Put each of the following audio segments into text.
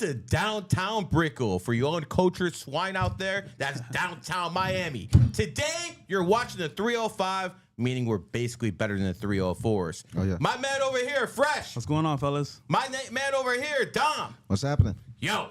to downtown Brickell. For your own cultured swine out there, that's downtown Miami. Today, you're watching the 305, meaning we're basically better than the 304s. Oh, yeah. My man over here, Fresh. What's going on, fellas? My man over here, Dom. What's happening? Yo,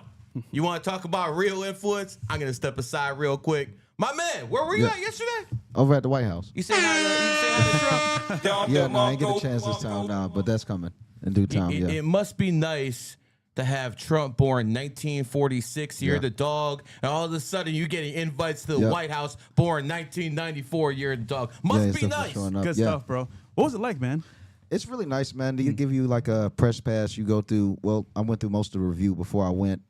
you want to talk about real influence? I'm going to step aside real quick. My man, where were you at yesterday? Over at the White House. You say hi to Trump? Yeah, no, I ain't get a chance this time now, but that's coming in due time. It must be nice to have Trump born 1946, year of the dog, and all of a sudden you getting invites to the White House born 1994, year of the dog. Must be nice. Good stuff, bro. What was it like, man? It's really nice, man. They give you like a press pass. You go through, well, I went through most of the review before I went.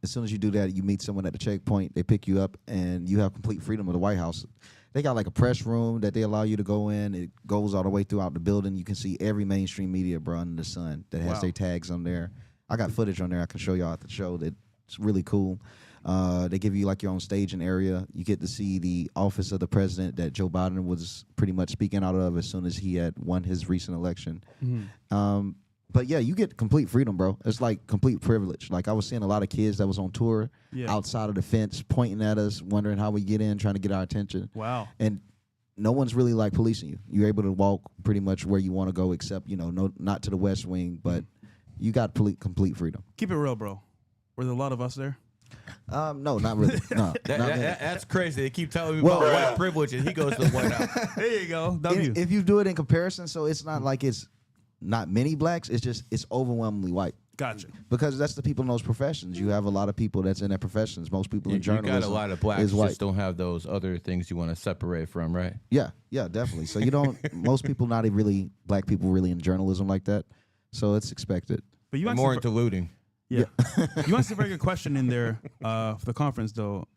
As soon as you do that, you meet someone at the checkpoint. They pick you up, and you have complete freedom of the White House. They got like a press room that they allow you to go in. It goes all the way throughout the building. You can see every mainstream media, bro, under the sun that has their tags on there. I got footage on there I can show y'all at the show. That's really cool. They give you like your own staging area. You get to see the office of the president that Joe Biden was pretty much speaking out of as soon as he had won his recent election. But yeah, you get complete freedom, bro. It's like complete privilege. Like I was seeing a lot of kids that was on tour outside of the fence, pointing at us, wondering how we get in, trying to get our attention. Wow. And no one's really like policing you. You're able to walk pretty much where you want to go, except not to the West Wing, but you got complete freedom. Keep it real, bro. Were there a lot of us there? No, not really. No, That's crazy. They keep telling me about white privilege, and he goes to the White House. There you go. W. If you do it in comparison, so it's not like it's not many blacks. It's overwhelmingly white. Gotcha. Because that's the people in those professions. You have a lot of people that's in their professions. Most people in journalism. You got a lot of blacks just don't have those other things you want to separate from, right? Yeah, definitely. So you don't. Most people not even really black people really in journalism like that. So it's expected. But you more into looting. Yeah. You asked a very good question in there for the conference, though,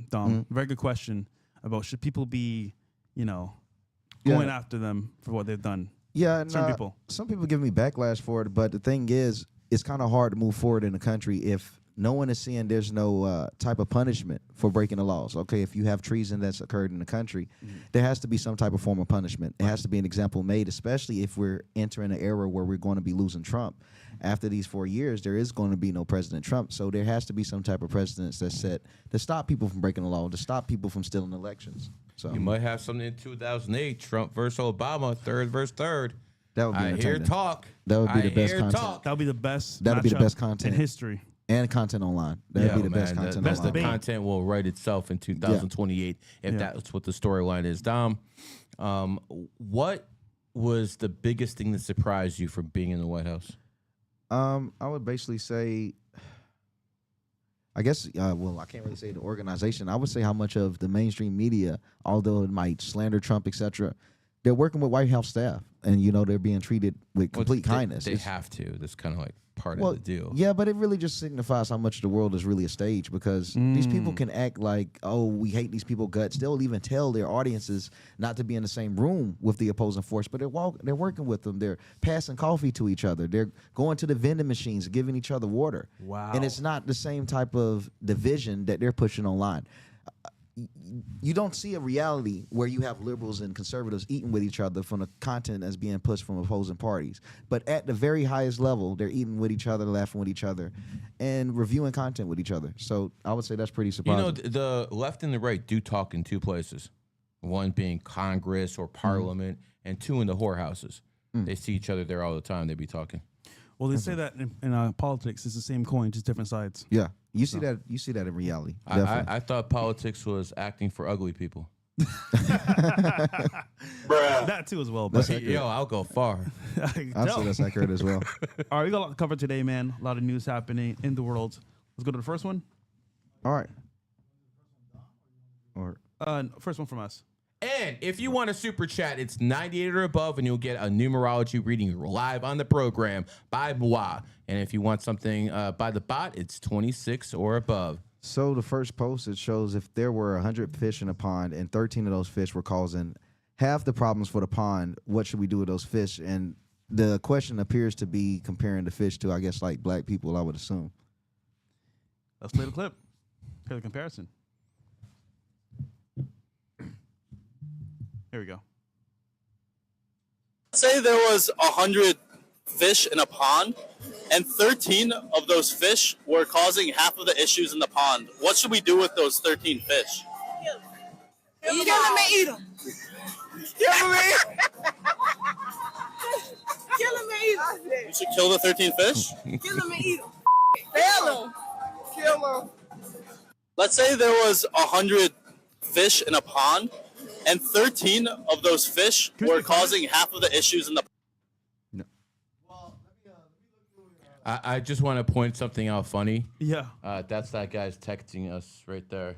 Dom. Very good question about should people be, going after them for what they've done. Yeah, some people give me backlash for it, but the thing is, it's kind of hard to move forward in the country if no one is seeing there's no type of punishment for breaking the laws. Okay, if you have treason that's occurred in the country, there has to be some type of form of punishment. It has to be an example made, especially if we're entering an era where we're going to be losing Trump. After these 4 years, there is going to be no President Trump, so there has to be some type of precedence that's set to stop people from breaking the law, to stop people from stealing elections. So you might have something in 2008, Trump versus Obama, third versus third. That would be I hear talk. That would be the best content. That would be the best. That would be the best content in history. And content online. That would be the best content online. The content will write itself in 2028 if that's what the storyline is. Dom, what was the biggest thing that surprised you from being in the White House? I would basically say, I guess, I can't really say the organization. I would say how much of the mainstream media, although it might slander Trump, etc., they're working with White House staff, and they're being treated with complete kindness. They have to. That's kind of like part of the deal. Yeah, but it really just signifies how much the world is really a stage, because these people can act like, oh, we hate these people guts. They'll even tell their audiences not to be in the same room with the opposing force, but they're working with them. They're passing coffee to each other. They're going to the vending machines, giving each other water. Wow. And it's not the same type of division that they're pushing online. You don't see a reality where you have liberals and conservatives eating with each other from the content that's being pushed from opposing parties. But at the very highest level, they're eating with each other, laughing with each other, and reviewing content with each other. So I would say that's pretty surprising. The left and the right do talk in two places. One being Congress or Parliament, and two in the whorehouses. They see each other there all the time. They be talking. Well, they say that in politics, it's the same coin, just different sides. Yeah. You see that in reality. I thought politics was acting for ugly people. That too as well. But I'll go far. I'd say that's accurate as well. All right, we got a lot to cover today, man. A lot of news happening in the world. Let's go to the first one. All right. First one from us. And if you want a super chat, it's 98 or above, and you'll get a numerology reading live on the program by moi. And if you want something by the bot, it's 26 or above. So the first post, it shows if there were 100 fish in a pond and 13 of those fish were causing half the problems for the pond, what should we do with those fish? And the question appears to be comparing the fish to, I guess, like black people, I would assume. Let's play the clip. Hear the comparison. Here we go. Say there was 100 fish in a pond, and 13 of those fish were causing half of the issues in the pond. What should we do with those 13 fish? Kill them and eat them. Kill them and eat them. Kill them and eat them. You should kill the 13 fish? Kill them and eat them. Kill them. Kill them. Let's say there was 100 fish in a pond, and 13 of those fish were causing half of the issues in the pond. I just want to point something out funny. Yeah. That's that guy's texting us right there.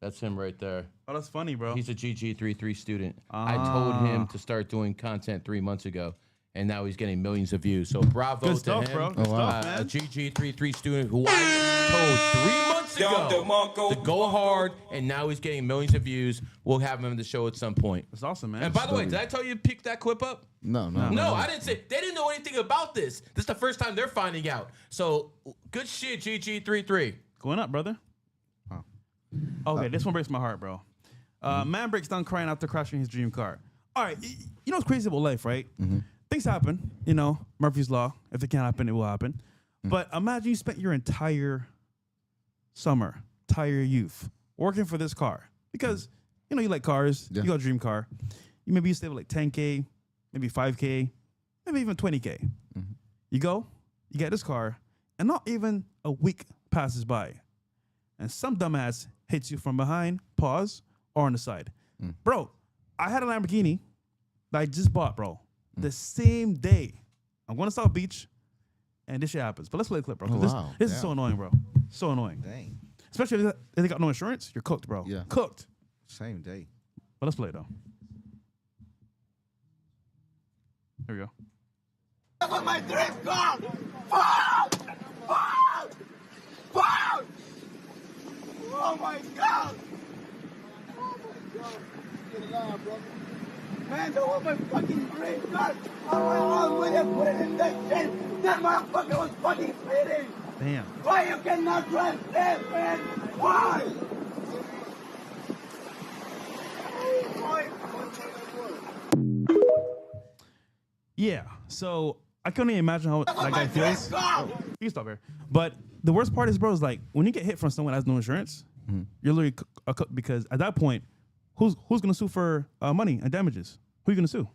That's him right there. Oh, that's funny, bro. He's a GG33 student. I told him to start doing content 3 months ago, and now he's getting millions of views. So bravo Good to stuff, him. bro. Good stuff, A man. GG33 student who I told 3 months ago to go hard, and now he's getting millions of views. We'll have him in the show at some point. That's awesome, man. And by the way, did I tell you to pick that clip up? No. No, I didn't say. They didn't know anything about this. This is the first time they're finding out. So good shit, GG33. Going up, brother. Okay, this one breaks my heart, bro. Man breaks down crying after crashing his dream car. All right, you know what's crazy about life, right? Things happen, you know, Murphy's Law. If it can't happen, it will happen. But imagine you spent your entire summer, entire youth, working for this car. Because, you know, you like cars. Yeah. You got a dream car. You maybe you save like 10K, maybe 5K, maybe even 20K. You go, you get this car, and not even a week passes by. And some dumbass hits you from behind, pause, or on the side. Bro, I had a Lamborghini that I just bought, bro. The same day. I'm going to South Beach, and this shit happens. But let's play the clip, bro. 'Cause Oh, wow. this is so annoying, bro. So annoying. Dang. Especially if they got no insurance, you're cooked, bro. Yeah. Cooked. Same day. But let's play it, though. Here we go. That's my dream car! Fuck! Fuck! Fuck! Oh my god! Oh my god! Get it out, bro. Man, that was my fucking dream car! I was waiting to put it in that shit! That motherfucker was fucking speeding! Damn. Why you cannot drive this, man? Why? Why? Yeah. So I couldn't even imagine how that guy feels. Oh, you can stop here. But the worst part is, bro, is like when you get hit from someone that has no insurance, you're literally cooked because at that point, who's gonna sue for money and damages? Who are you gonna sue?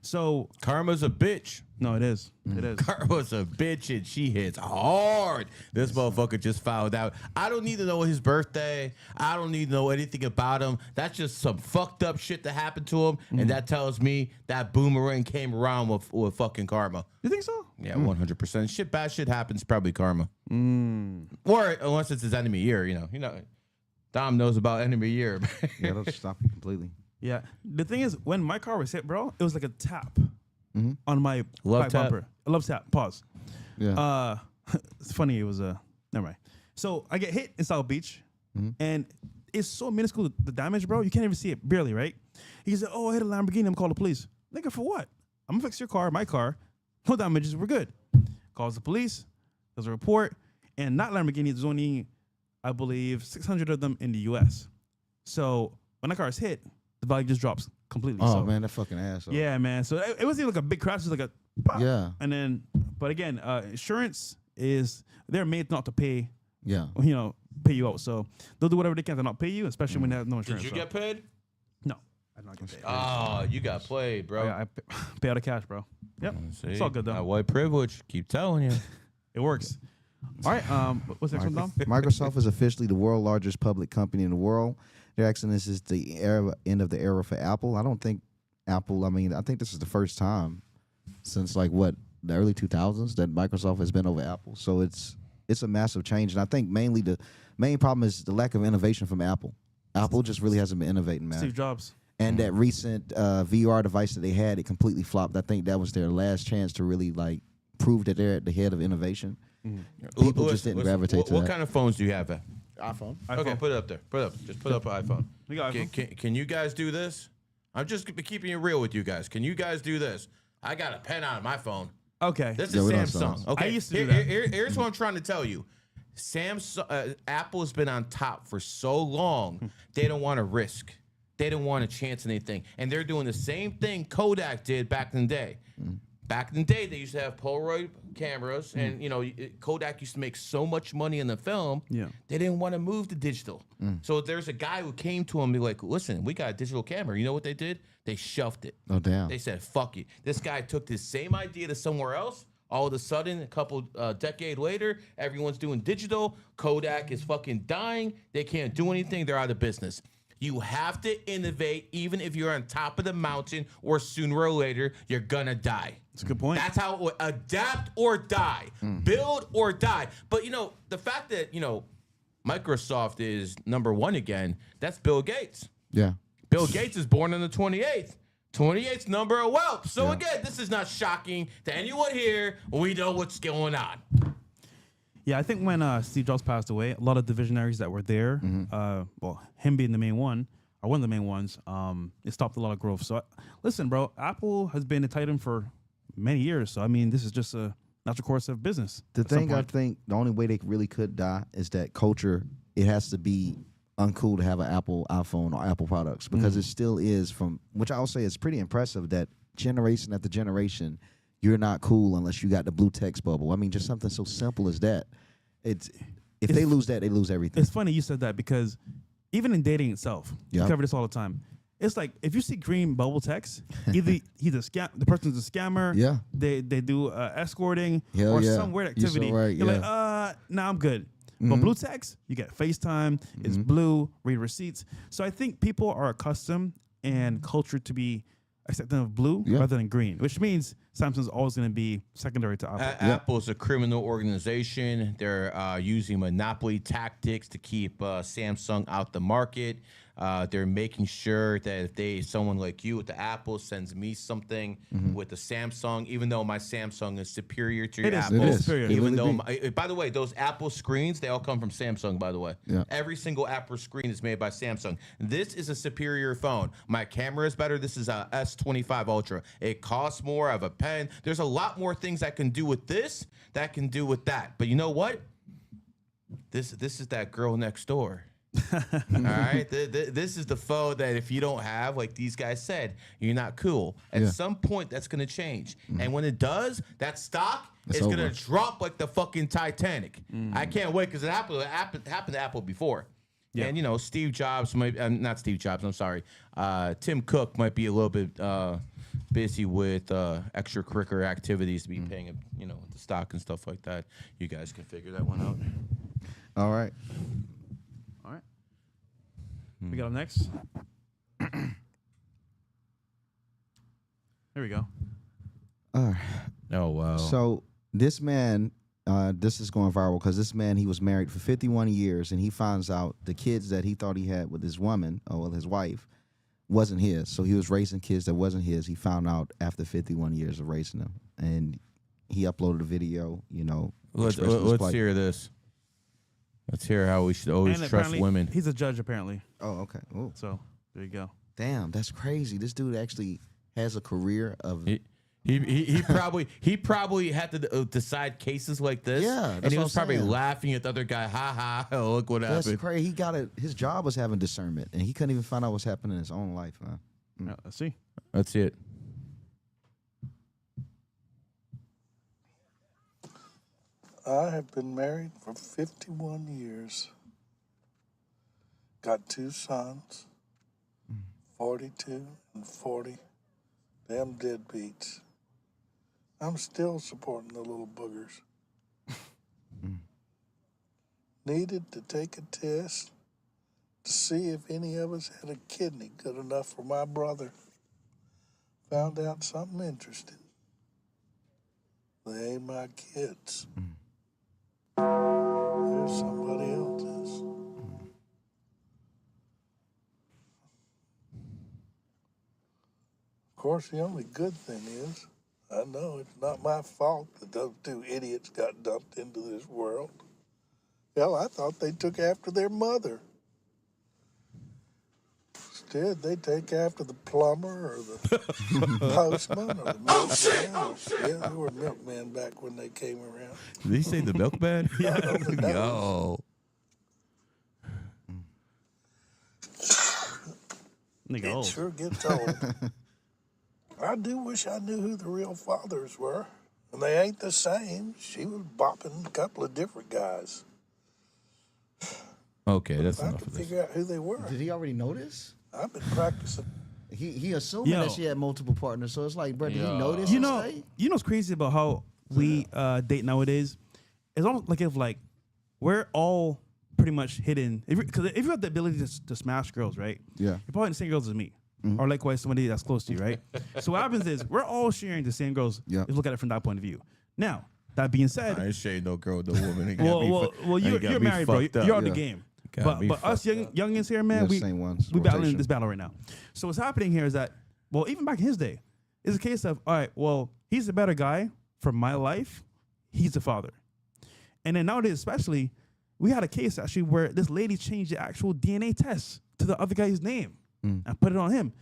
So Karma's a bitch. no, it is. It is. Karma's a bitch and she hits hard. This motherfucker just found out. I don't need to know his birthday. I don't need to know anything about him. That's just some fucked up shit that happened to him. And that tells me that boomerang came around with fucking karma. You think so? Yeah, 100%. Shit, bad shit happens, probably karma. Or unless it's his enemy year, you know. Dom knows about enemy year. Yeah, that'll stop you completely. Yeah. The thing is, when my car was hit, bro, it was like a tap on my Love back tap. bumper. A love tap. Pause. Yeah. It's funny. It was never mind. So I get hit in South Beach, and it's so minuscule the damage, bro. You can't even see it, barely, right? He said, "Oh, I hit a Lamborghini. I'm gonna call the police." Nigga, for what? I'm gonna fix your car, my car. No damages. We're good. Calls the police. Does a report, and that Lamborghini is only, I believe, 600 of them in the U.S. So when that car is hit, the value just drops completely. Oh so, man, that fucking asshole. yeah, man. So it wasn't even like a big crash. It was like a pop. Yeah. And then, but again, insurance they're made not to pay, Yeah. pay you out. So they'll do whatever they can to not pay you, especially when they have no insurance. Did you get paid? No, I did not get paid. Oh, you got played, bro. I pay out of cash, bro. Yep, See? it's all good though. That white privilege. Keep telling you. It works. All right. What's next one, Dom? Microsoft is officially the world's largest public company in the world. They're asking this is the end of the era for Apple. I don't think Apple, I think this is the first time since the early 2000s that Microsoft has been over Apple. So it's a massive change. And I think mainly the main problem is the lack of innovation from Apple. Apple just really hasn't been innovating, man. Steve Jobs. And that recent VR device that they had, it completely flopped. I think that was their last chance to really prove that they're at the head of innovation. People just didn't gravitate to that. What kind of phones do you have? iPhone. Okay, put it up there. Put it up. Just put up an iPhone. We got iPhone. Can you guys do this? I'm just keeping it real with you guys. Can you guys do this? I got a pen on my phone. Okay. This Yeah, is we don't Samsung. sound- Okay, I used to do that. Here's what I'm trying to tell you. Apple has been on top for so long. They don't want to risk. They don't want to chance anything, and they're doing the same thing Kodak did back in the day. Back in the day, they used to have Polaroid cameras, and Kodak used to make so much money in the film. Yeah. They didn't want to move to digital. So there's a guy who came to him and be like, "Listen, we got a digital camera." You know what they did? They shelved it. Oh, damn. They said, "Fuck you." This guy took this same idea to somewhere else. All of a sudden, a couple decade later, everyone's doing digital. Kodak is fucking dying. They can't do anything. They're out of business. You have to innovate, even if you're on top of the mountain, or sooner or later, you're gonna die. That's a good point. That's how it would adapt or die, build or die. But the fact that Microsoft is number one again, that's Bill Gates. Yeah. Bill Gates is born on the 28th. 28's number of wealth. So Yeah. again, this is not shocking to anyone here. We know what's going on. Yeah, I think when Steve Jobs passed away, a lot of the visionaries that were there, well, him being the main one, or one of the main ones, it stopped a lot of growth. So, listen, bro, Apple has been a titan for many years. So, I mean, this is just a natural course of business. The at some thing I point. think the only way they really could die is that culture. It has to be uncool to have an Apple iPhone or Apple products because it still is from which I'll say is pretty impressive that generation after generation you're not cool unless you got the blue text bubble. I mean, just something so simple as that. If they lose that, they lose everything. It's funny you said that because even in dating itself, we Yep. cover this all the time. It's like if you see green bubble text, either he's a scam, the person's a scammer. Yeah. They do escorting Hell or yeah. some weird You're so activity. right, You're like, yeah. nah, I'm good. But blue text, you get FaceTime. It's blue. Read receipts. So I think people are accustomed and cultured to be accepting of blue Yeah. rather than green, which means Samsung's always going to be secondary to Apple. Apple's a criminal organization. They're using monopoly tactics to keep Samsung out the market. They're making sure that if someone like you with the Apple sends me something with the Samsung, even though my Samsung is superior to your It is. Apple, It is superior. even It though really by the way, those Apple screens, they all come from Samsung, by the way. Yeah. Every single Apple screen is made by Samsung. This is a superior phone. My camera is better. This is a S25 Ultra. It costs more. I have a pen. There's a lot more things I can do with this that I can do with that. But you know what? This is that girl next door. All right, this is the phone that if you don't have, like these guys said, you're not cool. At some point, that's gonna change, and when it does, that stock is gonna over. drop like the fucking Titanic. I can't wait because it happened to Apple before. Yeah. And you know, Steve Jobs might not Steve Jobs. I'm sorry, Tim Cook might be a little bit busy with extracurricular activities to be paying, the stock and stuff like that. You guys can figure that one out. All right. All right. We got up next. There we go. Oh wow. So this man, this is going viral because this man, he was married for 51 years, and he finds out the kids that he thought he had with his woman, or with his wife, wasn't his. So he was raising kids that wasn't his. He found out after 51 years of raising them, and he uploaded a video. Let's expressing his plight. hear this. Let's hear how we should always And trust apparently, women. he's a judge, apparently. Oh, okay. Oh, So there you go. damn, that's crazy. This dude actually has a career of. He probably had to decide cases like this. Yeah, and that's he what was I'm probably saying. laughing at the other guy. Ha ha! Look what That's happened. crazy. He got it. His job was having discernment, and he couldn't even find out what's happening in his own life, man. Yeah, let's see. Let's see it. I have been married for 51 years. Got 2 sons, 42 and 40. Damn deadbeats. I'm still supporting the little boogers. Needed to take a test to see if any of us had a kidney good enough for my brother. Found out something interesting. They ain't my kids. There's somebody else's. Of course, the only good thing is, I know it's not my fault that those 2 idiots got dumped into this world. Hell, I thought they took after their mother. Instead, they take after the plumber or the postman or the milkman. Yeah, they were milkmen back when they came around. Did he say the milkman? Yeah. Yo. Nigga, It old. sure gets old. I do wish I knew who the real fathers were. And they ain't the same. She was bopping a couple of different guys. Okay, that's I enough could of this. figure out who they were. Did he already know this? I've been practicing. He assuming Yo. that she had multiple partners, so it's like, bro, did he know this? You and know, stay? you know what's crazy about how we date nowadays? It's almost like if we're all pretty much hidden. Because if you have the ability to smash girls, right? Yeah. You're probably the same girls as me. Or likewise somebody that's close to you, right? So what happens is we're all sharing the same girls. Yeah. Let's look at it from that point of view. Now, that being said, I ain't shade no girl, no woman. It got well, me well, fu- well, it you're, got you're me married, bro. fucked up. You're on Yeah. the game. Got me But us fucked youngins here, man, Yeah, we same ones, we battling rotation. this battle right now. So what's happening here is that well, even back in his day, it's a case of, all right, well, he's a better guy for my life. He's a father. And then nowadays, especially, we had a case actually where this lady changed the actual DNA test to the other guy's name and put it on him.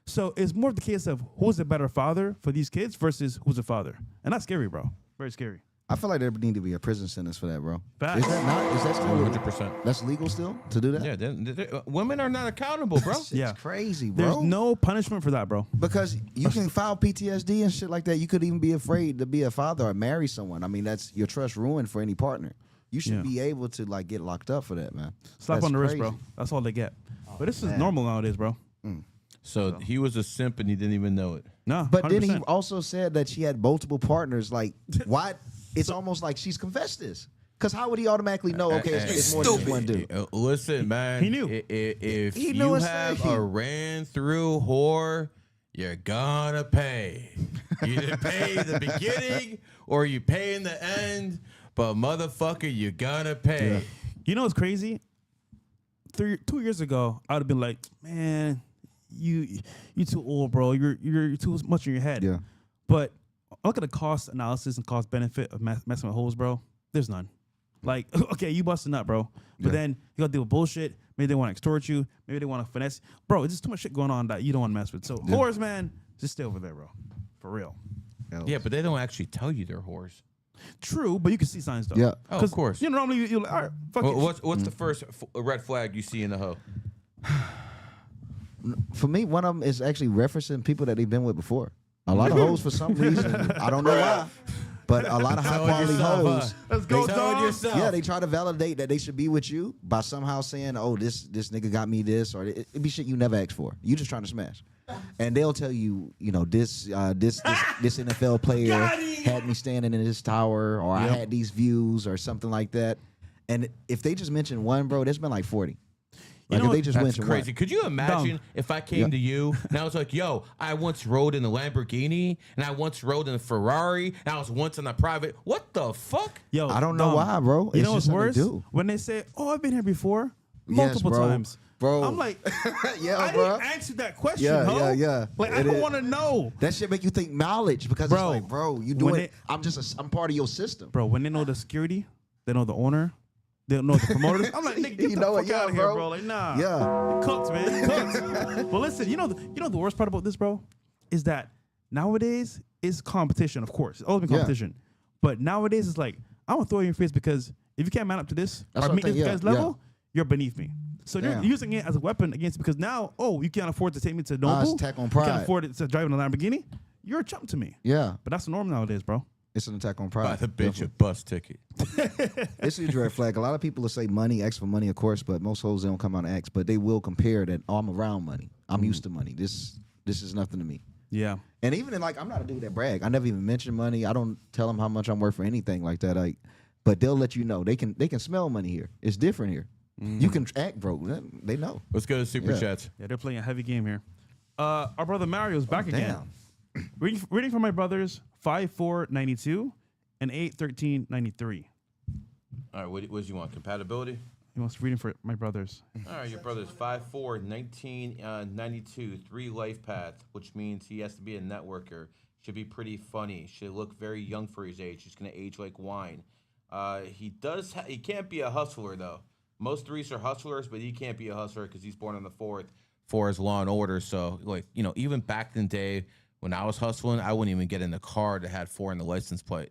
So it's more of the case of who's a better father for these kids versus who's a father. And that's scary, bro. Very scary. I feel like there need to be a prison sentence for that, bro. Facts. Is that not? Is that still 100%. That's legal still to do that? Yeah, women are not accountable, bro. It's Yeah. crazy, bro. There's no punishment for that, bro. Because you can file PTSD and shit like that. You could even be afraid to be a father or marry someone. I mean, that's your trust ruined for any partner. You should be able to like get locked up for that, man. Slap That's on the wrist, crazy. bro. That's all they get. But this is normal nowadays, bro. So he was a simp and he didn't even know it. No, But then he 100%. also said that she had multiple partners. Like, why? It's almost like she's confessed this. Because how would he automatically know? Okay, it's more than just one dude. Listen, man. He knew. If He knew you his have thing. a ran through whore, you're gonna pay. You didn't pay the beginning or you pay in the end, but motherfucker, you're gonna pay. You know what's crazy? 2 years ago, I would have been like, man, you too old, bro. You're too much in your head. Yeah. But look at the cost analysis and cost benefit of messing with hoes, bro. There's none. Like, okay, you busting up, bro. But then you gotta deal with bullshit. Maybe they want to extort you. Maybe they want to finesse. Bro, it's just too much shit going on that you don't want to mess with. So whores, man, just stay over there, bro. For real. Yeah, but they don't actually tell you they're whores. True, but you can see signs though. Yeah. Oh, of course. You know, normally you're like, all right, fuck it. What's the first red flag you see in the hoe? For me, one of them is actually referencing people that they've been with before. A lot of hoes, for some reason, I don't know why, but a lot of high quality hoes. Let's go, Tell it dog. yourself. Yeah, they try to validate that they should be with you by somehow saying, "Oh, this nigga got me this," or it be shit you never asked for. You just trying to smash, and they'll tell you, you know, this NFL player had me standing in this tower, or I had these views, or something like that. And if they just mention one, bro, there's been like 40. Like know if they what? just That's mention crazy. one. Could you imagine if I came to you and I was like, yo, I once rode in a Lamborghini and I once rode in a Ferrari and I was once in a private. What the fuck? Yo, I don't know why, bro. You It's know what's just something worse? they do. When they say, "Oh, I've been here before," Yes, multiple bro. times, Bro. I'm like, Yeah, I bro. didn't answer that question. Yeah, ho. yeah. Like I It don't is. want to know, That shit make you think knowledge because Bro, it's like, bro, you when doing they- it. I'm part of your system. bro. When they know the security, they know the owner, they know the promoters. I'm like, nigga, get You the know what? fuck Yeah, out of here, bro. bro. Like, nah, Yeah. cooked, man, cooked. But listen, you know the worst part about this, bro, is that nowadays it's competition. Of course, it's always been Yeah. competition. But nowadays it's like I want to throw you in your face because if you can't man up to this That's or what meet I this think, guy's yeah, level, you're beneath me. So you're Damn. using it as a weapon against because now, oh, you can't afford to take me to it's Noble. attack on You pride. can't afford it to drive in a Lamborghini. You're a chump to me. Yeah, But that's the norm nowadays, bro. it's an attack on Buy pride. the bitch Definitely. a bus ticket. It's a huge red flag. A lot of people will say money, ask for money, of course, but most hoes they don't come out and ask. But they will compare that. Oh, I'm around money. I'm used to money. This is nothing to me. Yeah. And even in like, I'm not a dude that brag. I never even mention money. I don't tell them how much I'm worth for anything like that. Like, but they'll let you know. They can smell money here. It's different here. You can act broke. They know. Let's go to super Yeah. chats. Yeah, they're playing a heavy game here. Our brother Mario's back again. Damn. Reading from my brothers 5-4-92 and 8-13-93. All right, what do you want? Compatibility? He wants reading for my brothers. All right, your brother's 5'4", 1992, 3 Lifepath, which means he has to be a networker. Should be pretty funny. Should look very young for his age. He's gonna age like wine. He can't be a hustler though. Most threes are hustlers, but he can't be a hustler because he's born on the 4th. 4 is Law and Order. So like even back in the day when I was hustling, I wouldn't even get in the car that had 4 in the license plate.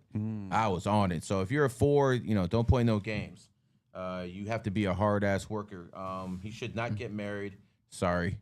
I was on it. So if you're a 4, don't play no games. You have to be a hard ass worker. He should not get married. Sorry.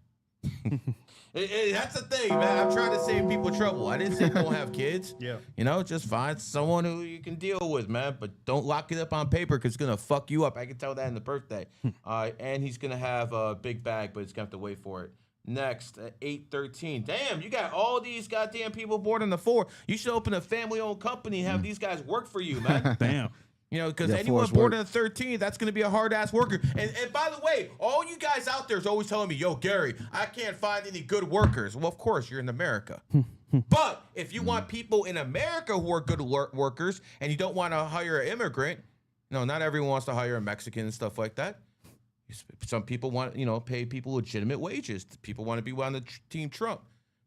That's the thing, man. I'm trying to save people trouble. I didn't say don't have kids. Yeah. Just find someone who you can deal with, man. But don't lock it up on paper because it's gonna fuck you up. I can tell that in the birthday. And he's gonna have a big bag, but he's gonna have to wait for it. Next, 8-13. Damn, you got all these goddamn people born on the 4. You should open a family-owned company and have these guys work for you, man. Damn. Because Yeah, anyone forced born work. in the 13, that's going to be a hard-ass worker. And by the way, all you guys out there is always telling me, yo, Gary, I can't find any good workers. Well, of course, you're in America. But if you want people in America who are good workers and you don't want to hire an immigrant, not everyone wants to hire a Mexican and stuff like that. Some people want, pay people legitimate wages. People want to be on the Team Trump.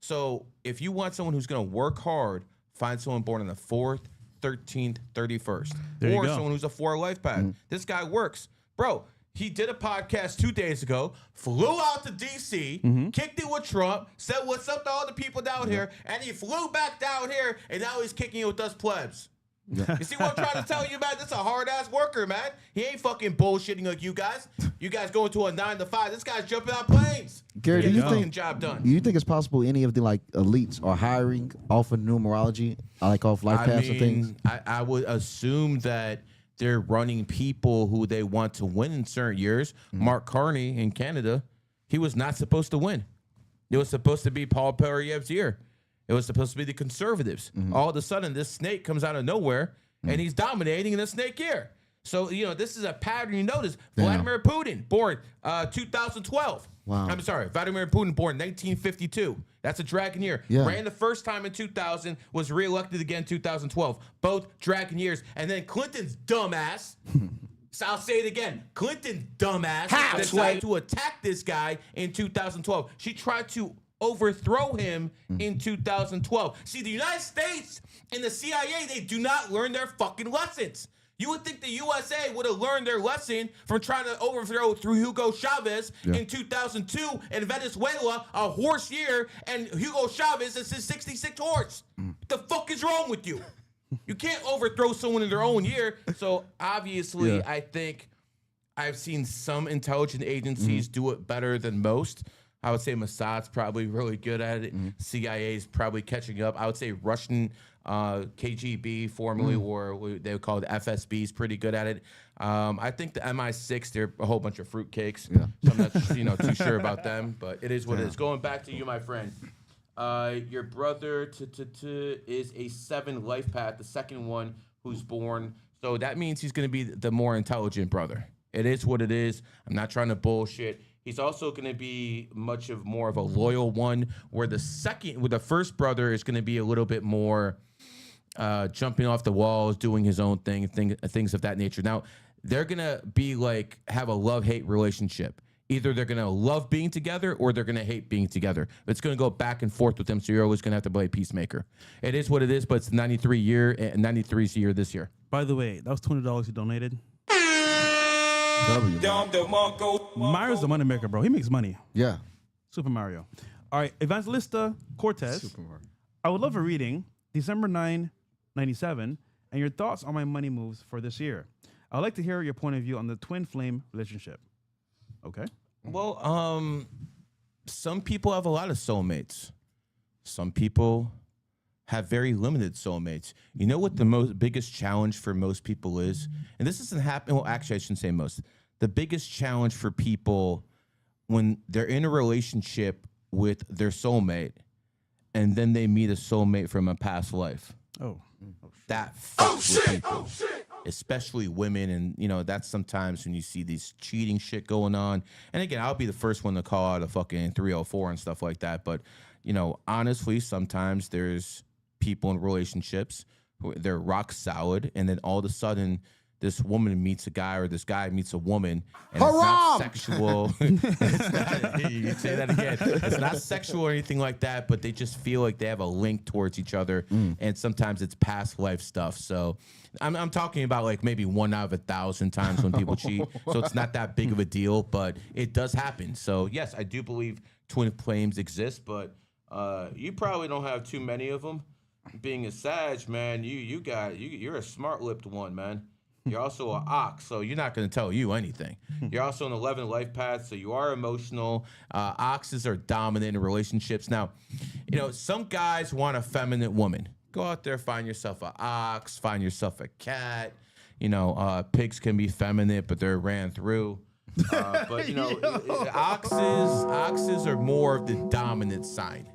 So if you want someone who's going to work hard, find someone born on the 4th, 13th, 31st. There you Or go. someone who's a 4 life path. This guy works. Bro, he did a podcast 2 days ago, flew out to D.C., kicked it with Trump, said what's up to all the people down here, and he flew back down here, and now he's kicking it with us plebs. You see what I'm trying to tell you, man? This is a hard-ass worker, man. He ain't fucking bullshitting like you guys. You guys going to a 9 to 5. This guy's jumping out planes. Gary, do Get you his fucking think job done? Do you think it's possible any of the like elites are hiring off of numerology, like off life paths and things? I would assume that they're running people who they want to win in certain years. Mark Carney in Canada, he was not supposed to win. It was supposed to be Paul Poiriev's year. It was supposed to be the conservatives. All of a sudden, this snake comes out of nowhere, and he's dominating in the snake year. So, this is a pattern you notice. Damn. Vladimir Putin, born 2012. Wow. I'm sorry, Vladimir Putin, born 1952. That's a dragon year. Yeah. Ran the first time in 2000, was reelected again in 2012. Both dragon years. And then Clinton's dumbass, so I'll say it again, Clinton's dumbass decided to attack this guy in 2012. She tried to overthrow him in 2012. See, the United States and the CIA, they do not learn their fucking lessons. You would think the USA would have learned their lesson from trying to overthrow through Hugo Chavez in 2002 in Venezuela, a horse year, and Hugo Chavez is his 66th horse. The fuck is wrong with you? You can't overthrow someone in their own year. So obviously, I think I've seen some intelligence agencies do it better than most. I would say Mossad's probably really good at it. CIA's probably catching up. I would say Russian KGB, formerly, or they would call it FSB, is pretty good at it. I think the MI6, they're a whole bunch of fruitcakes. So I'm not too sure about them, but it is what it is. Going back to you, my friend. Your brother is a 7 life path, the second one who's born. So that means he's going to be the more intelligent brother. It is what it is. I'm not trying to bullshit. He's also going to be more of a loyal one, where the first brother is going to be a little bit more jumping off the walls, doing his own thing, things of that nature. Now, they're going to be have a love-hate relationship. Either they're going to love being together or they're going to hate being together. It's going to go back and forth with them, so you're always going to have to play peacemaker. It is what it is, but it's 93's year this year. By the way, that was $20 you donated. W. Mario's the money maker, bro. He makes money. Yeah. Super Mario. All right, Evangelista Cortez. I would love a reading, December 9, 97, and your thoughts on my money moves for this year. I would like to hear your point of view on the twin flame relationship. Okay. Well, some people have a lot of soulmates. Some people have very limited soulmates. You know what the biggest challenge for most people is? And this doesn't happen. Well, actually, I shouldn't say most. The biggest challenge for people when they're in a relationship with their soulmate and then they meet a soulmate from a past life. That fucks with people. Especially women, and that's sometimes when you see these cheating shit going on. And again, I'll be the first one to call out a fucking 304 and stuff like that. But honestly, sometimes there's people in relationships who they're rock solid, and then all of a sudden this woman meets a guy or this guy meets a woman, and it's not sexual. It's not, you say that again. It's not sexual or anything like that, but they just feel like they have a link towards each other, and sometimes it's past life stuff. So I'm talking about maybe 1 out of 1,000 times when people cheat. So it's not that big of a deal, but it does happen. So yes, I do believe twin flames exist, but you probably don't have too many of them. Being a Sag, man, you're a smart-lipped one, man. You're also an ox, so you're not going to tell you anything. You're also an 11 life path, so you are emotional. Oxes are dominant in relationships. Now, some guys want a feminine woman. Go out there, find yourself an ox, find yourself a cat. Pigs can be feminine, but they're ran through. But oxes are more of the dominant sign.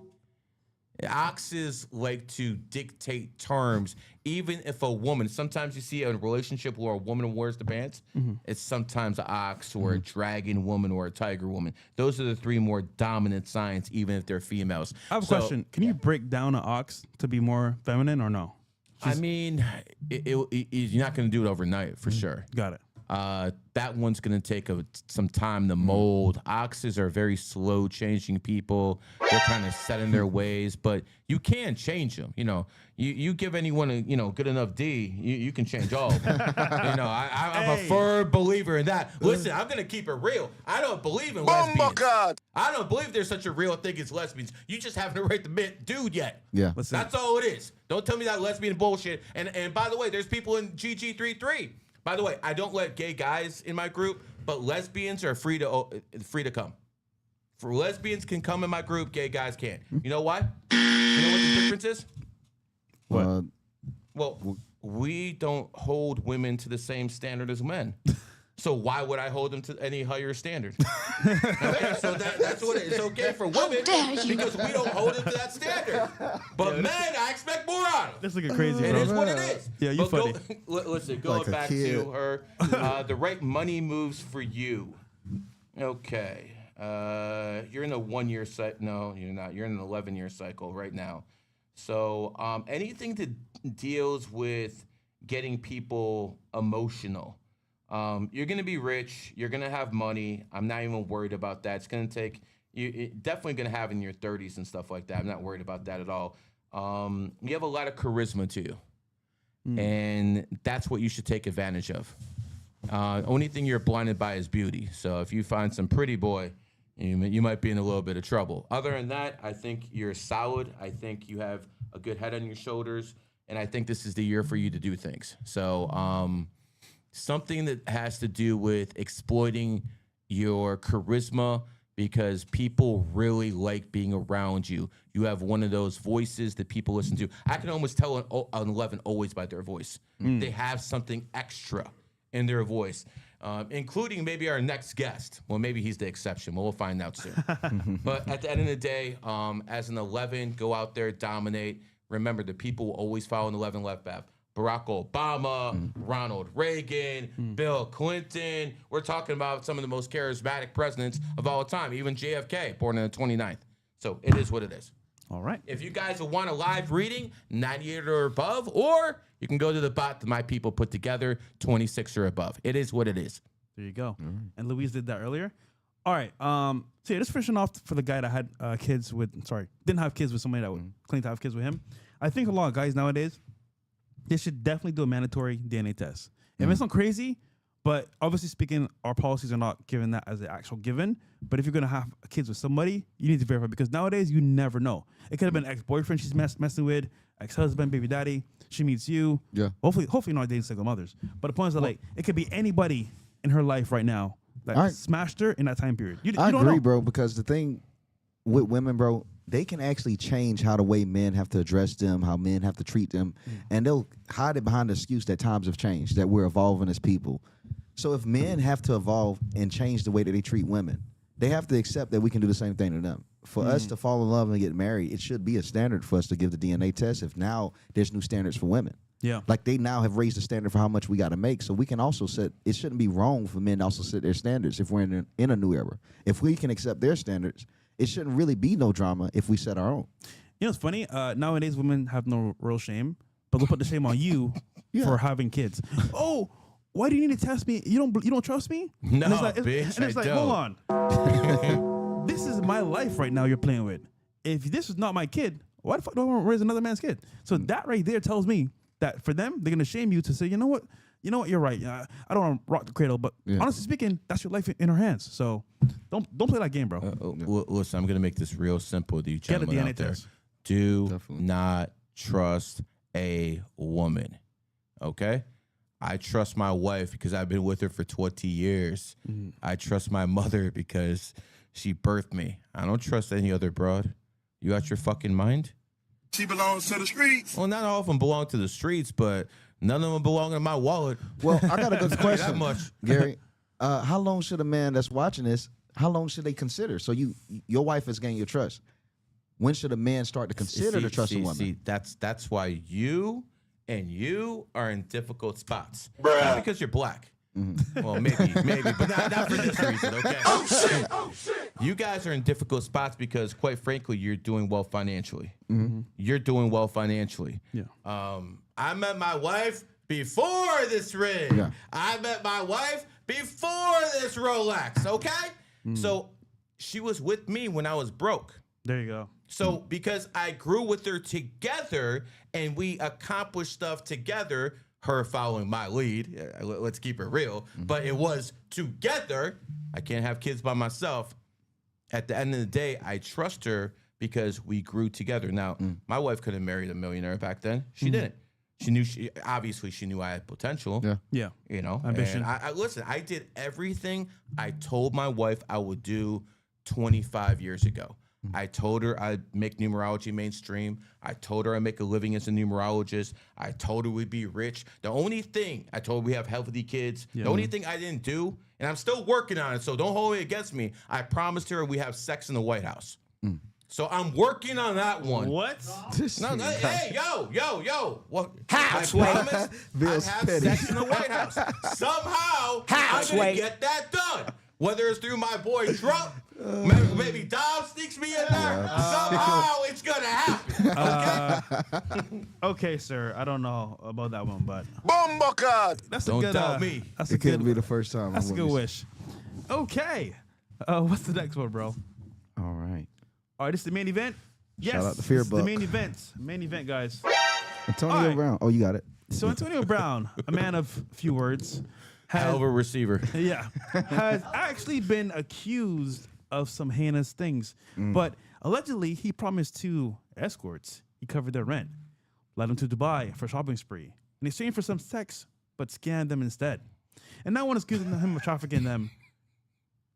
Oxes like to dictate terms, even if a woman, sometimes you see a relationship where a woman wears the pants, it's sometimes an ox or a dragon woman or a tiger woman. Those are the 3 more dominant signs, even if they're females. I have a question. Can you break down an ox to be more feminine or no? I mean, you're not going to do it overnight for sure. Got it. That one's going to take some time to mold. Oxes are very slow changing people. They're kind of set in their ways, but you can change them. You know, you give anyone a good enough D, you can change all of them. I'm a firm believer in that. Listen, I'm going to keep it real. I don't believe in lesbians. I don't believe there's such a real thing as lesbians. You just haven't right the dude yet. Yeah. That's all it is. Don't tell me that lesbian bullshit. And by the way, there's people in GG33. By the way, I don't let gay guys in my group, but lesbians are free to come. For lesbians can come in my group, gay guys can't. You know why? You know what the difference is? What? Well, we don't hold women to the same standard as men. So why would I hold them to any higher standard? Okay, so that's what it's okay for women because we don't hold them to that standard. But men, I expect more out of them. That's looking crazy, It bro. is what it is. Yeah, you funny. Listen, going Like a back kid. to her, the right money moves for you. Okay. You're in a 1 year cycle. No, you're not. You're in an 11-year cycle right now. So anything that deals with getting people emotional. You're going to be rich. You're going to have money. I'm not even worried about that. It's going to take you. Definitely going to have in your 30s and stuff like that. I'm not worried about that at all. You have a lot of charisma to you. And that's what you should take advantage of. Only thing you're blinded by is beauty. So if you find some pretty boy, you might be in a little bit of trouble. Other than that, I think you're solid. I think you have a good head on your shoulders. And I think this is the year for you to do things. So something that has to do with exploiting your charisma because people really like being around you. You have one of those voices that people listen to. I can almost tell an 11 always by their voice. They have something extra in their voice, including maybe our next guest. Well, maybe he's the exception. We'll find out soon. But at the end of the day, as an 11, go out there, dominate. Remember, the people will always follow an 11 Lifepath. Barack Obama, Ronald Reagan, Bill Clinton. We're talking about some of the most charismatic presidents of all time, even JFK, born on the 29th. So it is what it is. All right. If you guys want a live reading, 98 or above, or you can go to the bot that my people put together, 26 or above. It is what it is. There you go. And Louise did that earlier. All right. So yeah, just finishing off for the guy that had kids with, didn't have kids with somebody that would claim to have kids with him. I think a lot of guys nowadays, they should definitely do a mandatory DNA test. It may sound crazy, but obviously speaking, our policies are not giving that as an actual given. But if you're going to have kids with somebody, you need to verify because nowadays you never know. It could have been an ex-boyfriend she's messing with, ex-husband, baby daddy. She meets you. Yeah. Hopefully not dating single mothers. But the point is that like it could be anybody in her life right now that smashed her in that time period. You I don't agree, know. bro, because the thing with women, bro, they can actually change how the way men have to address them, how men have to treat them, and they'll hide it behind the excuse that times have changed, that we're evolving as people. So if men have to evolve and change the way that they treat women, they have to accept that we can do the same thing to them. For us to fall in love and get married, it should be a standard for us to give the DNA test if now there's new standards for women. Yeah. Like they now have raised the standard for how much we got to make. So we can also set, it shouldn't be wrong for men to also set their standards if we're in a new era. If we can accept their standards, it shouldn't really be no drama if we set our own. You know, it's funny. Nowadays, women have no real shame, but they'll put the shame on you for having kids. Oh, why do you need to test me? You don't trust me? No, and it's like, bitch, and it's I like, hold on. This is my life right now you're playing with. If this is not my kid, why the fuck do I want to raise another man's kid? So that right there tells me that for them, they're going to shame you to say, you know what, you're right. I don't want to rock the cradle, but honestly speaking, that's your life in her hands. So don't play that game, bro. Listen, I'm going to make this real simple to you Get a gentlemen DNA out there. test. Do not trust a woman, okay? I trust my wife because I've been with her for 20 years. I trust my mother because she birthed me. I don't trust any other broad. You out your fucking mind? She belongs to the streets. Well, not all of them belong to the streets, but none of them belong in my wallet. Well, I got a good question. That much. Gary, how long should a man that's watching this, how long should they consider? So your wife has gained your trust. When should a man start to consider to trust a woman? See, that's why you are in difficult spots. Bruh. Not because you're black. Well, maybe, but not for this reason, okay? Oh, shit. You guys are in difficult spots because, quite frankly, you're doing well financially. You're doing well financially. Yeah. I met my wife before this ring. Yeah. I met my wife before this Rolex, okay? So she was with me when I was broke. There you go. So because I grew with her together and we accomplished stuff together, her following my lead, let's keep it real, but it was together. I can't have kids by myself. At the end of the day, I trust her because we grew together. Now, my wife could have married a millionaire back then. She didn't. She knew obviously she knew I had potential. Yeah. Yeah. You know, Ambition. And listen, I did everything I told my wife I would do 25 years ago. I told her I'd make numerology mainstream. I told her I'd make a living as a numerologist. I told her we'd be rich. The only thing I told her we have healthy kids. Yeah. The only thing I didn't do, and I'm still working on it, so don't hold it against me. I promised her we have sex in the White House. So I'm working on that one. What? No, hey, yo. What? House, I promise Bill's I'd have petty. sex in the White House. Somehow, House, I'm going wait. to get that done. Whether it's through my boy Trump, maybe Dom sneaks me in there. Somehow, it's going to happen. Okay? Okay, sir. I don't know about that one, but Bumblecard. that's Don't a good. doubt me. That's a It couldn't good. be the first time. That's a I'm good witness. wish. Okay. What's the next one, bro? All right. All right, this is the main event. Yes, out to Fear this is the Buck. main event. Main event, guys. Antonio All right. Brown. Oh, you got it. So Antonio Brown, a man of few words, Hell of a receiver. has actually been accused of some heinous things. But allegedly, he promised two escorts he covered their rent, led them to Dubai for a shopping spree, in exchange for some sex, but scammed them instead. And now one is accusing him of trafficking them.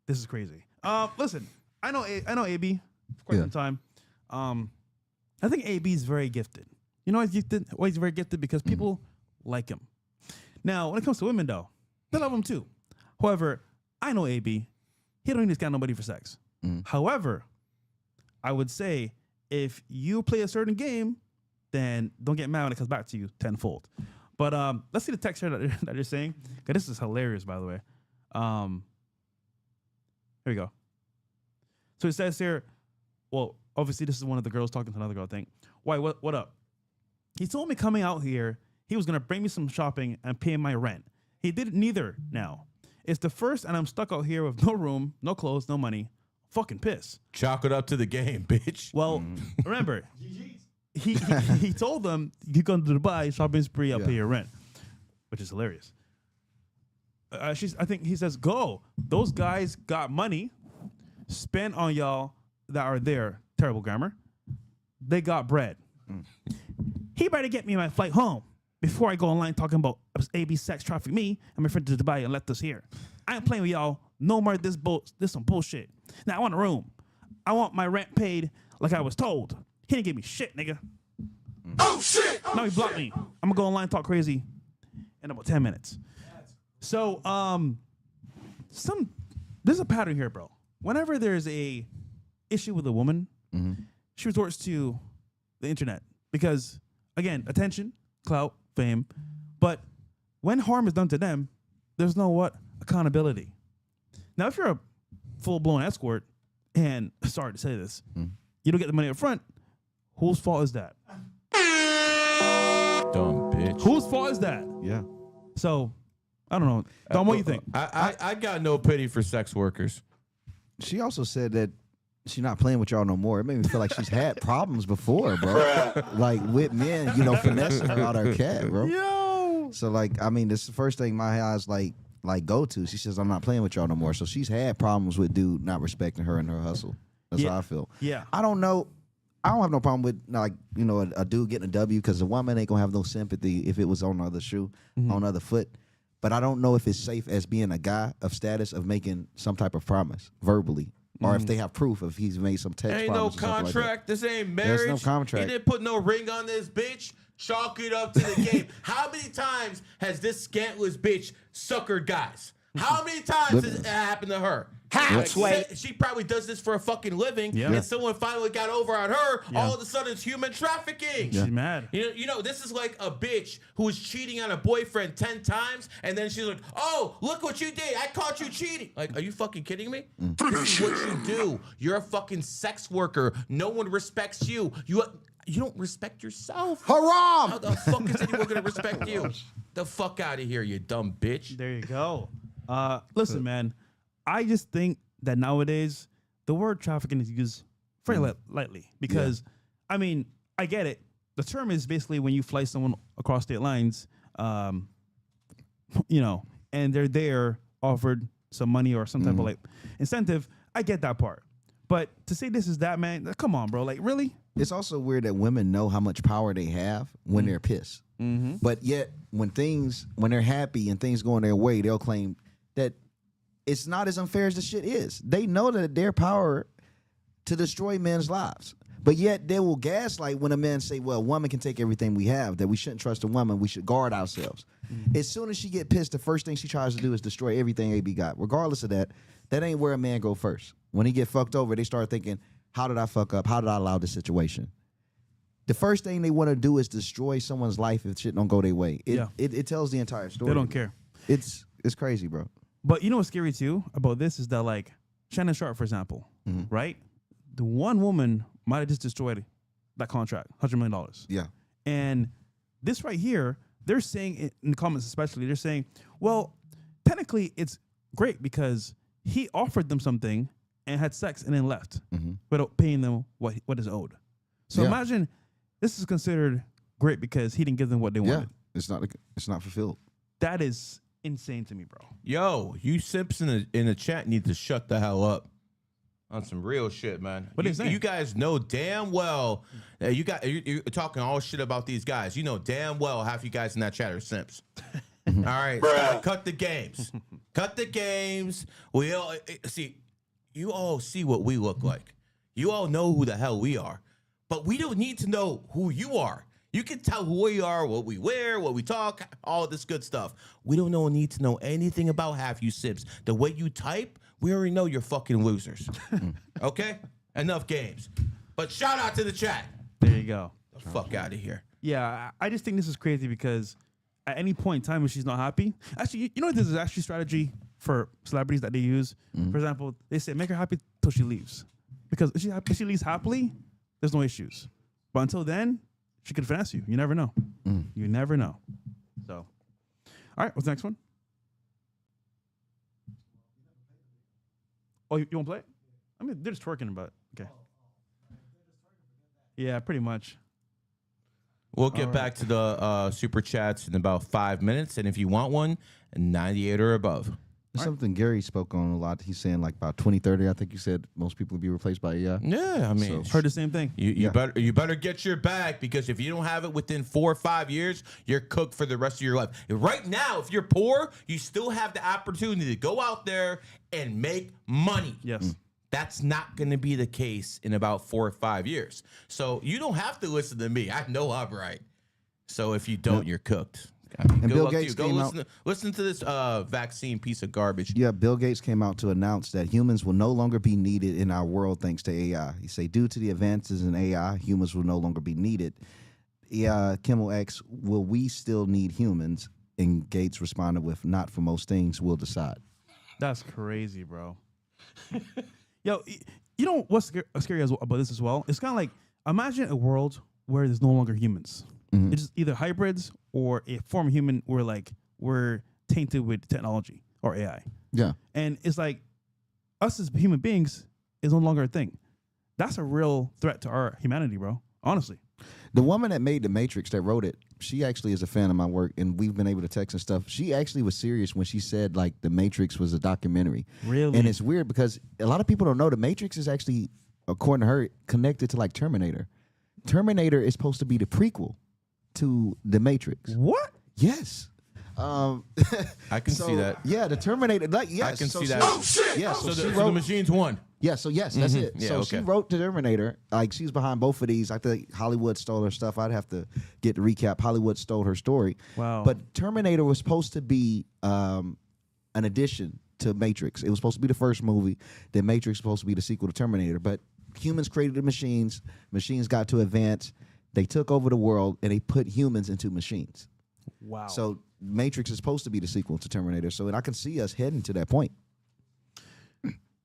This is crazy. Listen, I know AB for quite Yeah. some time. I think AB is very gifted. You know why he's gifted? Why he's very gifted? Because people like him. Now, when it comes to women, though, they love him too. However, I know AB. He don't need to scan nobody for sex. However, I would say if you play a certain game, then don't get mad when it comes back to you tenfold. But let's see the text here that you're saying. 'Cause this is hilarious, by the way. Here we go. So it says here, well, obviously this is one of the girls talking to another girl, I think. Why, what up? He told me coming out here, he was going to bring me some shopping and pay my rent. He did neither now. It's the first, and I'm stuck out here with no room, no clothes, no money. Fucking piss. Chalk it up to the game, bitch. Well, remember, he told them, you come to Dubai, shopping spree, I'll pay your rent, which is hilarious. I think he says, go. Those guys got money spent on y'all that are there. Terrible grammar. They got bread. He better get me my flight home before I go online talking about AB sex traffic me and my friend to Dubai and left us here. I ain't playing with y'all. No more this some bullshit. Now I want a room. I want my rent paid like I was told. He didn't give me shit, nigga. Oh shit! Now he blocked me. I'm gonna go online, talk crazy in about 10 minutes. So, there's a pattern here, bro. Whenever there's a issue with a woman, she resorts to the internet because, again, attention, clout, fame. But when harm is done to them, there's no accountability. Now, if you're a full-blown escort, and sorry to say this, you don't get the money up front, whose fault is that? Dumb bitch. Whose fault is that? Yeah. So, I don't know. Dom, what do you think? I got no pity for sex workers. She also said that she's not playing with y'all no more. It made me feel like she's had problems before, bro. Like with men, finessing her out her cat, bro. Yo! So like, I mean, this is the first thing my eyes like go to. She says, I'm not playing with y'all no more. So she's had problems with dude not respecting her and her hustle. That's how I feel. Yeah. I don't know. I don't have no problem with a dude getting a W because the woman ain't gonna have no sympathy if it was on the other shoe, on the other foot. But I don't know if it's safe as being a guy of status of making some type of promise verbally, or if they have proof if he's made some text. Ain't no promise or something like that. contract. This ain't marriage. There's no contract. He didn't put no ring on this bitch. Chalk it up to the game. How many times has this scantless bitch suckered guys? How many times has it happened to her? She probably does this for a fucking living, and someone finally got over on her. All of a sudden, it's human trafficking. She's mad. You know, this is like a bitch who is cheating on a boyfriend 10 times, and then she's like, "Oh, look what you did! I caught you cheating." Like, are you fucking kidding me? This is what you do. You're a fucking sex worker. No one respects you. You don't respect yourself. Haram! How the fuck is anyone gonna respect you? The fuck out of here, you dumb bitch. There you go. Listen, man. I just think that nowadays the word trafficking is used very lightly because, I mean, I get it. The term is basically when you fly someone across state lines, you know, and they're there offered some money or some type of like incentive. I get that part. But to say this is that, man, come on, bro. Like, really? It's also weird that women know how much power they have when they're pissed. But yet, when they're happy and things going their way, they'll claim that it's not as unfair as the shit is. They know that their power to destroy men's lives. But yet, they will gaslight when a man say, well, a woman can take everything we have, that we shouldn't trust a woman, we should guard ourselves. As soon as she get pissed, the first thing she tries to do is destroy everything AB got. Regardless of that, that ain't where a man go first. When he get fucked over, they start thinking, how did I fuck up? How did I allow this situation? The first thing they want to do is destroy someone's life if shit don't go their way. It tells the entire story. They don't care. It's crazy, bro. But you know what's scary too about this is that, like, Shannon Sharp, for example, right? The one woman might have just destroyed that contract, $100 million. Yeah. And this right here, they're saying in the comments especially, they're saying, well, technically it's great because he offered them something and had sex and then left without paying them what is owed. So imagine this is considered great because he didn't give them what they wanted. It's not fulfilled. That is insane to me, bro. Yo, you simps in the chat need to shut the hell up on some real shit, man. What are you saying? You guys know damn well that you're talking all shit about these guys. You know damn well half you guys in that chat are simps. All right, cut the games. Cut the games. We all see. You all see what we look like. You all know who the hell we are. But we don't need to know who you are. You can tell who we are, what we wear, what we talk, all this good stuff. We don't need to know anything about half you simps. The way you type, we already know you're fucking losers. Okay? Enough games. But shout out to the chat. There you go. The fuck out of here. Yeah, I just think this is crazy because at any point in time when she's not happy, actually, you know, this is actually strategy for celebrities that they use. For example, they say make her happy till she leaves, because if she leaves happily, there's no issues. But until then, she could finesse you. You never know. You never know. So, all right, what's the next one? Oh, you want to play it? I mean, they're just twerking, but okay. Yeah, pretty much. We'll get back to the super chats in about 5 minutes, and if you want one, 98 or above. There's something Gary spoke on a lot. He's saying like about 2030, I think you said most people will be replaced by AI. Yeah, I mean, Heard the same thing. You better get your bag, because if you don't have it within 4 or 5 years, you're cooked for the rest of your life. Right now, if you're poor, you still have the opportunity to go out there and make money. Yes. That's not going to be the case in about 4 or 5 years. So you don't have to listen to me. I know I'm right. So if you don't, you're cooked. I mean, And good Bill luck to Gates you. Go came listen to this vaccine piece of garbage. Yeah, Bill Gates came out to announce that humans will no longer be needed in our world thanks to AI. He said, due to the advances in AI, humans will no longer be needed. Kimmel X, will we still need humans? And Gates responded with, not for most things, we'll decide. That's crazy, bro. Yo, you know what's scary about this as well? It's kind of like, imagine a world where there's no longer humans. It's just either hybrids or a form of human where like we're tainted with technology or AI. Yeah. And it's like us as human beings is no longer a thing. That's a real threat to our humanity, bro. Honestly. The woman that made The Matrix, that wrote it, she actually is a fan of my work, and we've been able to text and stuff. She actually was serious when she said like The Matrix was a documentary. Really? And it's weird because a lot of people don't know The Matrix is actually, according to her, connected to like Terminator. Terminator is supposed to be the prequel to The Matrix. What? Yes. I can see that. Yeah, the Terminator. Like, yes. I can see she- that. Oh, shit! Yeah, So, she the wrote. machines won. Yeah, so yes, that's it. Yeah, so okay. she wrote the Terminator. Like, she's behind both of these. I think Hollywood stole her stuff. I'd have to get the recap. Hollywood stole her story. Wow. But Terminator was supposed to be an addition to Matrix. It was supposed to be the first movie. Then Matrix was supposed to be the sequel to Terminator. But humans created the machines. Machines got to advance. They took over the world, and they put humans into machines. Wow. So Matrix is supposed to be the sequel to Terminator. So, and I can see us heading to that point.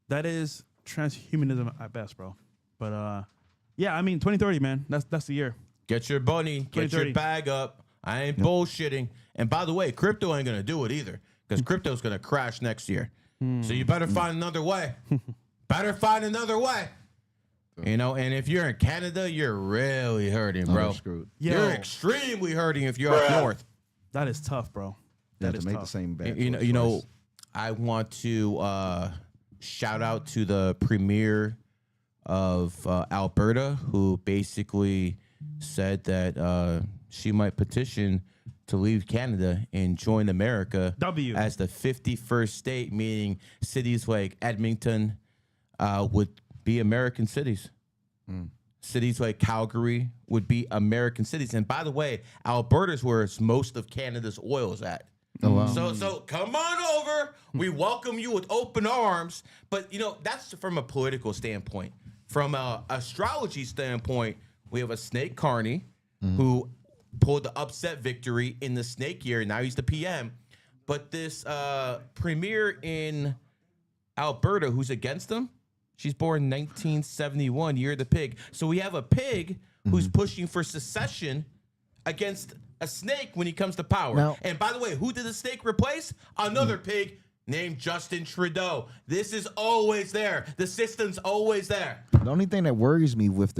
That is transhumanism at best, bro. But Yeah, I mean 2030, man. That's the year. Get your money, get your 2030. bag up. I ain't bullshitting. And by the way, crypto ain't gonna do it either, because crypto's gonna crash next year. So you better find another way. Better find another way. You know, and if you're in Canada, you're really hurting, bro. you're screwed. You're extremely hurting if you're up north. That is tough, bro. You have That is to make tough. the same bad. You know, I want to shout out to the premier of Alberta, who basically said that she might petition to leave Canada and join America W. as the 51st state, meaning cities like Edmonton would be American cities. Cities like Calgary would be American cities. And by the way, Alberta's where most of Canada's oil is at. Oh, wow. So come on over. We welcome you with open arms. But, you know, that's from a political standpoint. From a astrology standpoint, we have a snake Carney who pulled the upset victory in the snake year. Now he's the PM. But this premier in Alberta who's against him, she's born 1971, year of the pig. So we have a pig who's pushing for secession against a snake when he comes to power. Now- And by the way, who did the snake replace? Another pig named Justin Trudeau. This is always there. The system's always there. The only thing that worries me with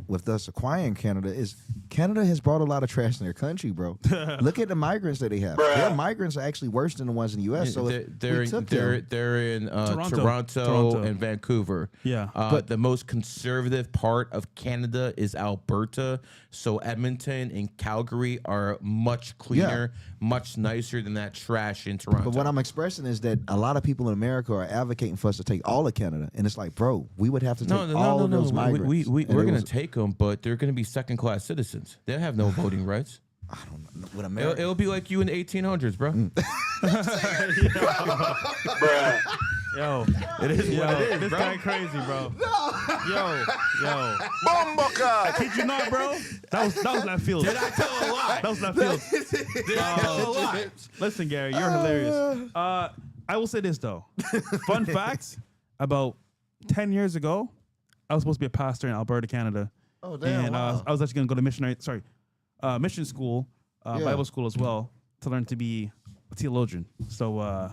with us acquiring Canada, is Canada has brought a lot of trash in their country, bro. Look at the migrants that they have. Their migrants are actually worse than the ones in the U.S. So they're in Toronto and Vancouver. Yeah. But the most conservative part of Canada is Alberta. So Edmonton and Calgary are much cleaner, much nicer than that trash in Toronto. But what I'm expressing is that a lot of people in America are advocating for us to take all of Canada, and it's like, bro, we would have to take all of those migrants. We're And it going was- to take them, but they're going to be second-class citizens. They have no voting rights. I don't know. With America, It'll be like you in the 1800s, bro. Yo, It is what it is, this bro. guy crazy, bro. Yo. Bumblecard. Kid you not, bro? That was left field. Did I tell a lie? That was left field. Did I tell a lie? Listen, Gary, you're hilarious. I will say this though. Fun fact: about 10 years ago, I was supposed to be a pastor in Alberta, Canada. Oh, damn, And wow. I was actually going to go to mission school, Bible school as well, to learn to be a theologian. So,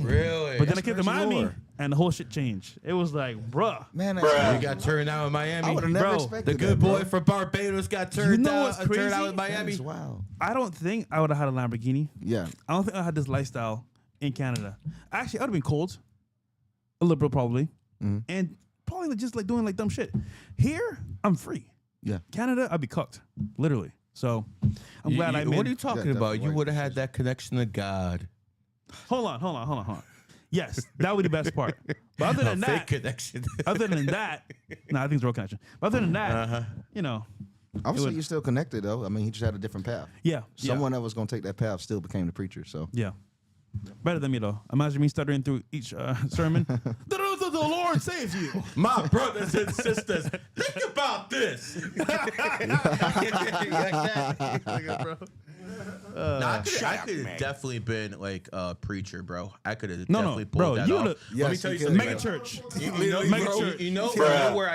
Really? but then I came to Praise the Miami, Lord. and the whole shit changed. It was like, bruh. man, You got turned out in Miami. I would have never Bro, expected The that, good bro. boy from Barbados got turned know out. what's Turned out crazy? in Miami. That's wild. I don't think I would have had a Lamborghini. Yeah. I don't think I had this lifestyle in Canada. Actually, I would have been cold, a liberal probably, and probably just like doing like dumb shit. Here, I'm free. Yeah. Canada, I'd be cooked, literally. So I'm glad I made. What are you talking Yeah, about? You definitely. would have had that connection to God. Hold on. Yes, that would be the best part. But other than A that, fake connection. no, I think it's real connection. But other than that, you know, Obviously, would- you're still connected, though. I mean, he just had a different path. yeah, Someone that was going to take that path still became the preacher. So yeah. Better than me though. Imagine me stuttering through each sermon. The Lord saves you. My brothers and sisters, think about this. I could have definitely been like a preacher, bro. I could have definitely pulled that you off. would've- Let me Yes, tell you you something. could. Mega man. church. You know where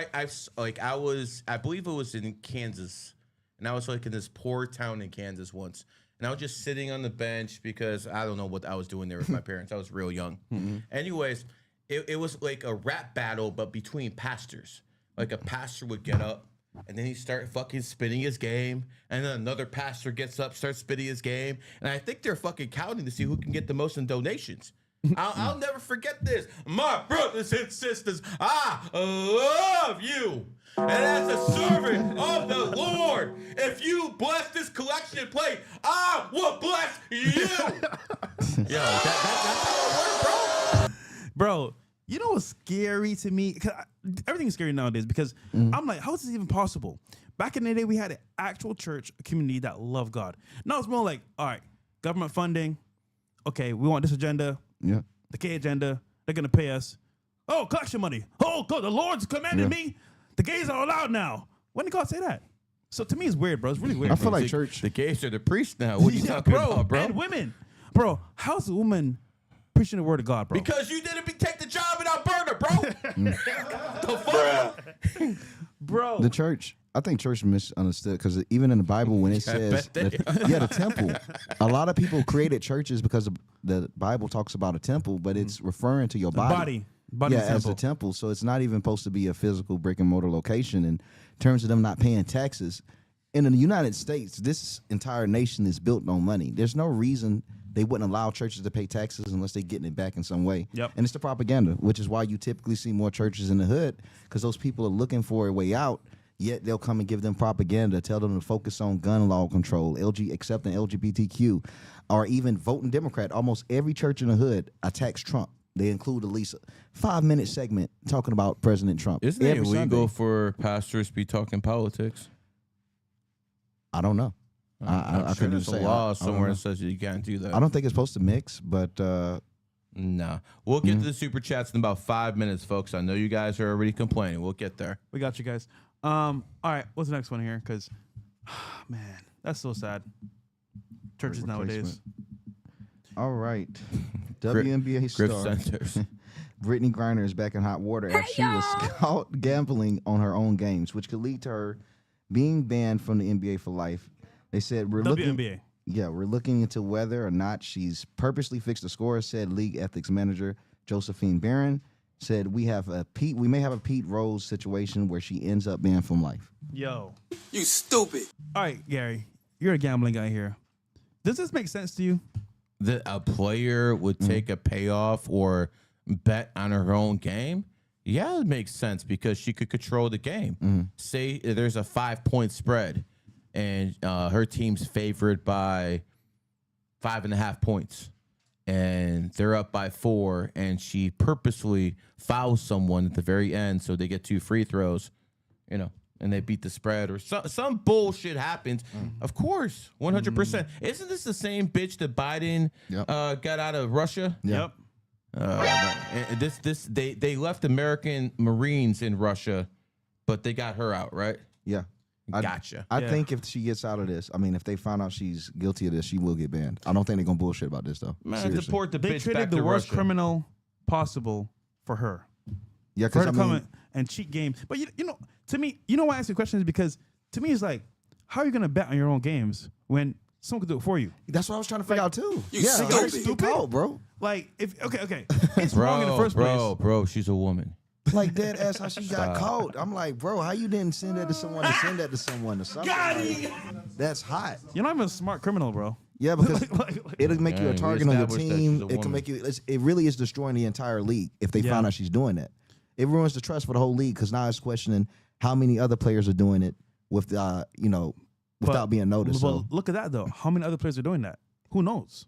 I believe it was in Kansas, and I was like in this poor town in Kansas once, and I was just sitting on the bench because I don't know what I was doing there with my parents. I was real young. Anyways, it was like a rap battle, but between pastors. Like a pastor would get up, and then he start fucking spitting his game, and then another pastor gets up, starts spitting his game, and I think they're fucking counting to see who can get the most in donations. I'll never forget this. My brothers and sisters, I love you. And as a servant of the Lord, if you bless this collection plate, I will bless you. Yo, that's how it works, bro. Bro, you know what's scary to me? 'Cause everything's scary nowadays because I'm like, how is this even possible? Back in the day, we had an actual church community that loved God. Now it's more like, all right, government funding. Okay, we want this agenda, yeah. the K agenda. They're going to pay us. Oh, collection money. Oh, God, the Lord's commanded me. The gays are allowed now. When did God say that? So to me, it's weird, bro. It's really weird. I feel bro. like church. The gays are the priests now. What are you Yeah, talking about, bro? And women. Bro, how's a woman preaching the word of God, bro? Because you didn't take the job in Alberta, bro. The fuck? Bro. The church. I think church misunderstood because even in the Bible, when it says, the temple, a lot of people created churches because the Bible talks about a temple, but it's referring to your body. Body as a temple. So it's not even supposed to be a physical brick and mortar location. In terms of them not paying taxes, in the United States, this entire nation is built on money. There's no reason they wouldn't allow churches to pay taxes unless they're getting it back in some way. Yep. And it's the propaganda, which is why you typically see more churches in the hood, because those people are looking for a way out. Yet they'll come and give them propaganda, tell them to focus on gun law control, accepting LGBTQ, or even voting Democrat. Almost every church in the hood attacks Trump. They include at least a 5-minute segment talking about President Trump. Isn't it every illegal Sunday. for pastors to be talking politics? I don't know. I sure couldn't there's say. a law I don't somewhere know. that says you can't do that. I don't think it's supposed to mix, but Nah. We'll get to the super chats in about 5 minutes, folks. I know you guys are already complaining. We'll get there. We got you guys. All right, what's the next one here? Because, man, that's so sad. Churches nowadays. all right. WNBA Griff star Centers. Brittany Griner is back in hot water after she was caught gambling on her own games, which could lead to her being banned from the NBA for life. They said we're WNBA. we're looking into whether or not she's purposely fixed the score, said league ethics manager Josephine Barron. Said we may have a Pete Rose situation where she ends up banned from life. Yo. You stupid. All right, Gary, you're a gambling guy here. Does this make sense to you? That a player would take a payoff or bet on her own game? Yeah, it makes sense because she could control the game. Say there's a 5-point spread and her team's favored by 5.5 points. And they're up by 4, and she purposely fouls someone at the very end so they get 2 free throws, and they beat the spread, or some bullshit happens. Of course, 100%. Isn't this the same bitch that Biden got out of Russia? Yep. They left American Marines in Russia, but they got her out, right? Yeah. Gotcha. I think if she gets out of this, if they find out she's guilty of this, she will get banned. I don't think they're going to bullshit about this, though. Man, Seriously. deport the They bitch traded back the to worst Russia. criminal possible for her. Yeah, For her because to come and cheat games. But, to me, why I ask the question is because, to me, it's like, how are you going to bet on your own games when someone could do it for you? that's what I was trying to figure out, too. You yeah, stupid. stupid. Cold, bro. Like, okay. It's wrong in the first place. Bro, she's a woman. Like, dead ass how she got caught. I'm like, bro, how you didn't send that to someone to send that to someone or something? Like, that's hot. You're not even a smart criminal, bro. Yeah, because it'll make you Yeah, a we target on your established that team. she's a It can woman. make you. It really is destroying the entire league if they Yeah. find out she's doing that. It ruins the trust for the whole league because now it's questioning how many other players are doing it with, without being noticed. But So look at that, though. How many other players are doing that? Who knows?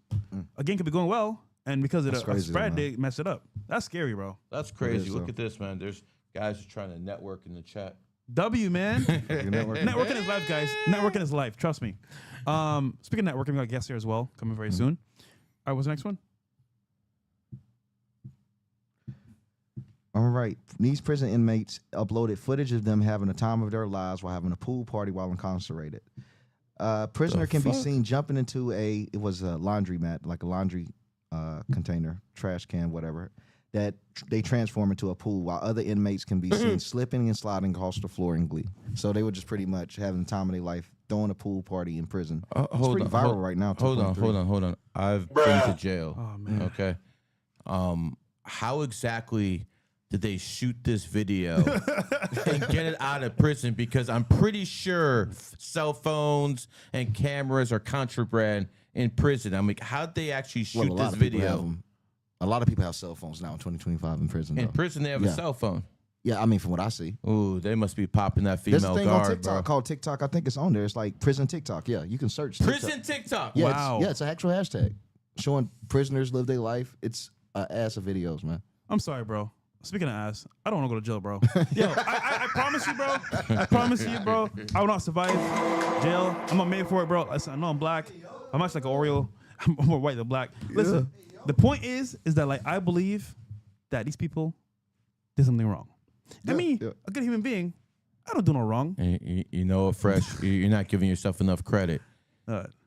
A game could be going well, and because of That's the crazy, spread, man. they mess it up. That's scary, bro. That's crazy. is, Look though. at this, man. There's guys trying to network in the chat. W, man. networking. Networking is life, guys. Networking is life. Trust me. Speaking of networking, we got guests here as well coming very soon. All right, what's the next one? All right. These prison inmates uploaded footage of them having the time of their lives while having a pool party while incarcerated. Prisoner can be seen jumping into it was a laundromat, like a laundry container, trash can, whatever, that they transform into a pool, while other inmates can be seen slipping and sliding across the floor in glee. So they were just pretty much having the time of their life, throwing a pool party in prison. It's pretty viral right now. Hold 2.3. on. I've been to jail. Oh, man. Okay. How exactly did they shoot this video and get it out of prison? Because I'm pretty sure cell phones and cameras are contraband in prison. I'm like, how'd they actually shoot this video? A lot of people have cell phones now in 2025 in prison. In though. prison, they have a cell phone. Yeah, from what I see. Ooh, they must be popping that There's female a thing on guard, TikTok bro. called TikTok. I think it's on there. It's like prison TikTok. Yeah, you can search Prison TikTok. Yeah, Wow. it's an actual hashtag showing prisoners live their life. It's an ass of videos, man. I'm sorry, bro. Speaking of ass, I don't want to go to jail, bro. Yo, I promise you, bro. I promise you, bro. I will not survive jail. I'm not made for it, bro. Listen, I know I'm black. I'm actually like an Oreo. I'm more white than black. Listen, the point is that like I believe that these people did something wrong. Yeah, me, yeah. a good human being, I don't do no wrong. And you know, Fresh, you're not giving yourself enough credit.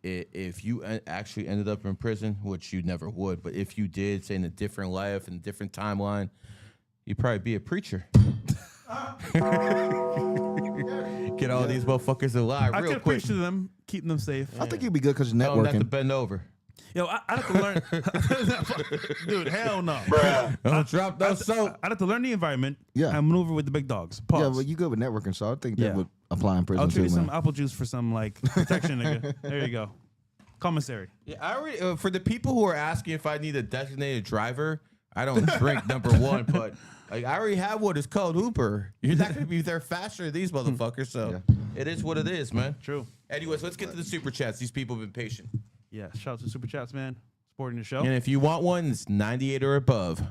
If you actually ended up in prison, which you never would, but if you did, say in a different life and a different timeline, you'd probably be a preacher. Get all these motherfuckers alive I real can quick. preach to them, keeping them safe. I think you'd be good because you're Tell them not to networking. bend over. Yo, I'd have to learn. Dude, hell no. Don't drop those soap. I'd have to learn the environment Yeah. and maneuver with the big dogs. Pause. Yeah, but you good with networking, so I think that Yeah. would apply in prison I'll treat too, you some man. apple juice for some like protection, nigga. There you go. Commissary. Yeah, I already, for the people who are asking if I need a designated driver, I don't drink, number one, but like I already have what is called Uber. You're not going to be there faster than these motherfuckers, so it is what it is, man. True. Anyways, let's get to the super chats. These people have been patient. Yeah. Shout out to Super Chats, man. Supporting the show. And if you want one, it's 98 or above.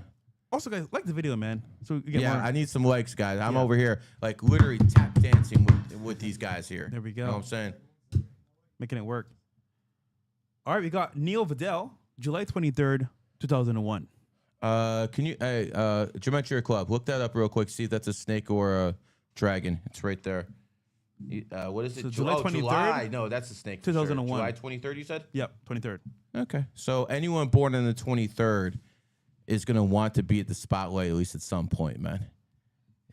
Also, guys, like the video, man. So we can get Yeah, more. I need some likes, guys. I'm Yeah. over here, like literally tap dancing with these guys here. There we go. You know what I'm saying? Making it work. All right, we got Neil Vidal, July 23rd, 2001. Can you, Geometry Club, look that up real quick. See if that's a snake or a dragon. It's right there. What is it? So July 23rd? July. No, that's a snake. for sure. 2001. July 23rd, you said? Yep, 23rd. Okay. So anyone born on the 23rd is going to want to be at the spotlight at least at some point, man.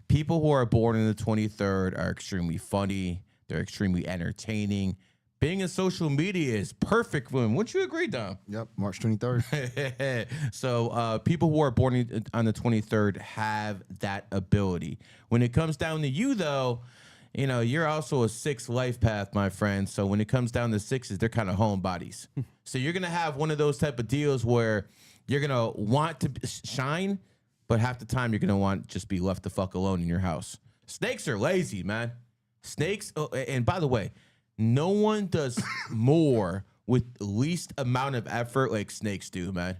People who are born on the 23rd are extremely funny. They're extremely entertaining. Being in social media is perfect for them. Wouldn't you agree, Dom? Yep, March 23rd. So people who are born on the 23rd have that ability. When it comes down to you, though, you know, you're also a 6 life path, my friend. So when it comes down to 6s, they're kind of homebodies. So you're going to have one of those type of deals where you're going to want to shine, but half the time you're going to want just be left the fuck alone in your house. Snakes are lazy, man. Snakes, and by the way, no one does more with least amount of effort like snakes do, man.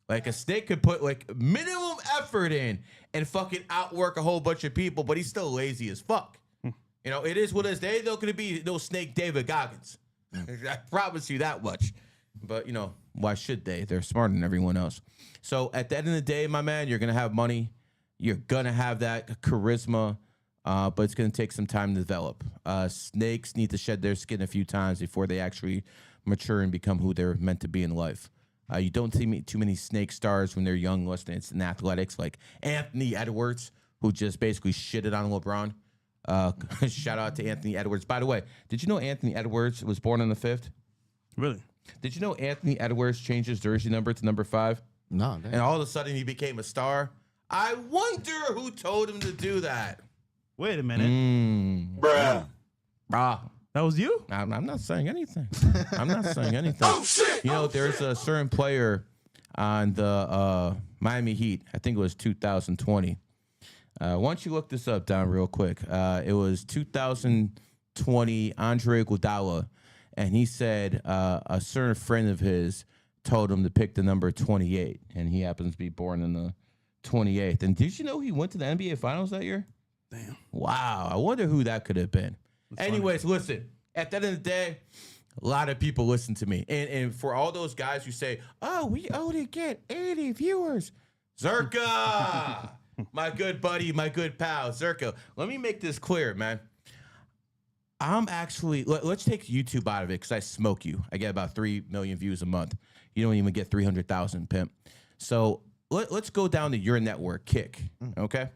Like a snake could put like minimum effort in and fucking outwork a whole bunch of people, but he's still lazy as fuck. You know, it is what it is. They ain't going to be no Snake David Goggins. I promise you that much. But, you know, why should they? They're smarter than everyone else. So at the end of the day, my man, you're going to have money. You're going to have that charisma, but it's going to take some time to develop. Snakes need to shed their skin a few times before they actually mature and become who they're meant to be in life. You don't see too many snake stars when they're young, unless it's in athletics, like Anthony Edwards, who just basically shitted on LeBron. Shout out to Anthony Edwards. By the way, did you know Anthony Edwards was born on the 5th? Really? Did you know Anthony Edwards changed his jersey number to number 5? No, And all of a sudden he became a star? I wonder who told him to do that. Wait a minute. Bruh. That was you? I'm not saying anything. I'm not saying anything. Oh, shit! You know, there's a certain player on the Miami Heat. I think it was 2020. Why don't you look this up, Don, real quick? It was 2020, Andre Iguodala, and he said a certain friend of his told him to pick the number 28, and he happens to be born in the 28th. And did you know he went to the NBA Finals that year? Damn. Wow. I wonder who that could have been. Anyways, listen, at the end of the day, a lot of people listen to me. And for all those guys who say, oh, we only get 80 viewers. Zerka, my good buddy, my good pal, Zerka. Let me make this clear, man. I'm actually, let's take YouTube out of it because I smoke you. I get about 3 million views a month. You don't even get 300,000, pimp. So let's go down to your network, Kick, okay?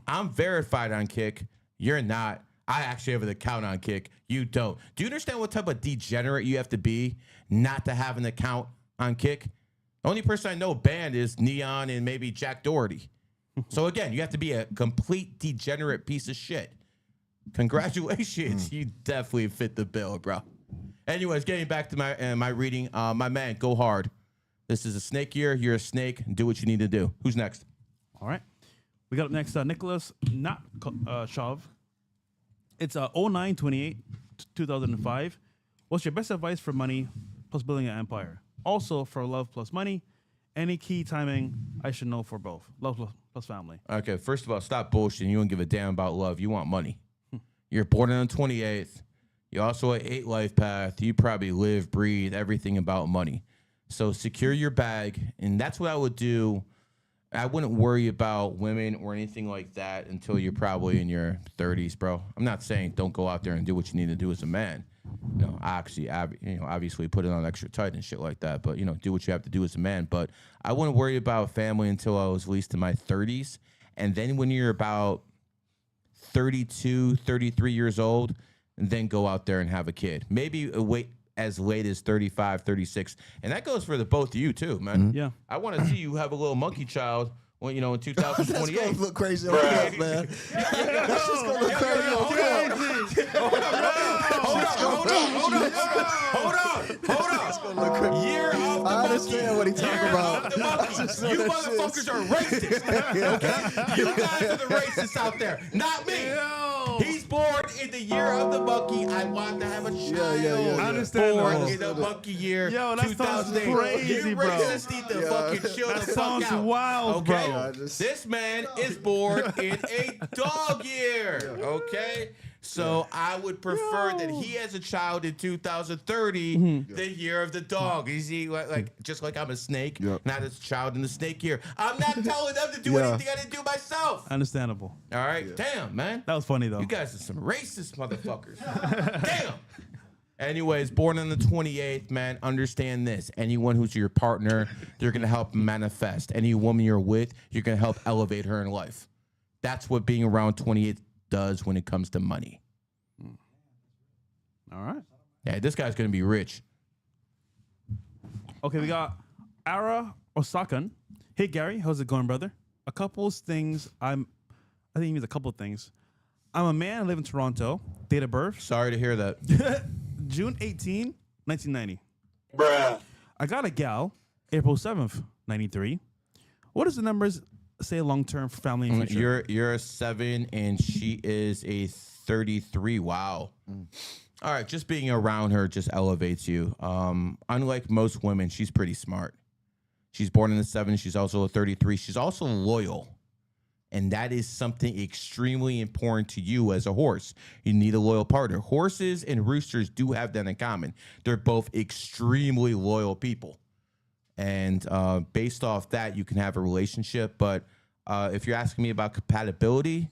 I'm verified on Kick. You're not. I actually have an account on Kick. You don't. Do you understand what type of degenerate you have to be not to have an account on Kick? The only person I know banned is Neon and maybe Jack Doherty. So again, you have to be a complete degenerate piece of shit. Congratulations. You definitely fit the bill, bro. Anyways, getting back to my reading. My man, go hard. This is a snake year. You're a snake. Do what you need to do. Who's next? All right. We got up next Nicholas Shov. It's 09/28, 2005. What's your best advice for money plus building an empire? Also for love plus money. Any key timing I should know for both? Love plus family. Okay, first of all, stop bullshitting. You don't give a damn about love. You want money. You're born on the 28th. You also at 8 life path. You probably live, breathe, everything about money. So secure your bag, and that's what I would do. I wouldn't worry about women or anything like that until you're probably in your 30s, bro. I'm not saying don't go out there and do what you need to do as a man. You know, obviously put it on extra tight and shit like that. But, you know, do what you have to do as a man. But I wouldn't worry about family until I was at least in my 30s. And then when you're about 32, 33 years old, and then go out there and have a kid. Maybe wait as late as 35, 36. And that goes for the both of you too, man. Yeah. I want to see you have a little monkey child when, you know, in 2028. That's gonna look crazy on film, man. That's just gonna look crazy on film. Hold on. Year of the I understand monkey. what he's talking Year about. of the monkey. understand You that motherfuckers shit. are racist. Okay? You guys are the racists out there, not me. He's born in the year of the monkey. I want to have a child. yeah. I understand. Born in the monkey year. Yo, that sounds 2008. crazy, You bro. racists need to fucking chill That the fuck sounds out. wild, Okay? bro. I just- This man is born in a dog year. Okay? So I would prefer that he has a child in 2030, the year of the dog. You see, like just like I'm a snake, Yep. not a child in the snake year. I'm not telling them to do Yeah. anything I didn't do myself. Understandable. All right? Damn, man. That was funny though. You guys are some racist motherfuckers. Damn. Anyways, born on the 28th, man, understand this. Anyone who's your partner, you're going to help manifest. Any woman you're with, you're going to help elevate her in life. That's what being around 28 does when it comes to money. All right. Yeah, this guy's going to be rich. Okay, we got Ara Osakan. Hey Gary, how's it going, brother? I think he means a couple of things. I'm a man, I live in Toronto. Date of birth, Sorry to hear that. June 18, 1990. Bruh. I got a gal, April 7th, 93. What does the numbers say long term for family and future? You're a 7 and she is a 33. Wow. All right, just being around her just elevates you. Unlike most women, she's pretty smart. She's born in the 7. She's also a 33. She's also loyal. And that is something extremely important to you as a horse. You need a loyal partner. Horses and roosters do have that in common. They're both extremely loyal people. And based off that, you can have a relationship. But if you're asking me about compatibility,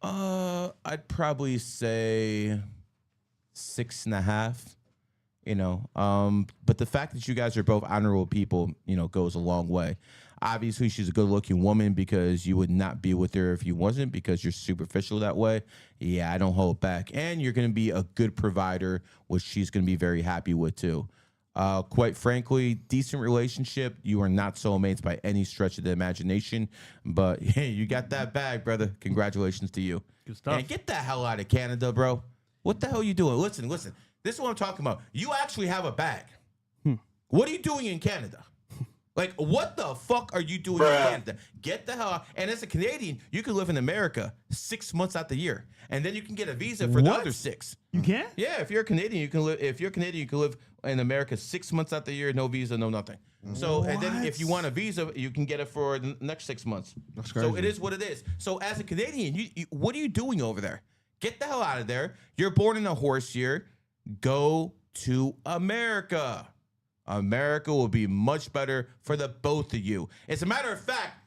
I'd probably say 6.5. You know, but the fact that you guys are both honorable people, you know, goes a long way. Obviously, she's a good-looking woman because you would not be with her if you wasn't, because you're superficial that way. Yeah, I don't hold back. And you're going to be a good provider, which she's going to be very happy with, too. Quite frankly, decent relationship. You are not soulmates by any stretch of the imagination, but hey, you got that bag, brother. Congratulations to you. Good stuff. And get the hell out of Canada, bro. What the hell are you doing? Listen. This is what I'm talking about. You actually have a bag. What are you doing in Canada? Like, what the fuck are you doing in Canada? Get the hell out. And as a Canadian, you can live in America 6 months out the year, and then you can get a visa for the What? other 6. You can't? Yeah, if you're a Canadian, you can live. If you're Canadian, you can live in America 6 months out the year, no visa, no nothing. So, and then if you want a visa, you can get it for the next 6 months. That's So crazy. it is what it is. So as a Canadian, you what are you doing over there? Get the hell out of there. You're born in a horse year. Go to America. America will be much better for the both of you. As a matter of fact,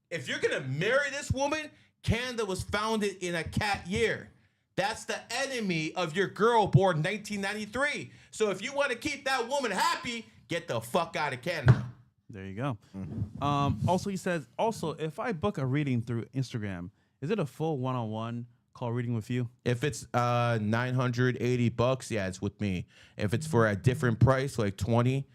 if you're gonna marry this woman, Canada was founded in a cat year. That's the enemy of your girl born 1993. So if you want to keep that woman happy, get the fuck out of Canada. There you go. Also, he says, if I book a reading through Instagram, is it a full one-on-one call reading with you? If it's $980, yeah, it's with me. If it's for a different price, like 20,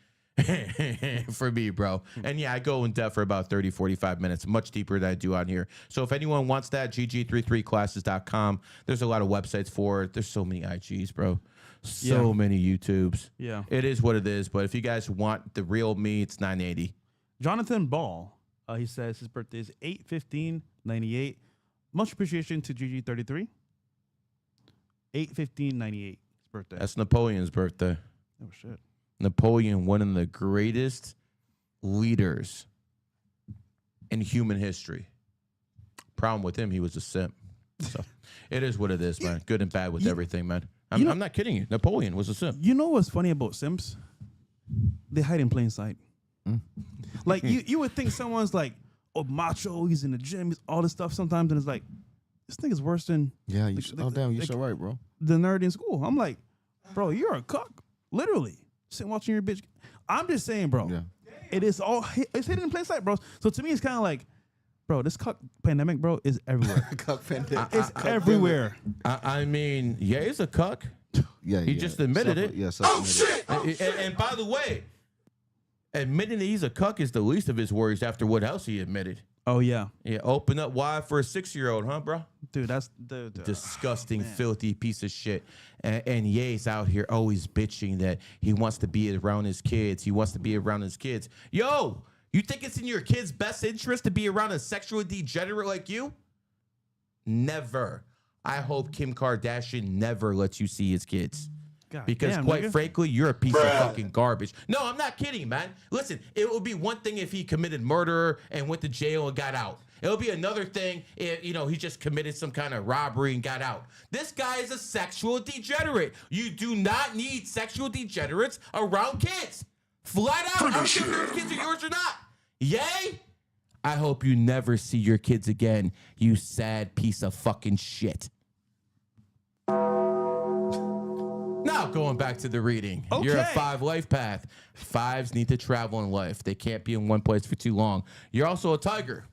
for me, bro. And yeah, I go in depth for about 30, 45 minutes, much deeper than I do on here. So if anyone wants that, gg33classes.com. There's a lot of websites for it. There's so many IGs, bro. So many YouTubes. Yeah. It is what it is. But if you guys want the real me, it's $980. Jonathan Ball, he says his birthday is 8/15/98. Much appreciation to GG33. 8/15/98. His birthday. That's Napoleon's birthday. Oh shit. Napoleon, one of the greatest leaders in human history. Problem with him, he was a simp. So it is what it is, man. Good and bad with everything, man. I'm not kidding you. Napoleon was a simp. You know what's funny about Sims? They hide in plain sight. Like you would think someone's like, oh, macho, he's in the gym, he's all this stuff sometimes, and it's like, this thing is worse than Yeah, you damn, you're like- so right, bro. the nerd in school. I'm like, bro, you're a cuck. Literally. Sitting watching your bitch. I'm just saying, bro. Yeah. It is all it's hidden in plain sight, bro. So to me, it's kind of like, bro, this cuck pandemic, bro, is everywhere. Cuck pandemic. It's everywhere. I mean, yeah, he's a cuck. Yeah, He just admitted it. Yeah, self-admitted. And by the way, admitting that he's a cuck is the least of his worries after what else he admitted. Oh yeah, Yeah, open up wide for a 6-year-old, huh, bro? dude, that's the Disgusting, filthy piece of shit. And Ye's out here always bitching that he wants to be around his kids. He wants to be around his kids. Yo, you think it's in your kid's best interest to be around a sexually degenerate like you? Never. I hope Kim Kardashian never lets you see his kids. God Because damn, quite nigga. frankly, you're a piece of fucking garbage. No, I'm not kidding, man. Listen, it would be one thing if he committed murder and went to jail and got out. It would be another thing if, he just committed some kind of robbery and got out. This guy is a sexual degenerate. You do not need sexual degenerates around kids. Flat out. I don't care if your kids are yours or not. Yay? I hope you never see your kids again, you sad piece of fucking shit. Now going back to the reading. Okay. You're a 5 life path. 5s need to travel in life. They can't be in one place for too long. You're also a tiger.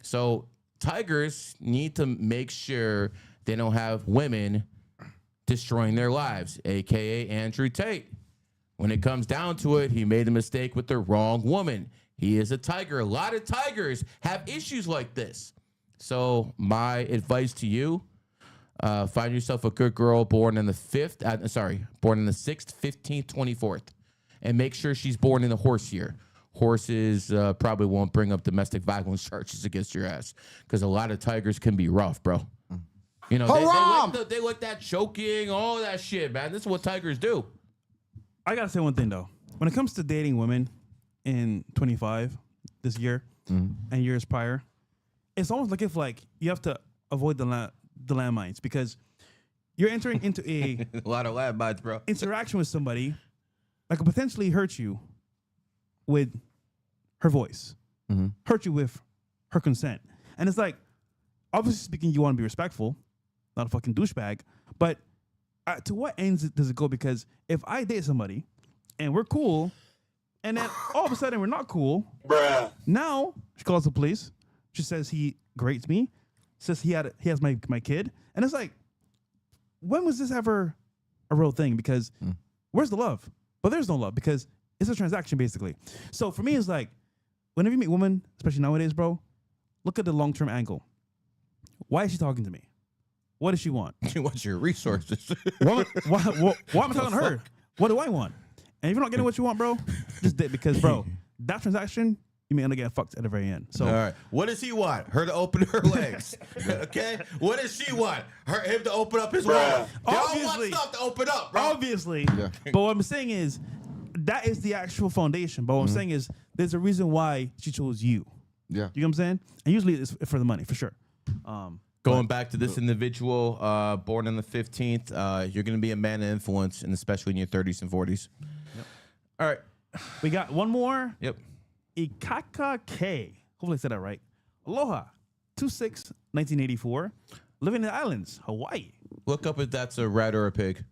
So tigers need to make sure they don't have women destroying their lives, a.k.a. Andrew Tate. When it comes down to it, he made a mistake with the wrong woman. He is a tiger. A lot of tigers have issues like this. So my advice to you, find yourself a good girl born in the 6th, 15th, 24th. And make sure she's born in the horse year. Horses probably won't bring up domestic violence charges against your ass. Because a lot of tigers can be rough, bro. They like that choking, all that shit, man. This is what tigers do. I gotta say one thing though. When it comes to dating women in 25 this year and years prior, it's almost like if you have to avoid the landmines because you're entering into a lot of landmines, bro. interaction with somebody that could potentially hurt you with her voice, hurt you with her consent, and it's like, obviously speaking, you want to be respectful, not a fucking douchebag, but to what ends does it go? Because if I date somebody and we're cool, and then all of a sudden we're not cool, now she calls the police. She says he grates me, says he has my kid, and it's like, when was this ever a real thing? Because where's the love? But there's no love because it's a transaction basically. So for me, it's like, whenever you meet women, especially nowadays, bro, look at the long-term angle. Why is she talking to me? What does she want? She wants your resources. Why am I talking to her? What do I want? And if you're not getting what you want, bro, just dip because, bro, that transaction, you may end up getting fucked at the very end. So, all right, what does he want? Her to open her legs, okay? What does she want? Him to open up his wallet. They all want stuff to open up, bro. Obviously. Yeah. But what I'm saying is, that is the actual foundation. But what I'm saying is, there's a reason why she chose you. Yeah. You know what I'm saying? And usually it's for the money, for sure. Going back to this individual, born on the 15th, you're going to be a man of influence, and especially in your 30s and 40s. Yep. All right. We got one more. Yep. Ikaka K. Hopefully I said that right. Aloha. 2/6/1984. Living in the islands, Hawaii. Look up if that's a rat or a pig.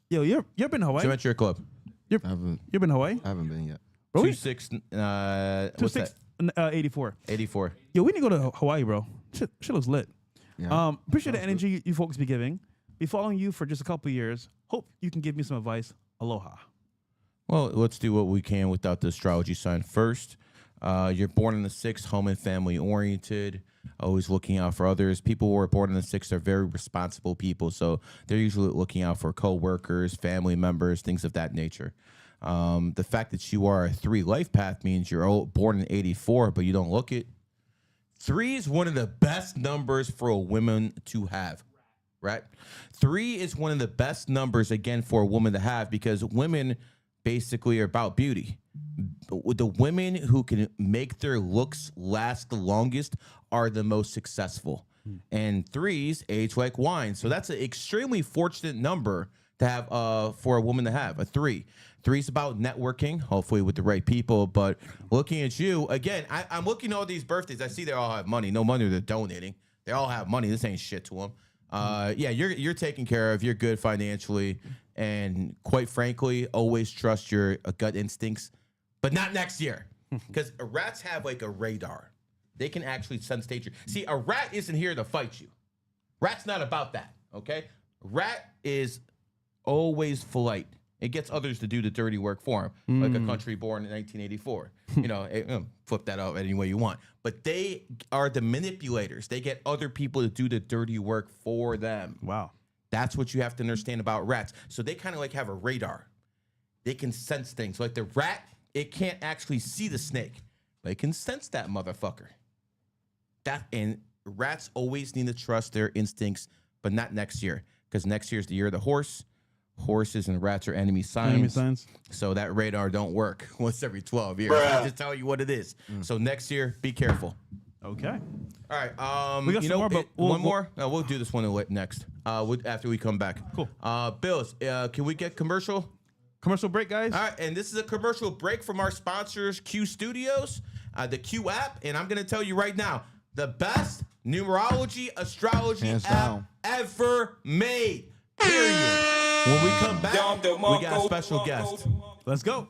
Yo, you've been to Hawaii? Geometry Club. You've been to Hawaii? I haven't been yet. 2/6. What's that? 84. 84. Yo, we need to go to Hawaii, bro. Shit looks lit. Yeah. Appreciate the energy you folks be giving. Be following you for just a couple years. Hope you can give me some advice. Aloha. Well, let's do what we can without the astrology sign first. You're born in the 6th, home and family oriented, always looking out for others. People who are born in the 6th are very responsible people, so they're usually looking out for co-workers, family members, things of that nature. The fact that you are a 3 life path means you're born in 84, but you don't look it. 3 is one of the best numbers for a woman to have, right? 3 is one of the best numbers, again, for a woman to have because women basically are about beauty. The women who can make their looks last the longest are the most successful. And 3s age like wine. So that's an extremely fortunate number to have for a woman to have, a 3. 3 is about networking, hopefully with the right people. But looking at you, again, I'm looking at all these birthdays. I see they all have money. No wonder they're donating. They all have money. This ain't shit to them. Yeah, you're taken care of. You're good financially. And quite frankly, always trust your gut instincts. But not next year. Because rats have like a radar. They can actually sense danger. See, a rat isn't here to fight you. Rat's not about that, okay? Rat is always polite. It gets others to do the dirty work for him, like a country born in 1984. Flip that out any way you want. But they are the manipulators. They get other people to do the dirty work for them. Wow. That's what you have to understand about rats. So they kind of like have a radar. They can sense things. Like the rat, it can't actually see the snake, but it can sense that motherfucker. And rats always need to trust their instincts, but not next year, because next year is the year of the horse. Horses and rats are enemy signs. Enemy signs. So that radar don't work once every 12 years. I just tell you what it is. So next year, be careful. Okay. All right. We got some more, but one more. No, we'll do this one next. After we come back. Cool. Bills, can we get commercial? Commercial break, guys. All right, and this is a commercial break from our sponsors, Q Studios, the Q app, and I'm gonna tell you right now, the best numerology astrology Hands app down. ever made. Period. When we come back, we got a special guest. Let's go.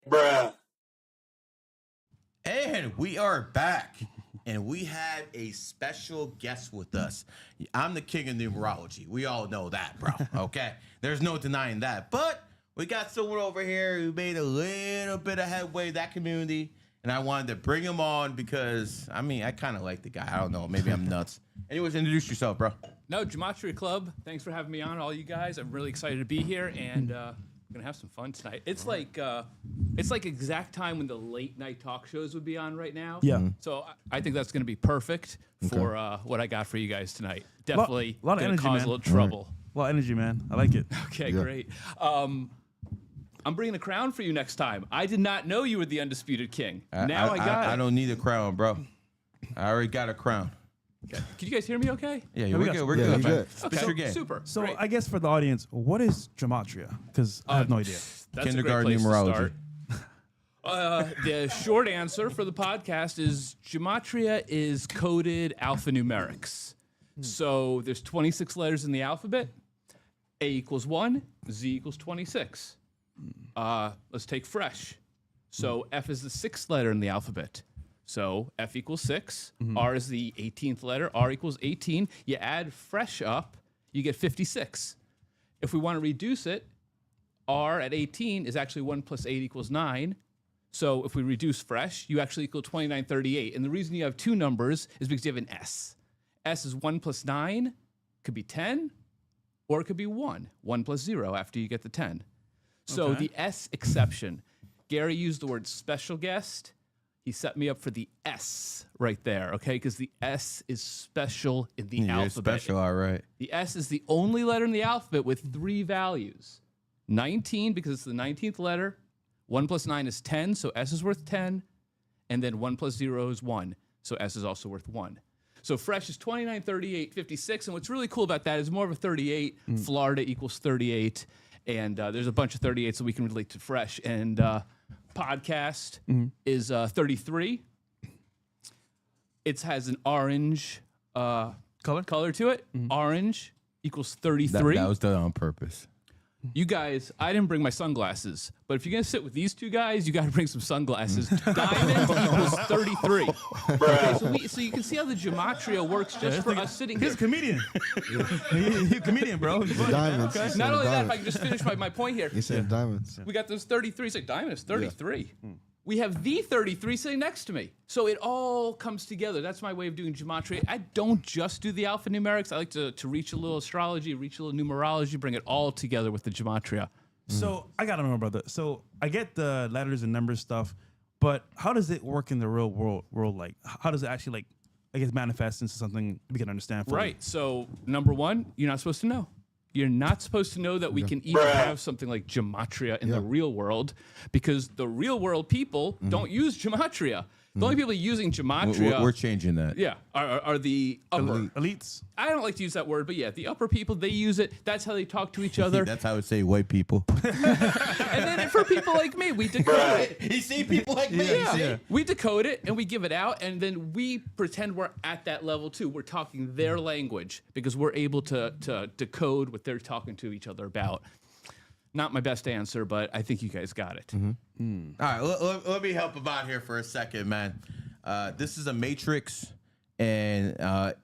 Bruh. And we are back. And we have a special guest with us. I'm the king of numerology. We all know that, bro. Okay? There's no denying that. But we got someone over here who made a little bit of headway in that community. And I wanted to bring him on because, I mean, I kind of like the guy. I don't know. Maybe I'm nuts. Anyways, introduce yourself, bro. No, Gematria Club. Thanks for having me on, all you guys. I'm really excited to be here, and we're gonna have some fun tonight. It's like exact time when the late night talk shows would be on right now. Yeah. So I think that's gonna be perfect for what I got for you guys tonight. Definitely lot of gonna energy, cause man. a little trouble. A lot of energy, man. I like it. Okay, great. I'm bringing a crown for you next time. I did not know you were the undisputed king. Now I got it. I don't need a crown, bro. I already got a crown. Okay. Can you guys hear me okay? Yeah, we we're got good. you. We're Yeah, good. you man. good. Spit your game. Super. So Great. I guess for the audience, what is gematria? Because I have no idea. That's Kindergarten a great place numerology. to start. The short answer for the podcast is gematria is coded alphanumerics. So there's 26 letters in the alphabet. A equals 1, Z equals 26. Let's take fresh. So F is the 6th letter in the alphabet. So F equals 6. R is the 18th letter. R equals 18. You add fresh up, you get 56. If we want to reduce it, R at 18 is actually 1 plus 8 equals 9. So if we reduce fresh, you actually equal 2938. And the reason you have two numbers is because you have an S. S is 1 plus 9, could be 10, or it could be 1. 1 plus 0 after you get the 10. So the S exception. Gary used the word special guest. He set me up for the S right there, okay? Because the S is special in the You're alphabet. special, all right. The S is the only letter in the alphabet with 3 values. 19, because it's the 19th letter. 1 plus 9 is 10, so S is worth 10. And then 1 plus 0 is 1, so S is also worth 1. So fresh is 29, 38, 56. And what's really cool about that is more of a 38. Florida equals 38. And there's a bunch of 38s that we can relate to fresh. And podcast is 33. It has an orange color to it. Orange equals 33. That was done on purpose. You guys, I didn't bring my sunglasses, but if you're gonna sit with these two guys, you got to bring some sunglasses. Diamond equals 33. Okay, so you can see how the gematria works just for us sitting here. He's a comedian. He's a comedian, bro. Diamonds. He said Not only that, if diamonds. I can just finish my point here. He said diamonds. We got those 33s. Like diamond is 33. We have the 33 sitting next to me. So it all comes together. That's my way of doing gematria. I don't just do the alphanumerics. I like to reach a little astrology, reach a little numerology, bring it all together with the gematria. So I gotta know, brother. So I get the letters and numbers stuff, but how does it work in the real world? Like, how does it actually, like, I guess, manifest into something we can understand? Fully? Right. So number one, you're not supposed to know. You're not supposed to know that we can even have something like gematria in the real world, because the real world people don't use gematria. The only people using gematria, We're changing that. yeah, are the upper Elites. I don't like to use that word, but yeah, the upper people, they use it. That's how they talk to each other. That's how I would say white people. And then for people like me, we decode it. You see people like me? Yeah. We decode it and we give it out, and then we pretend we're at that level too. We're talking their language because we're able to decode what they're talking to each other about. Not my best answer, but I think you guys got it. All right, let me help him out here for a second, man. This is a matrix, and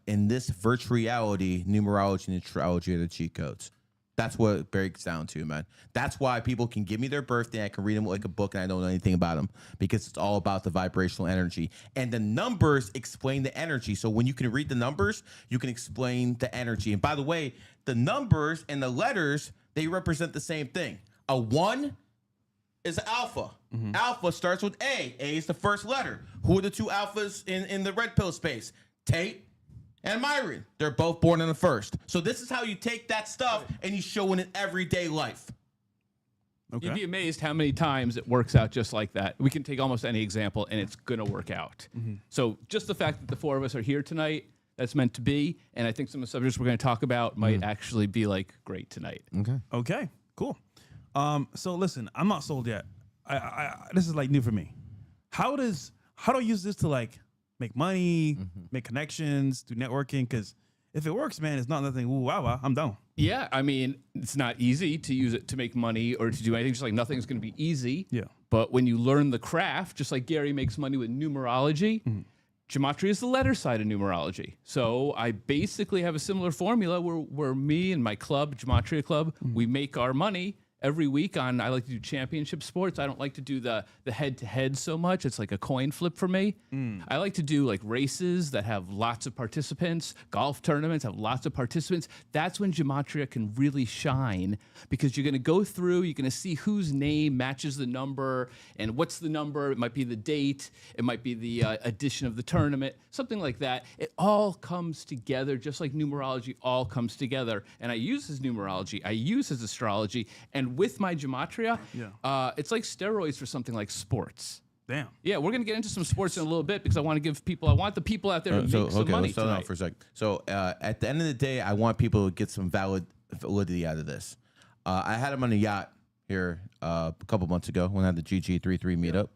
in this virtual reality, numerology and astrology are the cheat codes. That's what it breaks down to, man. That's why people can give me their birthday. I can read them like a book, and I don't know anything about them because it's all about the vibrational energy. And the numbers explain the energy. So when you can read the numbers, you can explain the energy. And by the way, the numbers and the letters, they represent the same thing. A 1 is alpha. Alpha starts with A. A is the first letter. Who are the two alphas in the red pill space? Tate and Myron. They're both born in the first. So this is how you take that stuff and you show it in everyday life. Okay. You'd be amazed how many times it works out just like that. We can take almost any example and it's going to work out. So just the fact that the four of us are here tonight, that's meant to be. And I think some of the subjects we're going to talk about might actually be like great tonight. Okay, cool. So listen, I'm not sold yet. I this is like new for me. How do I use this to like make money, make connections, do networking? Because if it works, man, it's not nothing. Ooh, wow, I'm down. Yeah, I mean, it's not easy to use it to make money or to do anything. Just like nothing's going to be easy. Yeah. But when you learn the craft, just like Gary makes money with numerology, gematria is the letter side of numerology. So I basically have a similar formula where me and my club, Gematria Club, we make our money every week on, I like to do championship sports. I don't like to do the head-to-head so much. It's like a coin flip for me. I like to do like races that have lots of participants, golf tournaments have lots of participants. That's when gematria can really shine because you're going to go through, you're going to see whose name matches the number and what's the number. It might be the date. It might be the edition of the tournament, something like that. It all comes together just like numerology all comes together. And I use his numerology. I use his astrology. And with my gematria, it's like steroids for something like sports. Damn. Yeah, we're gonna get into some sports in a little bit because I want to give people, I want the people out there to make some money let's slow down tonight. for a second. So at the end of the day, I want people to get some validity out of this. I had him on a yacht here a couple months ago when I had the GG33 meetup,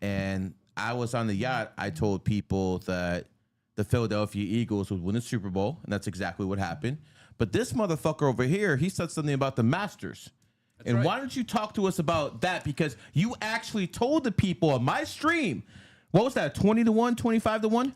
and I was on the yacht. I told people that the Philadelphia Eagles would win the Super Bowl, and that's exactly what happened. But this motherfucker over here, he said something about the Masters. And right. why don't you talk to us about that? Because you actually told the people on my stream, what was that, 20-1, 25-1?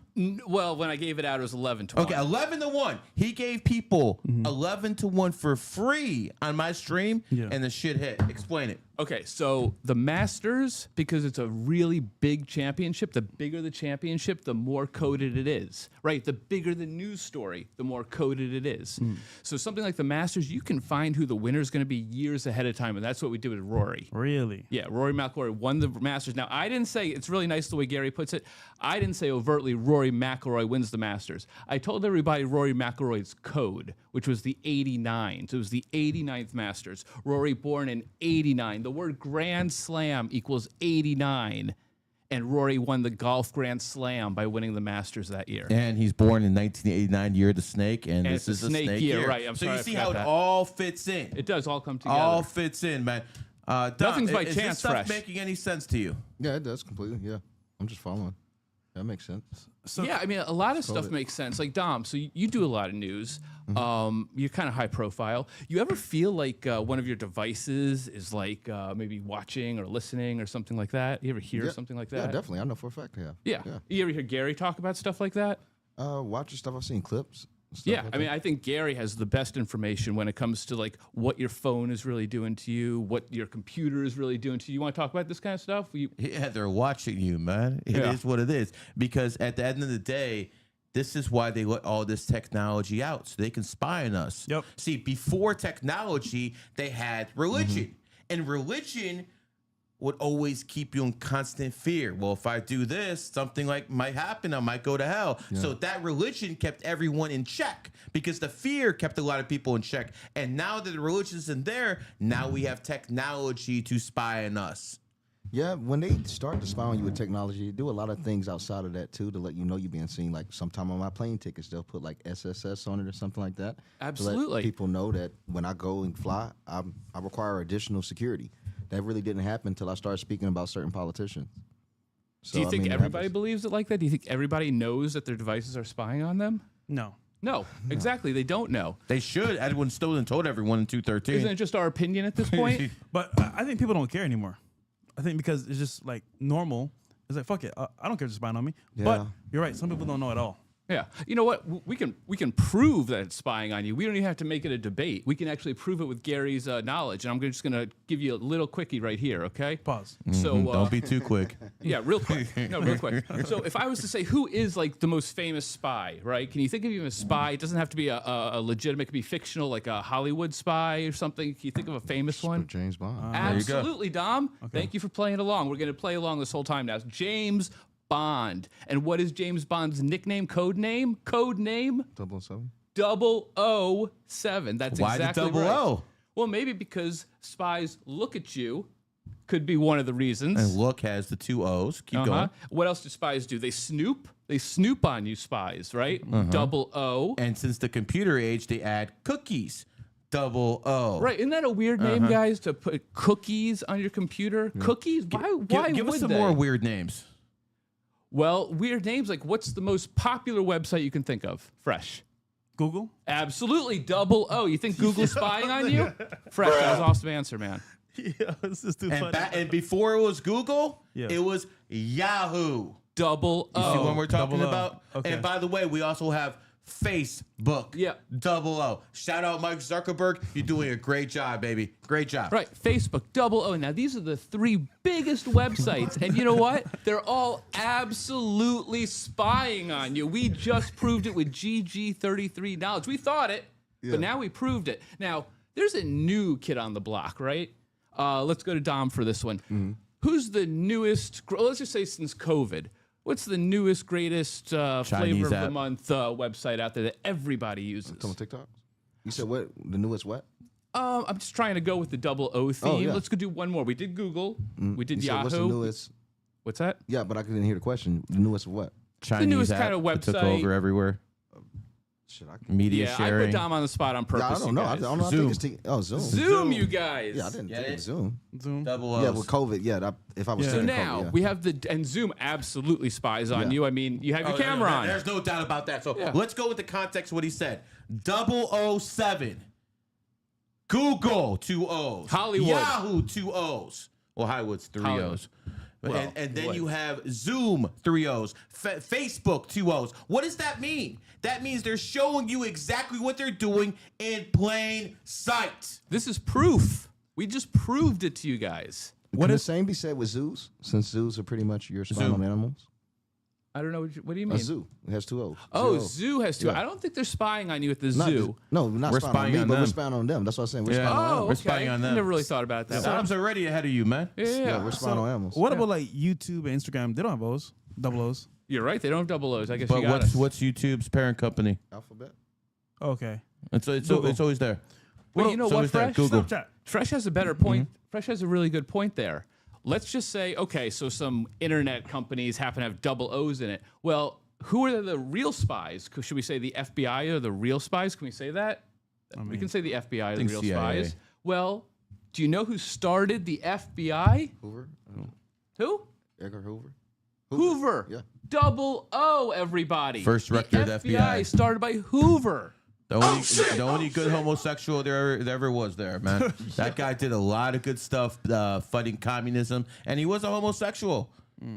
Well, when I gave it out, it was 11-1. Okay, 11-1. He gave people 11-1 for free on my stream, and the shit hit. Explain it. Okay, so the Masters, because it's a really big championship, the bigger the championship, the more coded it is, right? The bigger the news story, the more coded it is. So something like the Masters, you can find who the winner is going to be years ahead of time, and that's what we did with Rory. Really? Yeah, Rory McIlroy won the Masters. Now, I didn't say, it's really nice the way Gary puts it, I didn't say overtly Rory McIlroy wins the Masters. I told everybody Rory McIlroy's code, which was the 89. So it was the 89th Masters. Rory born in 89. The word Grand Slam equals 89. And Rory won the Golf Grand Slam by winning the Masters that year. And he's born in 1989, year of the snake, and it's this is a snake year, right? I'm so sorry, you I see forgot how that. it all fits in. It does all come together. All fits in, man. Don, Nothing's by is chance, this stuff Fresh. making any sense to you? Yeah, it does completely. Yeah, I'm just following. That makes sense. yeah, I mean, a lot of stuff makes sense. Like Dom, so you do a lot of news. You're kind of high profile. You ever feel like one of your devices is like maybe watching or listening or something like that? You ever hear something like that? Yeah, definitely. I know for a fact. Yeah. You ever hear Gary talk about stuff like that? Watching stuff. I've seen clips. Yeah, I mean, I think Gary has the best information when it comes to like what your phone is really doing to you, what your computer is really doing to you. You want to talk about this kind of stuff? Yeah, they're watching you, man. It is what it is. Because at the end of the day, this is why they let all this technology out, so they can spy on us. Yep. See, before technology, they had religion. And religion would always keep you in constant fear. Well, if I do this, something like might happen. I might go to hell. Yeah. So that religion kept everyone in check because the fear kept a lot of people in check. And now that the religion isn't there, now we have technology to spy on us. Yeah, when they start to spy on you with technology, they do a lot of things outside of that too to let you know you're being seen. Like sometime on my plane tickets, they'll put like SSS on it or something like that. Absolutely. To let people know that when I go and fly, I require additional security. That really didn't happen until I started speaking about certain politicians. So, do you think everybody believes it like that? Do you think everybody knows that their devices are spying on them? No. No, exactly. They don't know. They should. Edwin Snowden told everyone in 213. Isn't it just our opinion at this point? But I think people don't care anymore. I think because it's just like normal. It's like, fuck it. I don't care if you're spying on me. Yeah. But you're right. Some people don't know at all. Yeah. You know what? We can prove that it's spying on you. We don't even have to make it a debate. We can actually prove it with Gary's knowledge. And I'm just going to give you a little quickie right here, okay? Pause. So don't be too quick. Yeah, real quick. No, real quick. So if I was to say who is like the most famous spy, right? Can you think of even a spy? It doesn't have to be a legitimate. It could be fictional, like a Hollywood spy or something. Can you think of a famous one? James Bond. Absolutely, Dom. Okay. Thank you for playing along. We're going to play along this whole time now. James Bond. And what is James Bond's nickname, code name? 007. 007. That's Why exactly the right. 00? Well, maybe because spies look at you. Could be one of the reasons. And look has the 2 O's. Keep going. What else do spies do? They snoop. They snoop on you, spies, right? 00. And since the computer age, they add cookies. 00. Right. Isn't that a weird name, guys, to put cookies on your computer? Cookies? Why Give would us some they? more weird names. Well, weird names, like what's the most popular website you can think of? Fresh. Google? Absolutely. 00. You think Google's spying on you? Fresh. That was an awesome answer, man. Yeah, this is too funny. And before it was Google, Yeah. it was Yahoo. 00. You see what we're talking 00. about? Okay. And by the way, we also have Facebook. Yeah. 00. Shout out Mike Zuckerberg. You're doing a great job, baby. Great job. Right. Facebook. 00. Now, these are the 3 biggest websites. And you know what? They're all absolutely spying on you. We just proved it with GG33 knowledge. We thought it, but now we proved it. Now, there's a new kid on the block, right? Let's go to Dom for this one. Who's the newest, let's just say since COVID, what's the newest, greatest flavor of the app. month website out there that everybody uses? On TikTok. You said what? The newest what? I'm just trying to go with the 00 theme. yeah. Let's go do one more. We did Google. We did You said Yahoo. what's the newest? What's that? Yeah, but I couldn't hear the question. The newest of what? Chinese newest app kind of that took website. over everywhere. Shit, Media Yeah, I sharing. put Dom on the spot on purpose. I don't know. I you guys. don't know. I think it's Zoom. Zoom, you guys. Yeah, I didn't Get think it? it was Zoom. Zoom. 00. Yeah, with COVID. Yeah, if I was Yeah. So saying now COVID, yeah. we have and Zoom absolutely spies on Yeah. you. I mean, you have your Oh, camera on. There's no doubt about that. So Yeah. let's go with the context of what he said. 007. Google, 2 O's. Hollywood. Yahoo, 2 O's. Well, Hollywood's 3 Hollywood. O's. Well, and then what? you have Zoom, 3 O's. Facebook, 2 O's. What does that mean? That means they're showing you exactly what they're doing in plain sight. This is proof. We just proved it to you guys. Can the same be said with zoos? Since zoos are pretty much your spying Zoo. on animals. I don't know. What do you mean? A zoo. It has 2 O's. Oh, Zoo. zoo has 2. Yeah. I don't think they're spying on you at the Not- zoo. No, not We're spying on spying me, on but we're them. spying on them. That's what I'm saying. We're Yeah. spying on Oh, animals. We're okay. spying on them. Never really thought about that. Tom's already ahead of you, man. Yeah. Yeah, we're spying on animals. What about like YouTube and Instagram? They don't have O's. 00s. You're right. They don't have 00s. I guess But you got us. what's YouTube's parent company? Alphabet. Okay. It's always there. Well, you know so what, is that Fresh? Google. Snapchat. Fresh has a better point. Fresh has a really good point there. Let's just say, okay, so some internet companies happen to have 00s in it. Well, who are the real spies? Should we say the FBI are the real spies? Can we say that? We can say the FBI are the think real CIA. spies. Well, do you know who started the FBI? Hoover. Who? Edgar Hoover. Hoover. Yeah. 00, everybody. First director the of the FBI. started by Hoover. The only good homosexual there ever was there, man. That guy did a lot of good stuff fighting communism, and he was a homosexual.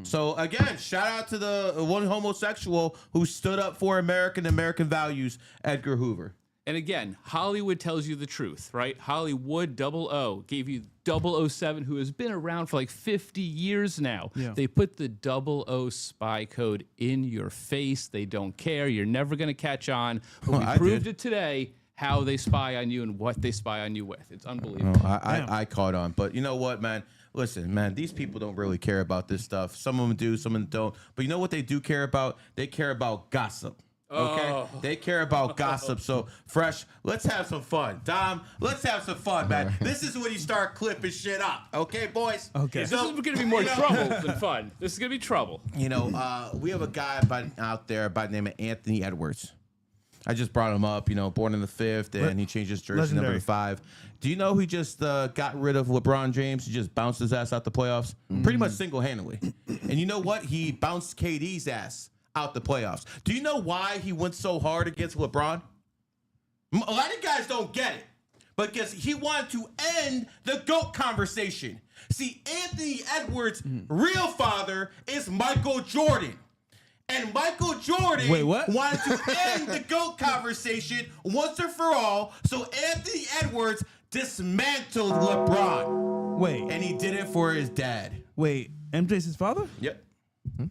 So, again, shout out to the one homosexual who stood up for American values, Edgar Hoover. And again, Hollywood tells you the truth, right? Hollywood 00 gave you 007, who has been around for like 50 years now. Yeah. They put the 00 spy code in your face. They don't care. You're never going to catch on. But we proved it today, how they spy on you and what they spy on you with. It's unbelievable. I caught on. But you know what, man? Listen, man, these people don't really care about this stuff. Some of them do, some of them don't. But you know what they do care about? They care about gossip. Okay, they care about gossip. So, Fresh, let's have some fun. Dom, let's have some fun, man. This is when you start clipping shit up. Okay, boys. Okay. This is going to be more trouble than fun. This is going to be trouble. You know, we have a guy out there by the name of Anthony Edwards. I just brought him up. You know, born in the 5th, and he changed his jersey number to 5. Do you know he just got rid of LeBron James? He just bounced his ass out the playoffs, pretty much single-handedly. And you know what? He bounced KD's ass out the playoffs. Do you know why he went so hard against LeBron? A lot of guys don't get it, but because he wanted to end the GOAT conversation. See, Anthony Edwards' real father is Michael Jordan. And Michael Jordan wanted to end the GOAT conversation once and for all, so Anthony Edwards dismantled LeBron. Wait. And he did it for his dad. Wait, MJ's his father? Yep.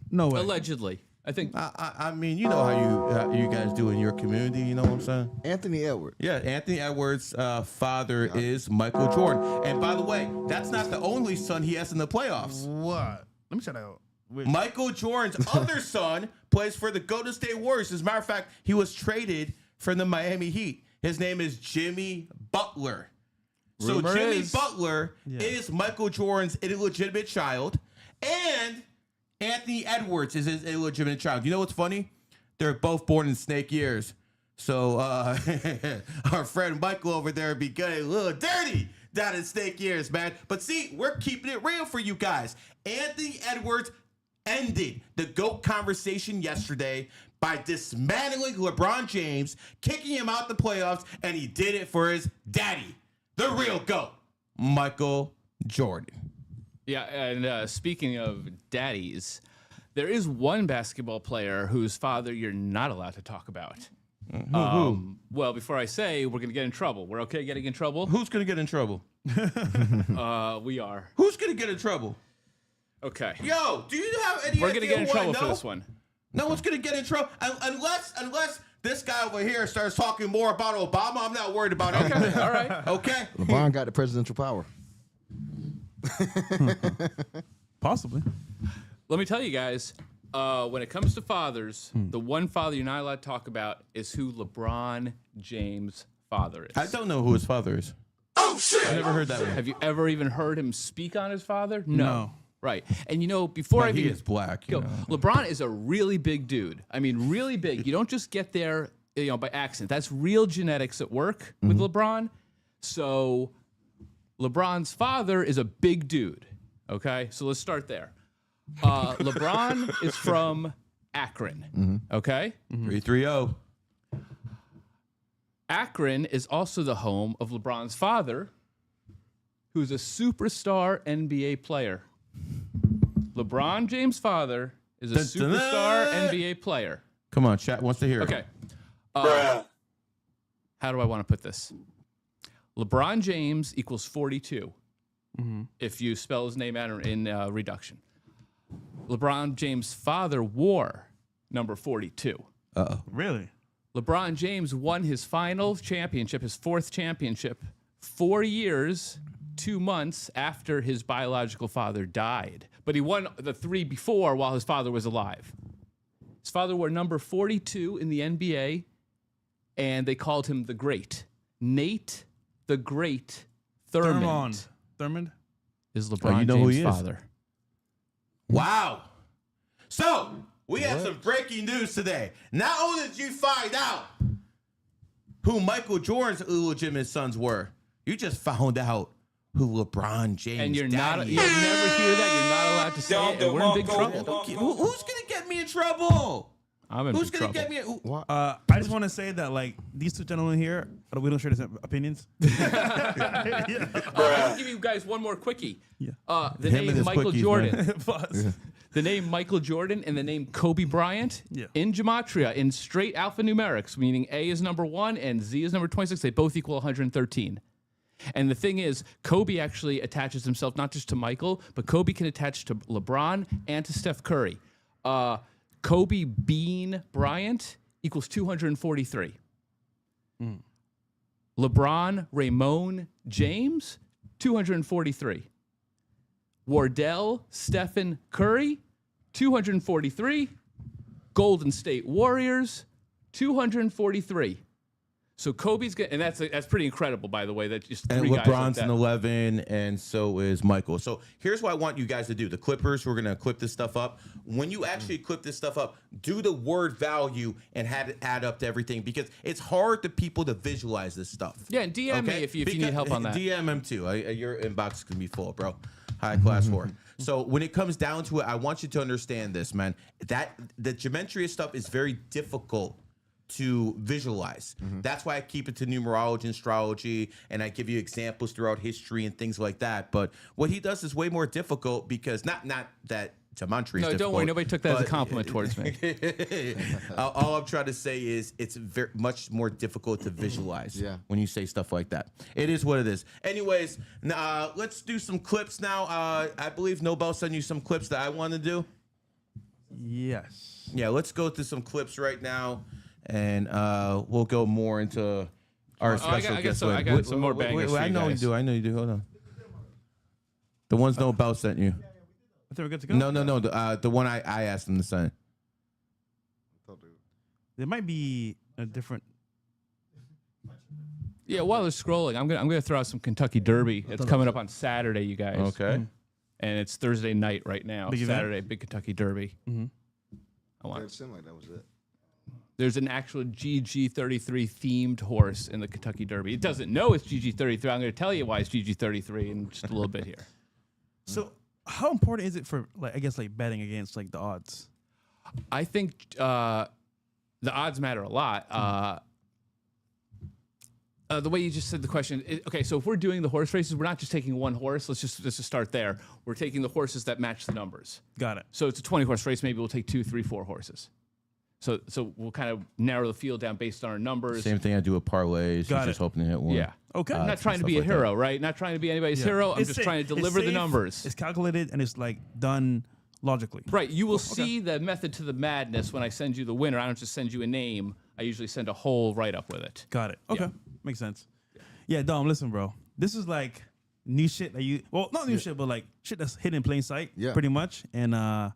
No way. Allegedly. I think. I mean, you know how you guys do in your community. You know what I'm saying? Anthony Edwards. Yeah, Anthony Edwards' father is Michael Jordan. And by the way, that's not the only son he has in the playoffs. What? Let me check that out. Wait. Michael Jordan's other son plays for the Golden State Warriors. As a matter of fact, he was traded from the Miami Heat. His name is Jimmy Butler. So Jimmy Butler is Michael Jordan's illegitimate child, and Anthony Edwards is his illegitimate child. You know what's funny? They're both born in snake years. So our friend Michael over there be getting a little dirty down in snake years, man. But see, we're keeping it real for you guys. Anthony Edwards ended the GOAT conversation yesterday by dismantling LeBron James, kicking him out the playoffs, and he did it for his daddy, the real GOAT, Michael Jordan. Yeah, and speaking of daddies, there is one basketball player whose father you're not allowed to talk about. Who? Well, before I say, we're going to get in trouble. We're okay getting in trouble? Who's going to get in trouble? We are. Who's going to get in trouble? Okay. Yo, do you have any We're idea going to get in what? trouble No? for this one. No one's going to get in trouble unless this guy over here starts talking more about Obama. I'm not worried about anything. Okay, all right. Okay? LeBron got the presidential power. Possibly. Let me tell you guys, when it comes to fathers, the one father you're not allowed to talk about is who LeBron James' father is. I don't know who his father is. Oh shit! I never heard that one. Have you ever even heard him speak on his father? No. No. Right. And you know, before But I he even is black. You go, know. LeBron is a really big dude. I mean, really big. You don't just get there, by accident. That's real genetics at work with LeBron. So LeBron's father is a big dude. Okay, so let's start there. LeBron is from Akron. Okay, 330. Akron is also the home of LeBron's father, who's a superstar NBA player. LeBron James' father is a superstar NBA player. Come on, chat wants to hear it. Okay. How do I want to put this? LeBron James equals 42 if you spell his name out in reduction. LeBron James' father wore number 42. Really? LeBron James won his final championship, his fourth championship, 4 years, 2 months after his biological father died. But he won the 3 before while his father was alive. His father wore number 42 in the NBA, and they called him the Great. Nate the Great Thurmond is LeBron James' father. Wow. So, we have some breaking news today. Not only did you find out who Michael Jordan's illegitimate sons were, you just found out who LeBron James' And you'll daddy never is. hear that. You're not allowed to say it, and we're in big trouble. Who's going to get me in trouble? I'm in Who's big gonna trouble. get me? I just want to say that like these two gentlemen here, we don't share the same opinions. I'll give you guys one more quickie. Yeah. The Him and name his Michael quickies, Jordan. Plus. The name Michael Jordan and the name Kobe Bryant in gematria, in straight alphanumerics, meaning A is number 1 and Z is number 26, they both equal 113. And the thing is, Kobe actually attaches himself not just to Michael, but Kobe can attach to LeBron and to Steph Curry. Kobe Bean Bryant equals 243. LeBron Ramon James, 243. Wardell Stephen Curry, 243. Golden State Warriors, 243. So Kobe's getting, and that's pretty incredible, by the way. That just And three guys like LeBron's that. an 11, and so is Michael. So here's what I want you guys to do. The Clippers, we're gonna clip this stuff up. When you actually clip this stuff up, do the word value and have it add up to everything, because it's hard to people to visualize this stuff. Yeah, and DM me if you need help on that. DM him too. Your inbox is gonna be full, bro. High class 4. So when it comes down to it, I want you to understand this, man. That the gematria stuff is very difficult to visualize. That's why I keep it to numerology and astrology, and I give you examples throughout history and things like that. But what he does is way more difficult, because not that gematria is No, difficult. don't worry. Nobody took that as a but- compliment towards me. all I'm trying to say is it's very much more difficult to visualize when you say stuff like that. It is what it is. Anyways, let's do some clips now. I believe Nobel sent you some clips that I want to do. Yes. Yeah, let's go through some clips right now, and we'll go more into our special guest. I got some more bangers for I you know guys. you do. I know you do. Hold on. The ones Nobel sent you. I think we're good to go. No. The one I asked him to send. There might be a different. Yeah, while they're scrolling, I'm gonna throw out some Kentucky Derby. It's coming up on Saturday, you guys. Okay. And it's Thursday night right now. Big event? Saturday, big Kentucky Derby. I want. It seemed like that was it. There's an actual GG33 themed horse in the Kentucky Derby. It doesn't know it's GG33. I'm going to tell you why it's GG33 in just a little bit here. So how important is it for like betting against like the odds? I think the odds matter a lot. The way you just said the question. Okay, so if we're doing the horse races, we're not just taking one horse. Let's just start there. We're taking the horses that match the numbers. Got it. So it's a 20 horse race. Maybe we'll take 2, 3, 4 horses. So we'll kind of narrow the field down based on our numbers. Same thing I do with parlays. Got You're just it. hoping to hit one. Yeah. Okay. I'm not trying to be a hero, right? Not trying to be anybody's hero. I'm It's just safe. trying to It's deliver the safe, numbers. It's calculated and it's like done logically. Right. You will see the method to the madness when I send you the winner. I don't just send you a name. I usually send a whole write-up with it. Got it. Okay. Makes sense. Yeah, Dom, listen, bro. This is like new shit that not new shit, but like shit that's hidden in plain sight, pretty much. And I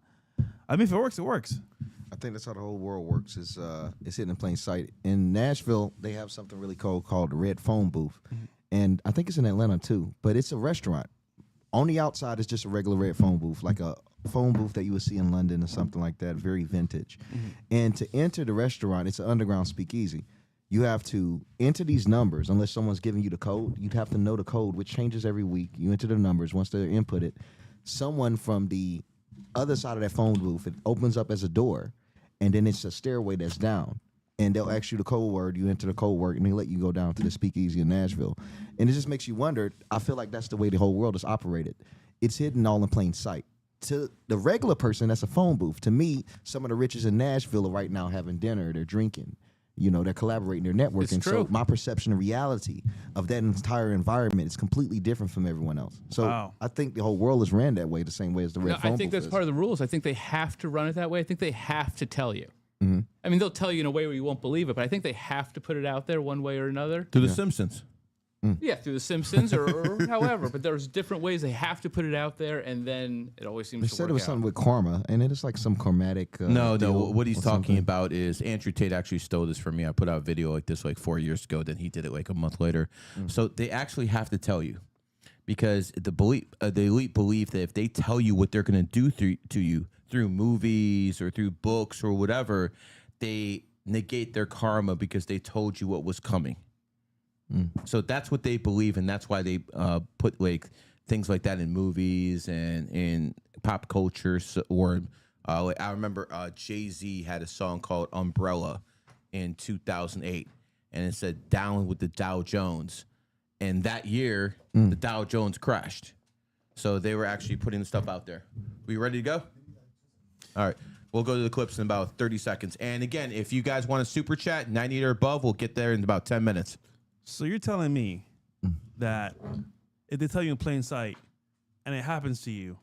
mean, if it works, it works. I think that's how the whole world works. It's hidden in plain sight. In Nashville, they have something really cool called the Red Phone Booth, and I think it's in Atlanta too. But it's a restaurant. On the outside, it's just a regular red phone booth, like a phone booth that you would see in London or something like that. Very vintage. And to enter the restaurant, it's an underground speakeasy. You have to enter these numbers unless someone's giving you the code. You'd have to know the code, which changes every week. You enter the numbers. Once they're inputted, someone from the other side of that phone booth, it opens up as a door, and then it's a stairway that's down. And they'll ask you the code word. You enter the code word, and they let you go down to the speakeasy in Nashville. And it just makes you wonder. I feel like that's the way the whole world is operated. It's hidden all in plain sight. To the regular person, that's a phone booth. To me, some of the richest in Nashville are right now having dinner. They're drinking. You know, they're collaborating, they're networking. It's true. So my perception of reality of that entire environment is completely different from everyone else. So I think the whole world is ran that way, the same way as the red phone I think booth that's is. part of the rules. I think they have to run it that way. I think they have to tell you. I mean, they'll tell you in a way where you won't believe it, but I think they have to put it out there one way or another. To the Simpsons. Yeah, through The Simpsons or however. But there's different ways they have to put it out there, and then it always seems They to said work it was out. something with karma, and it is like some karmatic. No. deal What he's or talking something. about is Andrew Tate actually stole this from me. I put out a video like this like 4 years ago. Then he did it like a month later. So they actually have to tell you, because the elite believe that if they tell you what they're going to do to you through movies or through books or whatever, they negate their karma because they told you what was coming. So that's what they believe, and that's why they put like things like that in movies and in pop culture or I remember Jay-Z had a song called Umbrella in 2008, and it said down with the Dow Jones. And that year, the Dow Jones crashed. So they were actually putting the stuff out there. We ready to go? All right. We'll go to the clips in about 30 seconds. And again, if you guys want a super chat, 90 or above, we'll get there in about 10 minutes. So you're telling me that if they tell you in plain sight and it happens to you,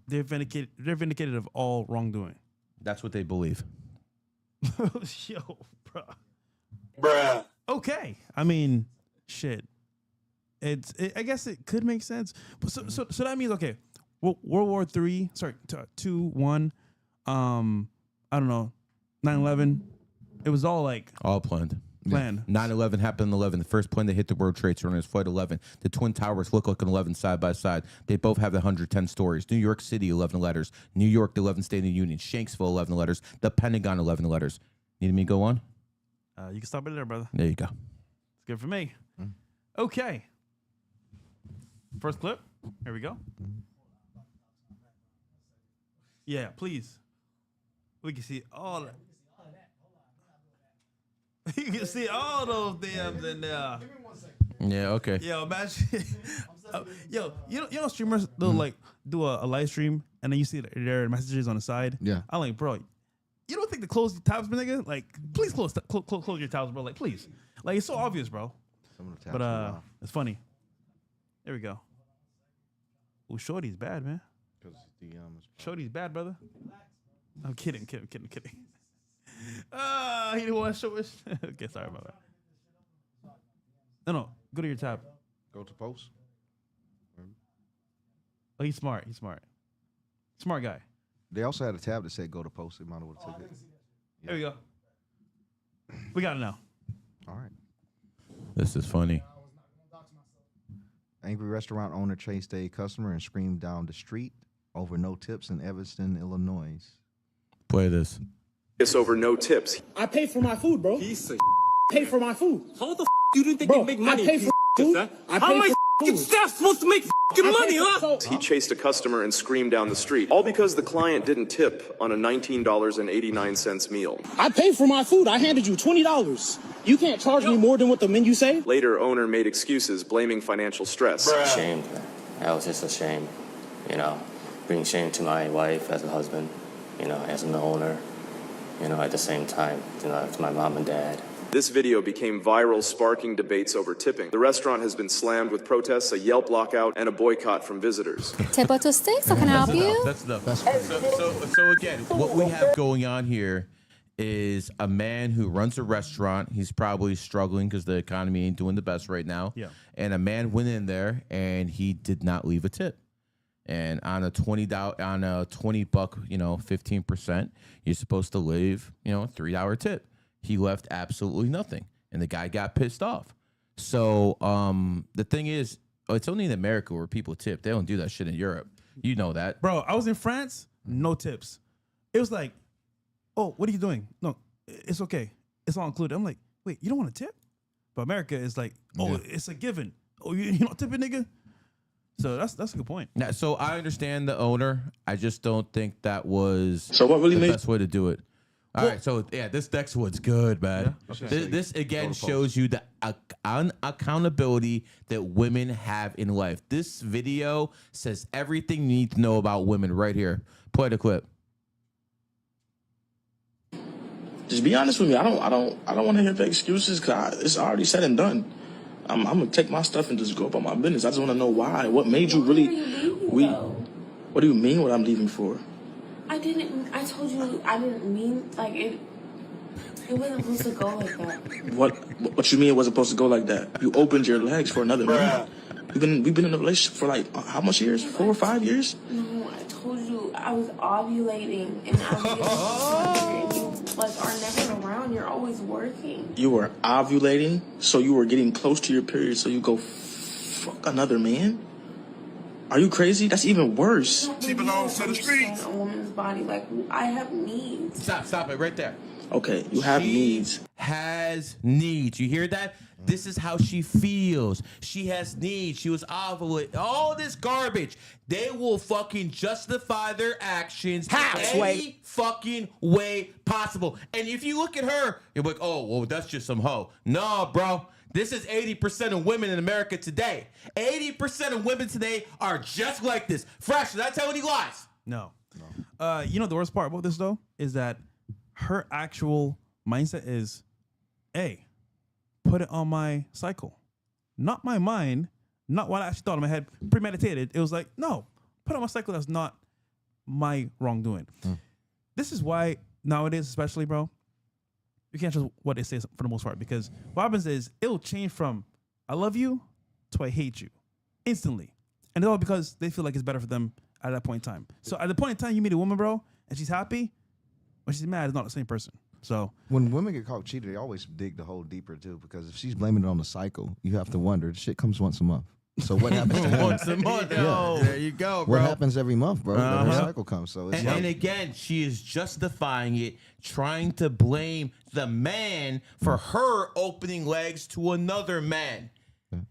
they're vindicated of all wrongdoing. That's what they believe. Yo, bro. Bruh. Okay. I mean, shit. I guess it could make sense. But so that means, okay, World War III, 2, 1, I don't know, 9/11. It was all like All planned. 9/11 happened in 11. The first plane that hit the World Trade Center is Flight 11. The Twin Towers look like an 11 side by side. They both have 110 stories. New York City, 11 letters. New York, the 11th State of the Union. Shanksville, 11 letters. The Pentagon, 11 letters. Need me to go on? you can stop it there, brother. There you go. It's good for me. Okay. First clip. Here we go. Yeah, please. We can see all that. You can see all those dams in there. Yeah, okay. Yo, imagine. Yo, you know streamers, they'll like do a live stream and then you see their messages on the side. Yeah. I'm like, bro, you don't think to close your tabs, my nigga? Like, please close your tabs, bro. Like, please. Like, it's so obvious, bro. But it's funny. There we go. Oh, Shorty's bad, man. Shorty's bad, brother. I'm kidding. He didn't want to show us. Okay, sorry about that. No, go to your tab. Go to post. Oh, he's smart. Smart guy. They also had a tab that said go to post. They might have took it. There we go. We got it now. All right. This is funny. Angry restaurant owner chased a customer and screamed down the street over no tips in Evanston, Illinois. Play this. It's over no tips. I pay for my food, bro. Piece of Pay for my food. How the you didn't think Bro, you make money? I pay for food. How am I food. staff supposed to make money, huh? So, He chased a customer and screamed down the street, all because the client didn't tip on a $19.89 meal. I paid for my food. I handed you $20. You can't charge me more than what the menu say. Later, owner made excuses, blaming financial stress. Ashamed. I was just ashamed, bringing shame to my wife as a husband, as an owner, at the same time, to my mom and dad. This video became viral, sparking debates over tipping. The restaurant has been slammed with protests, a Yelp lockout, and a boycott from visitors. Tip Tuesday, so can I help you? That's enough. So again, what we have going on here is a man who runs a restaurant. He's probably struggling because the economy ain't doing the best right now. Yeah. And a man went in there and he did not leave a tip. And on a $20, $20, 15%, you're supposed to leave, $3 tip. He left absolutely nothing, and the guy got pissed off. So the thing is, it's only in America where people tip. They don't do that shit in Europe. You know that, Bro, I was in France, no tips. It was like, oh, what are you doing? No, it's okay. It's all included. I'm like, wait, you don't want to tip? But America is like, oh, it's a given. Oh, you don't tip it, nigga? So that's a good point. Yeah, so I understand the owner. I just don't think that was what really the made best way to do it. All right, so yeah, this next one's good, man. Yeah? Okay. This again shows you the accountability that women have in life. This video says everything you need to know about women right here. Play the clip. just be honest with me. I don't want to hear the excuses because it's already said and done. I'm gonna take my stuff and just go about my business. I just want to know why. What made you really? What do you mean? What I'm leaving for? I told you I didn't mean like it. It wasn't supposed to go like that. What you mean it wasn't supposed to go like that? You opened your legs for another man. We've been in a relationship for like how much years? 4 or 5 years? No, I told you I was ovulating and I was getting you are never around. You're always working. You were ovulating, so you were getting close to your period. So you go fuck another man. Are you crazy? That's even worse. She belongs to the streets. A woman's body, like I have needs. Stop it right there. Okay, you have needs. Has needs. You hear that? This is how she feels. She has needs. She was ovulating. All this garbage. They will fucking justify their actions any fucking way possible. And if you look at her, you're like, oh, well, that's just some hoe. No, bro. This is 80% of women in America today. 80% of women today are just like this. Fresh, did I tell any lies? No. You know the worst part about this, though, is that her actual mindset is, hey, put it on my cycle. Not my mind, not what I actually thought in my head, premeditated. It was like, no, put it on my cycle. That's not my wrongdoing. This is why nowadays, especially, bro, you can't trust what they say for the most part, because what happens is it'll change from I love you to I hate you instantly. And it's all because they feel like it's better for them at that point in time. So at the point in time you meet a woman, bro, and she's happy, when she's mad, it's not the same person. So when women get caught cheating, they always dig the hole deeper too, because if she's blaming it on the cycle, you have to wonder, the shit comes once a month. So what happens to him? Once a month. Yeah. There you go, bro. What happens every month, bro? That her cycle comes. So it's and again, she is justifying it, trying to blame the man for her opening legs to another man.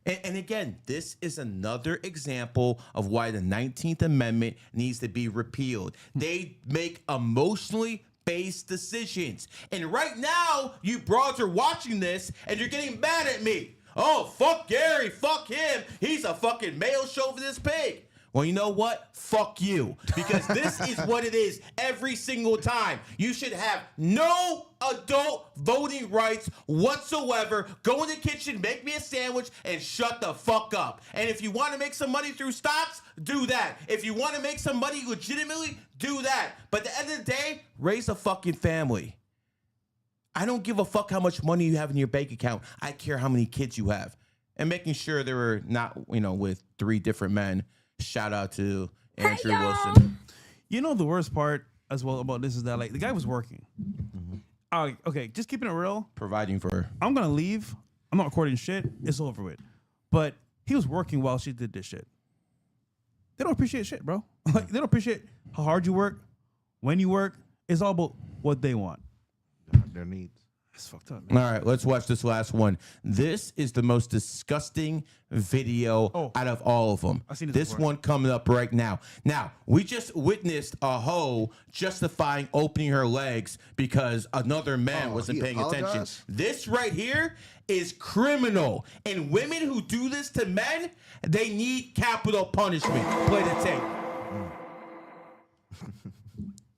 And again, this is another example of why the 19th Amendment needs to be repealed. They make emotionally based decisions. And right now, you broads are watching this and you're getting mad at me. Oh, fuck Gary, fuck him. He's a fucking male chauvinist pig. Well, you know what? Fuck you. Because this is what it is every single time. You should have no adult voting rights whatsoever. Go in the kitchen, make me a sandwich, and shut the fuck up. And if you want to make some money through stocks, do that. If you want to make some money legitimately, do that. But at the end of the day, raise a fucking family. I don't give a fuck how much money you have in your bank account. I care how many kids you have. And making sure they were not, with 3 different men. Shout out to Andrew Wilson. You know the worst part as well about this is that the guy was working. Okay, just keeping it real. Providing for her. I'm gonna leave. I'm not recording shit. It's over with. But he was working while she did this shit. They don't appreciate shit, bro. They don't appreciate how hard you work, when you work. It's all about what they want. Their needs. That's fucked up, man. All right, let's watch this last one. This is the most disgusting video out of all of them. I've seen this one coming up right now. Now, we just witnessed a hoe justifying opening her legs because another man wasn't paying attention. This right here is criminal. And women who do this to men, they need capital punishment. Play the tape.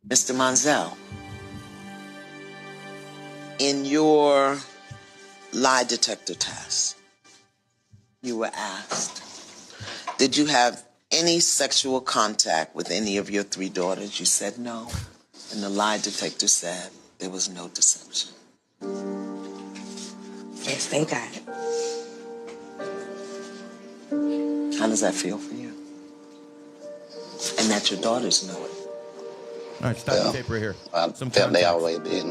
Mr. Monzel, in your lie detector test, you were asked, did you have any sexual contact with any of your 3 daughters? You said no. And the lie detector said there was no deception. Yes, they got it. How does that feel for you? And that your daughters know it. All right, stop the tape right here. Some they always did.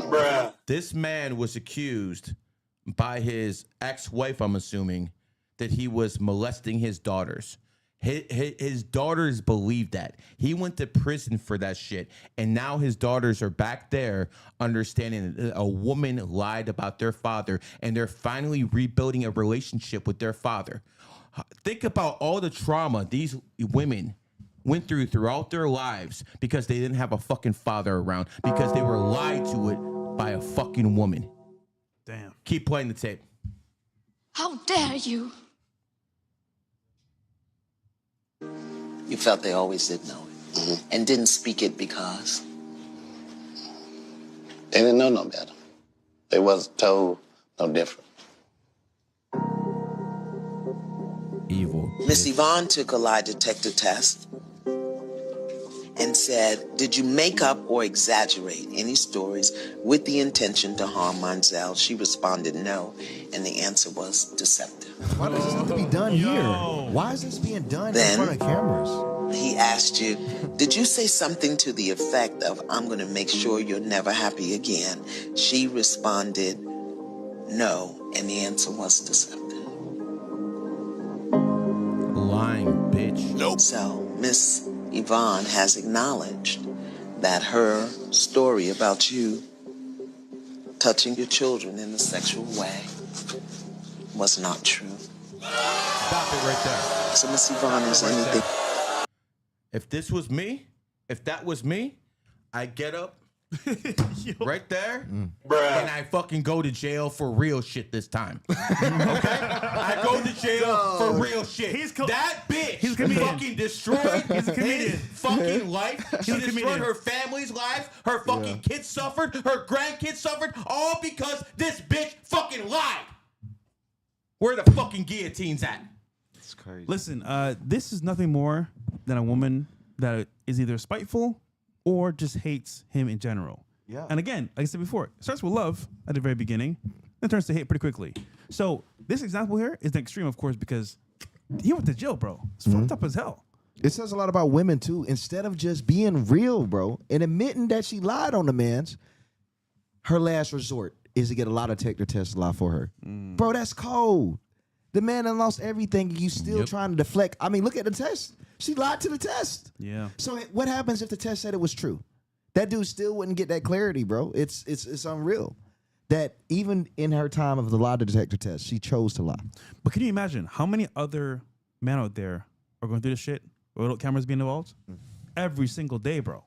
This man was accused by his ex-wife, I'm assuming, that he was molesting his daughters. His daughters believed that. He went to prison for that shit. And now his daughters are back there understanding that a woman lied about their father, and they're finally rebuilding a relationship with their father. Think about all the trauma these women went throughout their lives because they didn't have a fucking father around, because they were lied to it by a fucking woman. Damn. Keep playing the tape. How dare you? You felt they always did know it. And didn't speak it because? They didn't know no better. They wasn't told no different. Evil. Miss Yvonne took a lie detector test and said, did you make up or exaggerate any stories with the intention to harm Monzel? She responded no, and the answer was deceptive. Why does this have to be done here? Why is this being done in front of cameras? He asked you, did you say something to the effect of, I'm going to make sure you're never happy again? She responded no, and the answer was deceptive. Lying bitch. bitch. Nope. So Miss Yvonne has acknowledged that her story about you touching your children in a sexual way was not true. Stop it right there. So Miss Yvonne is anything. If this was me, if that was me, I get up right there and I fucking go to jail for real shit this time. Okay? I go to jail for real shit. That bitch He's a comedian. fucking destroyed He's a comedian. his fucking life. She He's a destroyed comedian. her family's life. Her fucking kids suffered. Her grandkids suffered. All because this bitch fucking lied. Where the fucking guillotines at? It's crazy. Listen, this is nothing more than a woman that is either spiteful or just hates him in general. Yeah. And again, like I said before, it starts with love at the very beginning, then turns to hate pretty quickly. So this example here is an extreme, of course, because he went to jail, bro. It's fucked up as hell. It says a lot about women too. Instead of just being real, bro, and admitting that she lied on the man's, her last resort is to get a lie detector test lie for her. Bro, that's cold. The man done lost everything and you still trying to deflect. I mean, look at the test. She lied to the test. Yeah. So what happens if the test said it was true? That dude still wouldn't get that clarity, bro. It's unreal. That even in her time of the lie detector test, she chose to lie. But can you imagine how many other men out there are going through this shit without cameras being involved? Every single day, bro.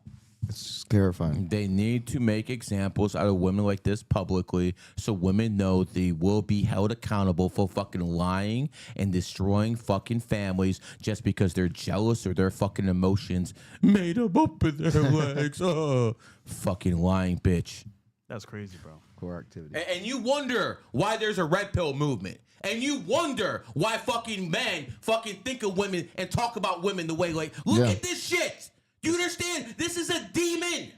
It's terrifying. They need to make examples out of women like this publicly so women know they will be held accountable for fucking lying and destroying fucking families just because they're jealous or their fucking emotions made them up in their legs. Oh, fucking lying bitch. That's crazy, bro. Core activity. And you wonder why there's a red pill movement. And you wonder why fucking men fucking think of women and talk about women the way like, look at this shit. You understand? This is a demon.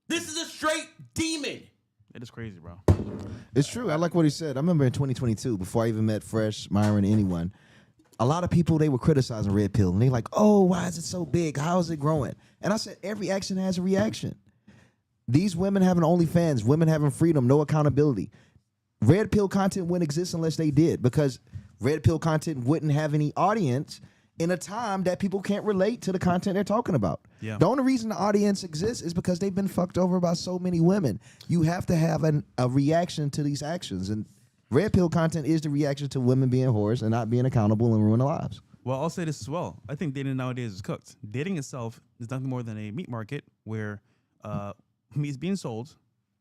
This is a straight demon. It is crazy, bro. It's true. I like what he said. I remember in 2022, before I even met Fresh, Myron, anyone, a lot of people, they were criticizing Red Pill. And they like, oh, why is it so big? How is it growing? And I said, every action has a reaction. These women having OnlyFans, women having freedom, no accountability. Red Pill content wouldn't exist unless they did, because Red Pill content wouldn't have any audience in a time that people can't relate to the content they're talking about. Yeah. The only reason the audience exists is because they've been fucked over by so many women. You have to have a reaction to these actions. And Red Pill content is the reaction to women being whores and not being accountable and ruining lives. Well, I'll say this as well. I think dating nowadays is cooked. Dating itself is nothing more than a meat market where meat is being sold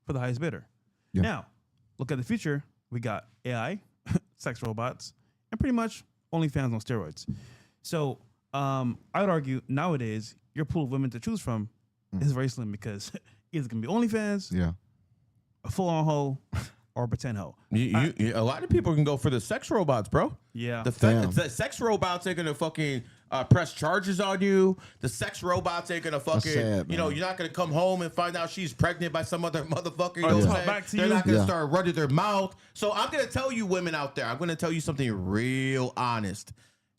for the highest bidder. Yeah. Now, look at the future. We got AI, sex robots, and pretty much OnlyFans on steroids. So I would argue nowadays your pool of women to choose from is very slim because either going to be OnlyFans, a full-on hoe, or a pretend hoe. A lot of people can go for the sex robots, bro. Yeah. The sex robots are gonna fucking press charges on you. The sex robots are gonna fucking, sad, you're not gonna come home and find out she's pregnant by some other motherfucker. You know what I'm saying? back to They're you. not gonna start running their mouth. So I'm gonna tell you, women out there, I'm gonna tell you something real honest.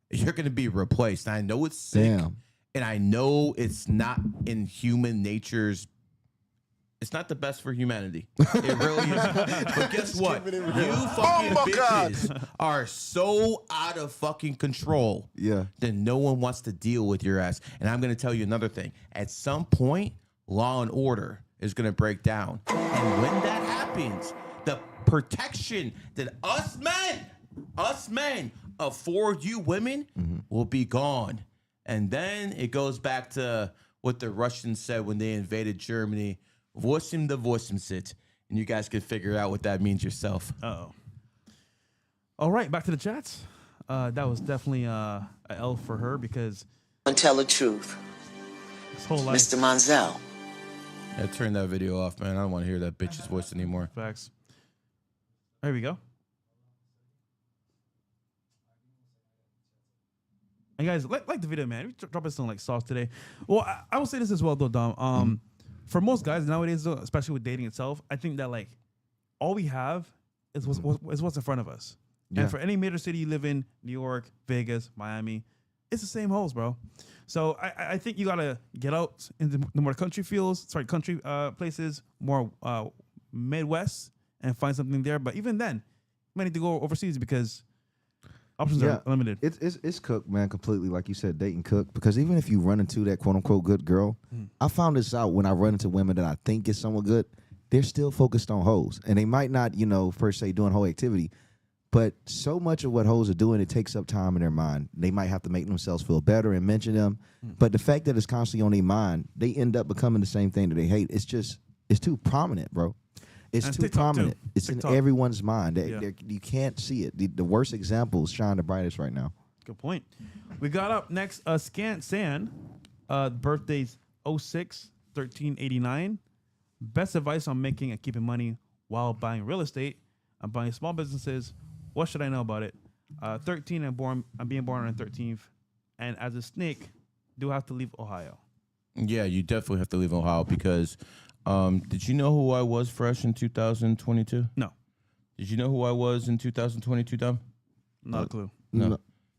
You're gonna be replaced. I know it's sick, and I know it's not in human nature's. It's not the best for humanity. It really is. But guess what? You fucking bitches are so out of fucking control. Yeah. That no one wants to deal with your ass. And I'm gonna tell you another thing. At some point, law and order is gonna break down, and when that happens, the protection that us men afford you women will be gone. And then it goes back to what the Russians said when they invaded Germany. 8 sit. And you guys can figure out what that means yourself. Uh-oh. All right, back to the chats. That was definitely a L for her because... And tell the truth. His whole life. Mr. Monzel. Yeah, turn that video off, man. I don't want to hear that bitch's voice anymore. Facts. There we go. And guys, like the video, man. We dropping some like sauce today. Well, I will say this as well, though, Dom. For most guys nowadays, though, especially with dating itself, I think that like all we have is what's in front of us. Yeah. And for any major city you live in, New York, Vegas, Miami, it's the same hoes, bro. So I think you gotta get out into the more country places, more Midwest, and find something there. But even then, you might need to go overseas because Options are limited. It's cooked, man, completely. Like you said, dating cook. Because even if you run into that quote unquote good girl, I found this out when I run into women that I think is somewhat good. They're still focused on hoes, and they might not, per se, doing whole activity. But so much of what hoes are doing, it takes up time in their mind. They might have to make themselves feel better and mention them. But the fact that it's constantly on their mind, they end up becoming the same thing that they hate. It's too prominent, bro. It's And too TikTok, prominent. too. It's TikTok. in everyone's mind. Yeah. You can't see it. The worst examples shine the brightest right now. Good point. We got up next, Scant San. Birthday's 06 1389. Best advice on making and keeping money while buying real estate. I'm buying small businesses. What should I know about it? 13. I'm being born on the 13th. And as a snake, do have to leave Ohio. Yeah, you definitely have to leave Ohio because did you know who I was fresh in 2022? No. Did you know who I was in 2022, Dom? Not a clue. No.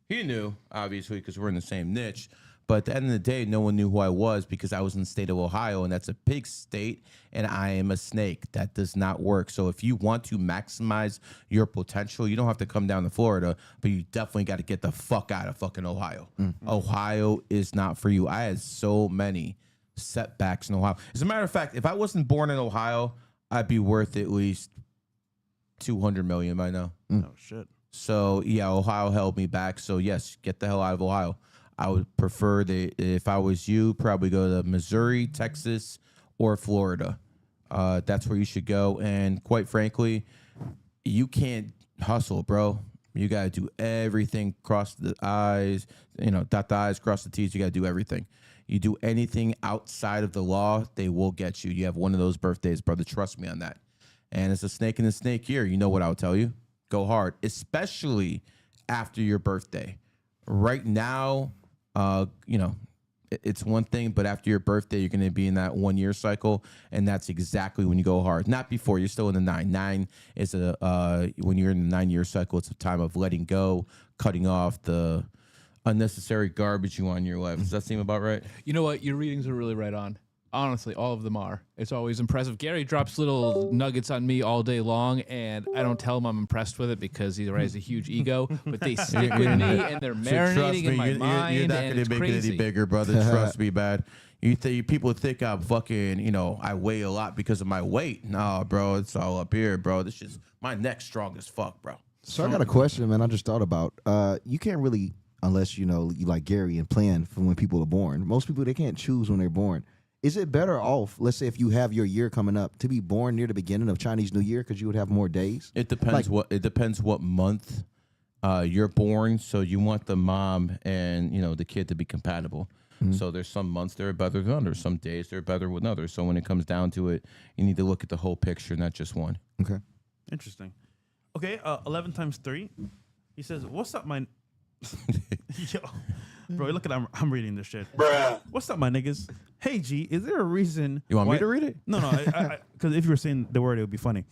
He knew, obviously, because we're in the same niche. But at the end of the day, no one knew who I was because I was in the state of Ohio, and that's a big state, and I am a snake. That does not work. So if you want to maximize your potential, you don't have to come down to Florida, but you definitely got to get the fuck out of fucking Ohio. Ohio is not for you. I had so many setbacks in Ohio. As a matter of fact, if I wasn't born in Ohio, I'd be worth at least $200 million by now. Oh, shit. So, yeah, Ohio held me back. So, yes, get the hell out of Ohio. I would prefer if I was you, probably go to Missouri, Texas, or Florida. That's where you should go. And quite frankly, you can't hustle, bro. You got to do everything, cross the I's, dot the I's, cross the T's. You got to do everything. You do anything outside of the law, they will get you. You have one of those birthdays, brother. Trust me on that. And it's a snake in the snake year. You know what I'll tell you? Go hard, especially after your birthday. Right now, it's one thing, but after your birthday, you're going to be in that 1 year cycle, and that's exactly when you go hard. Not before. You're still in the 9. 9 is when you're in the 9 year cycle, it's a time of letting go, cutting off the unnecessary garbage you want in your life. Does that seem about right? You know what? Your readings are really right on. Honestly, all of them are. It's always impressive. Gary drops little nuggets on me all day long, and I don't tell him I'm impressed with it because he has a huge ego, but they stick with me, and they're marinating in my mind. You're not going to make it any bigger, brother. Trust me, man. People think I'm fucking, I weigh a lot because of my weight. Nah, bro, it's all up here, bro. This is my neck's strong as fuck, bro. So I got a question, man. I just thought about. You can't really, unless you like Gary and plan for when people are born. Most people, they can't choose when they're born. Is it better off, let's say if you have your year coming up, to be born near the beginning of Chinese New Year because you would have more days? It depends what month you're born. So you want the mom and the kid to be compatible. So there's some months that are better than others. Some days they're better than others. So when it comes down to it, you need to look at the whole picture, not just one. Okay. Interesting. Okay, 11 times 3. He says, "What's up, my?" Yo, bro, look at I'm reading this shit. Bruh. What's up, my niggas? Hey, G, is there a reason? You want me to read it? No, because if you were saying the word, it would be funny.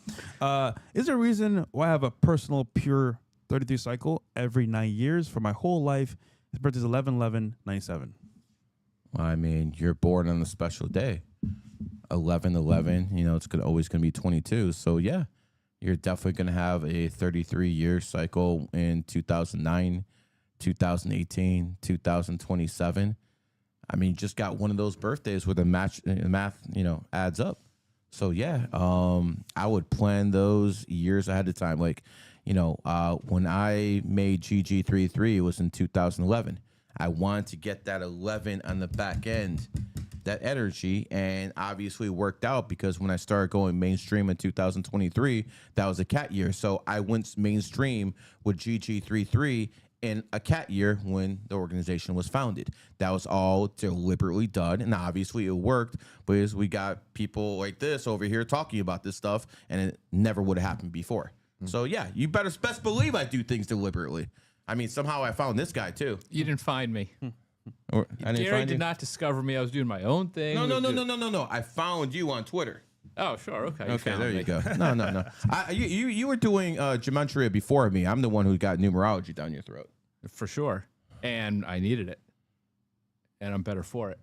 Is there a reason why I have a personal pure 33 cycle every 9 years for my whole life? His birthday is 11/11/97. Well, I mean, you're born on a special day. 11/11, it's always going to be 22. So, yeah, you're definitely going to have a 33-year cycle in 2009, 2018, 2027. I mean, you just got one of those birthdays where the math, adds up. So, yeah, I would plan those years ahead of time. Like, when I made GG33, it was in 2011. I wanted to get that 11 on the back end, that energy, and obviously it worked out because when I started going mainstream in 2023, that was a cat year. So I went mainstream with GG33 in a cat year when the organization was founded. That was all deliberately done, and obviously it worked because we got people like this over here talking about this stuff, and it never would have happened before. So yeah, you best believe I do things deliberately. I mean, somehow I found this guy too. You didn't find me. Gary did not discover me. I was doing my own thing. No. I found you on Twitter. Oh, sure. Okay. Okay, there you go. No. You were doing gematria before me. I'm the one who got numerology down your throat. For sure. And I needed it. And I'm better for it.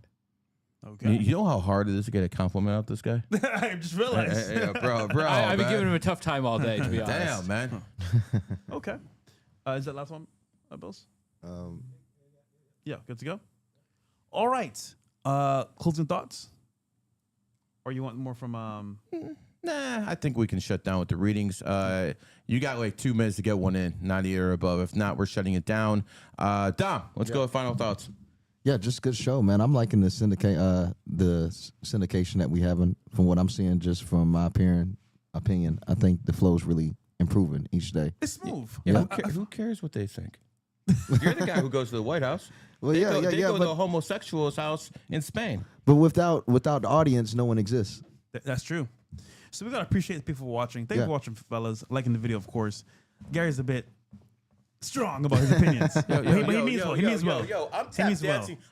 Okay. You know how hard it is to get a compliment out this guy? I just realized. Bro. I've been giving him a tough time all day, to be honest. Damn, man. Okay. Is that last one? Bills? Yeah, good to go. All right. Closing thoughts? Or you want more from Nah, I think we can shut down with the readings. You got like 2 minutes to get one in, 90 or above. If not, we're shutting it down. Dom, let's go with final thoughts. Yeah, just good show, man. I'm liking the syndication that we having. From what I'm seeing, just from my opinion, I think the flow is really improving each day. It's smooth. Yeah, who cares what they think? You're the guy who goes to the White House. Well, they yeah, go but to a homosexual's house in Spain. But without the audience, no one exists. That's true. So we gotta appreciate the people watching. Thank you for watching, fellas. Liking the video, of course. Gary's a bit strong about his opinions. But he means well. He means well.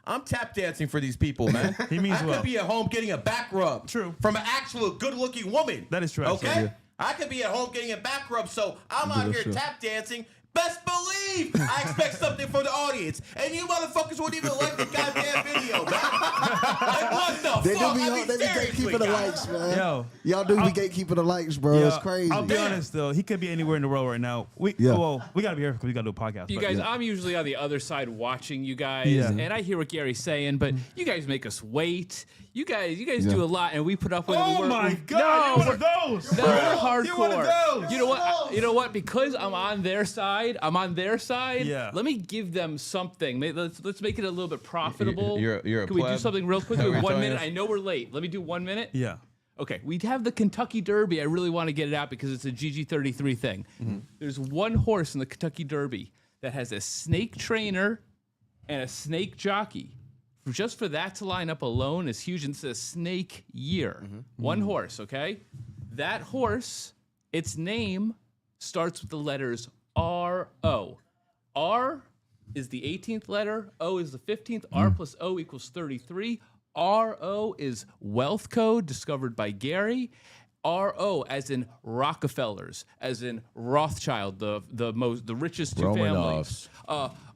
I'm tap dancing for these people, man. He means well. I could be at home getting a back rub. True. From an actual good-looking woman. That is true. Okay? Actually. I could be at home getting a back rub, so I'm out here tap dancing. Best believe I expect something from the audience. And you motherfuckers won't even like the goddamn video, man. Like, what the They fuck? do be, I mean, they be gatekeeping the likes, man. Y'all do be gatekeeping the likes, bro. It's crazy. I'll be honest, though. He could be anywhere in the world right now. Well, we got to be here because we got to do a podcast. You guys, I'm usually on the other side watching you guys, and I hear what Gary's saying, but you guys make us wait. You guys do a lot, and we put up with it. Oh, my God. You're one of those. No, we're hardcore. You're one of those. You know what? Because I'm on their side, Yeah. let me give them something. Let's make it a little bit profitable. You're a Can we do pleb? something real quick? Is that what 1 you're minute. telling us? I know we're late. Let me do 1 minute. Yeah. Okay, we have the Kentucky Derby. I really want to get it out because it's a GG33 thing. There's one horse in the Kentucky Derby that has a snake trainer and a snake jockey. Just for that to line up alone is huge. And it's a snake year. One horse, okay? That horse, its name starts with the letters R-O. R is the 18th letter. O is the 15th. R plus O equals 33. R-O is wealth code discovered by Gary. R-O as in Rockefellers, as in Rothschild, the richest two families.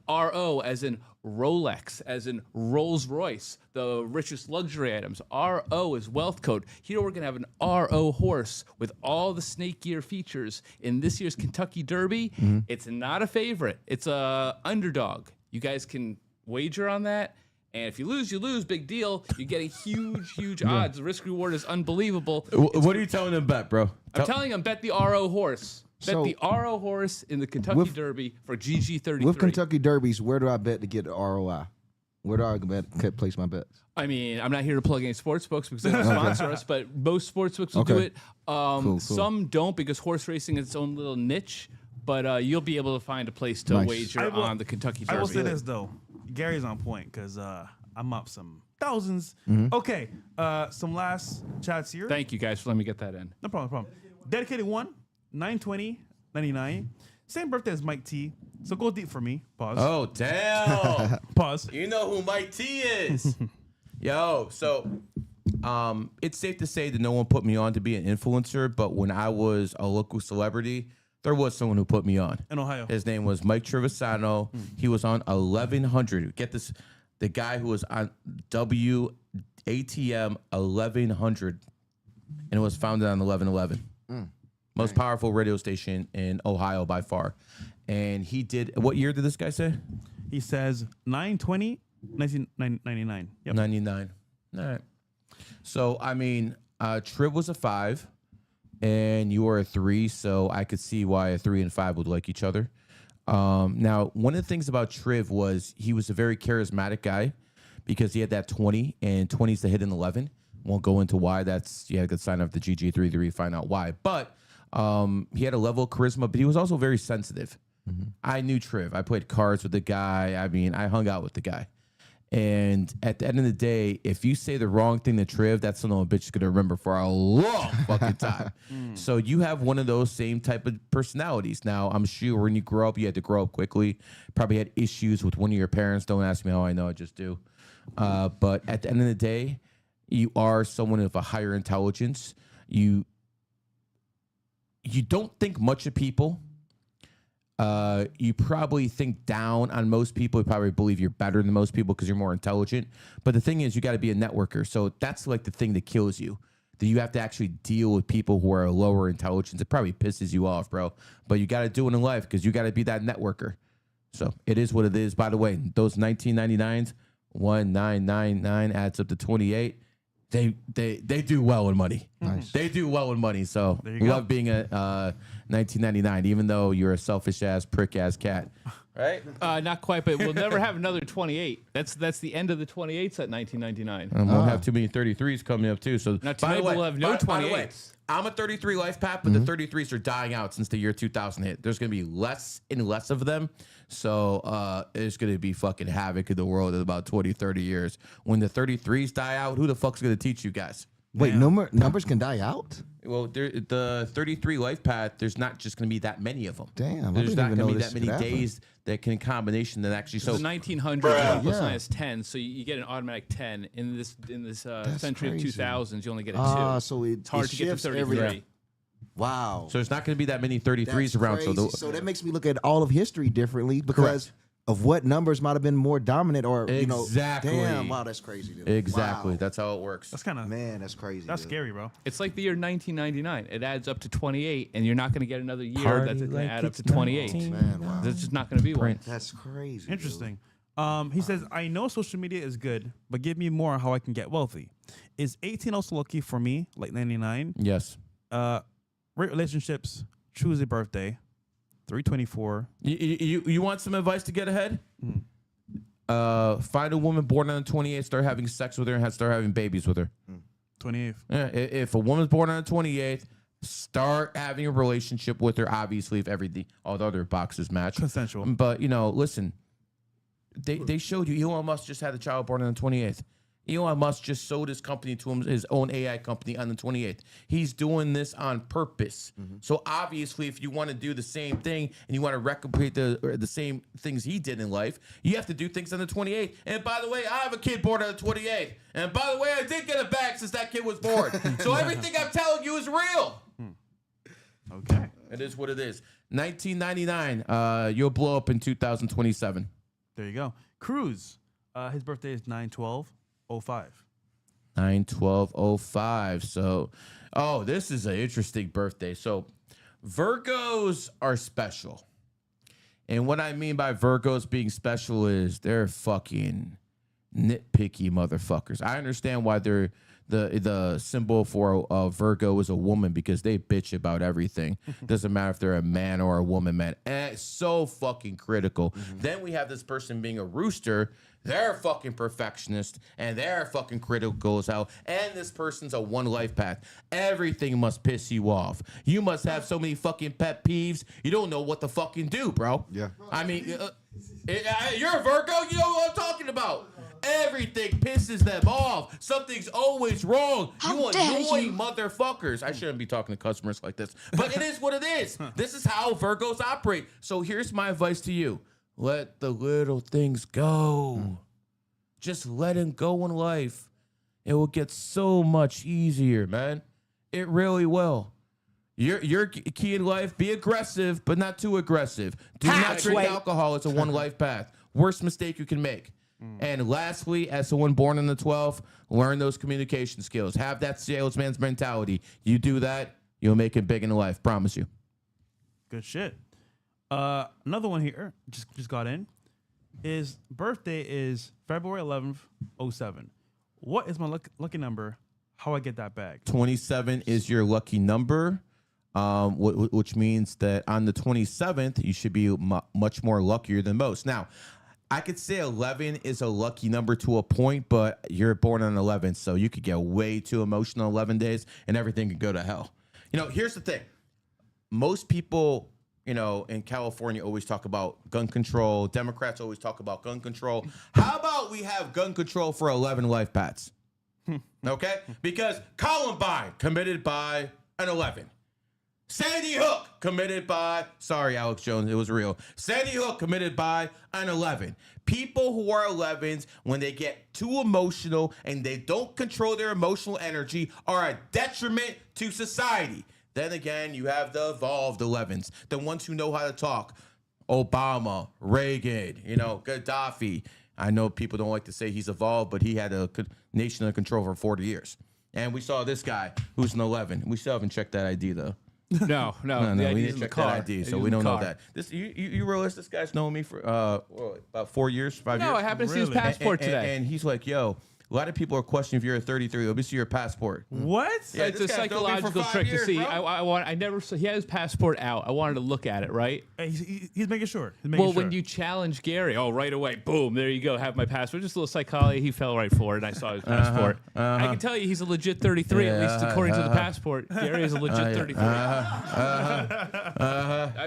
R-O as in Rolex, as in Rolls Royce, the richest luxury items. R-O is wealth code. Here we're going to have an R-O horse with all the snake year features in this year's Kentucky Derby. It's not a favorite. It's a underdog. You guys can wager on that. And if you lose, big deal. You're getting huge odds. The risk reward is unbelievable. What are you telling them bet, bro? I'm telling them bet the RO horse. Bet the RO horse in the Kentucky Derby for GG33. With Kentucky Derbies, where do I bet to get the ROI? Where do I place my bets? I mean, I'm not here to plug any sports books because they don't sponsor us, but most sports books will do it. Cool. Some don't because horse racing is its own little niche, but you'll be able to find a place to wager on the Kentucky Derby. I will say this, though. Gary's on point because I'm up some thousands. Okay, some last chats here. Thank you guys for letting me get that in. No problem. Dedicated 1, 9/20/99. Same birthday as Mike T. So go deep for me. Pause. Oh, damn. Pause. You know who Mike T is. Yo, so it's safe to say that no one put me on to be an influencer, but when I was a local celebrity, there was someone who put me on. In Ohio. His name was Mike Trevisano. He was on 1100. Get this, the guy who was on WATM 1100, and it was founded on 11/11. Most powerful radio station in Ohio by far. And he did, what year did this guy say? He says 9/20/1999. Yep. 99. All right. So, I mean, Triv was a 5, and you were a 3, so I could see why a 3 and 5 would like each other. Now, one of the things about Triv was he was a very charismatic guy because he had that 20, and 20 is the hidden 11. Won't go into why. That's, you could sign up to GG33 to find out why. But he had a level of charisma, but he was also very sensitive. I knew Triv. I played cards with the guy. I mean, I hung out with the guy. And at the end of the day, if you say the wrong thing to Triv, that's something a bitch is going to remember for a long fucking time. So you have one of those same type of personalities. Now, I'm sure when you grow up, you had to grow up quickly. Probably had issues with one of your parents. Don't ask me how I know. I just do. But at the end of the day, you are someone of a higher intelligence. You don't think much of people. You probably think down on most people. You probably believe you're better than most people because you're more intelligent. But the thing is, you got to be a networker. So that's like the thing that kills you. That you have to actually deal with people who are lower intelligence. It probably pisses you off, bro. But you got to do it in life because you got to be that networker. So it is what it is. By the way, those 1999s, 1999 adds up to 28. They do well in money. Nice. They do well in money. So There you love go. being a 1999, even though you're a selfish ass prick ass cat. Right? Not quite, but we'll never have another 28. That's the end of the 28s at 1999. And we'll have too many 33s coming up too. So Now, by tonight the way, we'll have no by the way, 28s. I'm a 33 life path, but the 33s are dying out since the year 2000 hit. There's going to be less and less of them. So it's going to be fucking havoc in the world in about 20, 30 years. When the 33s die out, who the fuck's going to teach you guys? Wait, numbers can die out? Well, the 33 life path, there's not just going to be that many of them. Damn, I There's didn't not even going to know be this that many could happen. days that can combination that actually. So So the 1900s, 1 plus 9 is 10. So you get an automatic 10. In this century crazy. of 2000s, you only get a 2. So it's hard to get to shifts 33. every- Wow. So there's not going to be that many 33s around. Crazy. So that makes me look at all of history differently because of what numbers might have been more dominant or, Exactly. damn, wow, that's crazy. Dude. Exactly. Wow. That's how it works. That's kind of Man, that's crazy. that's dude. scary, bro. It's like the year 1999. It adds up to 28, and you're not going to get another year Party that's going to like add up it's to 28. Man, wow. There's just not going to be one. That's crazy. dude. Interesting. He says, I know social media is good, but give me more on how I can get wealthy. Is 18 also lucky for me, like 99? Yes. Great relationships, choose a birthday, 324. You want some advice to get ahead? Find a woman born on the 28th, start having sex with her, and start having babies with her. 28th. Yeah, if a woman's born on the 28th, start having a relationship with her. Obviously, if all the other boxes match, Consensual. But listen, they showed you Elon Musk just had a child born on the 28th. Elon Musk just sold his company to his own AI company on the 28th. He's doing this on purpose. So obviously, if you want to do the same thing and you want to replicate the same things he did in life, you have to do things on the 28th. And by the way, I have a kid born on the 28th. And by the way, I did get a bag since that kid was born. So everything I'm telling you is real. Okay. It is what it is. 1999. You'll blow up in 2027. There you go. Cruz. His birthday is 9/12/05. 9/12/05. So, this is an interesting birthday. So, Virgos are special. And what I mean by Virgos being special is they're fucking nitpicky motherfuckers. I understand why they're the symbol for Virgo is a woman because they bitch about everything. Doesn't matter if they're a man or a woman, man. And it's so fucking critical. Then we have this person being a rooster. They're a fucking perfectionist and they're fucking critical as hell. And this person's a one life path. Everything must piss you off. You must have so many fucking pet peeves. You don't know what to fucking do, bro. Yeah. I mean, you're a Virgo. You know what I'm talking about. Everything pisses them off. Something's always wrong. You annoying motherfuckers. I shouldn't be talking to customers like this, but it is what it is. This is how Virgos operate. So here's my advice to you. Let the little things go. Just let them go in life. It will get so much easier, man. It really will. Your key in life, be aggressive, but not too aggressive. Do not drink alcohol. It's a one life path. Worst mistake you can make. And lastly, as someone born in the 12th, learn those communication skills. Have that salesman's mentality. You do that, you'll make it big in life. Promise you. Good shit. Another one here just got in. His birthday is February 11th, 07. What is my lucky number? How I get that bag? 27 is your lucky number, which means that on the 27th, you should be much more luckier than most. Now, I could say 11 is a lucky number to a point, but you're born on 11, so you could get way too emotional 11 days and everything could go to hell. Here's the thing. Most people, in California always talk about gun control. Democrats always talk about gun control. How about we have gun control for 11 life paths? Okay? Because Columbine committed by an 11. Sandy Hook committed by, sorry, Alex Jones, it was real. Sandy Hook committed by an 11. People who are 11s, when they get too emotional and they don't control their emotional energy, are a detriment to society. Then again, you have the evolved 11s, the ones who know how to talk. Obama, Reagan, Gaddafi. I know people don't like to say he's evolved, but he had a nation under control for 40 years. And we saw this guy who's an 11. We still haven't checked that ID, though. No. We The need ID's to in the check car. that ID, so we don't know that. This you realize this guy's known me for about 4 years, 5 years. No, I happened to see his passport today. And he's like, yo. A lot of people are questioning if you're a 33. Let me see your passport. What? Yeah, It's this a guy's known me for psychological 5 trick years, to see. bro. I never saw. He had his passport out. I wanted to look at it, right? He's making sure. When you challenge Gary, right away, boom, there you go, have my passport. Just a little psychology. He fell right for it. And I saw his passport. I can tell you he's a legit 33, at least according to the passport. Gary is a legit 33. I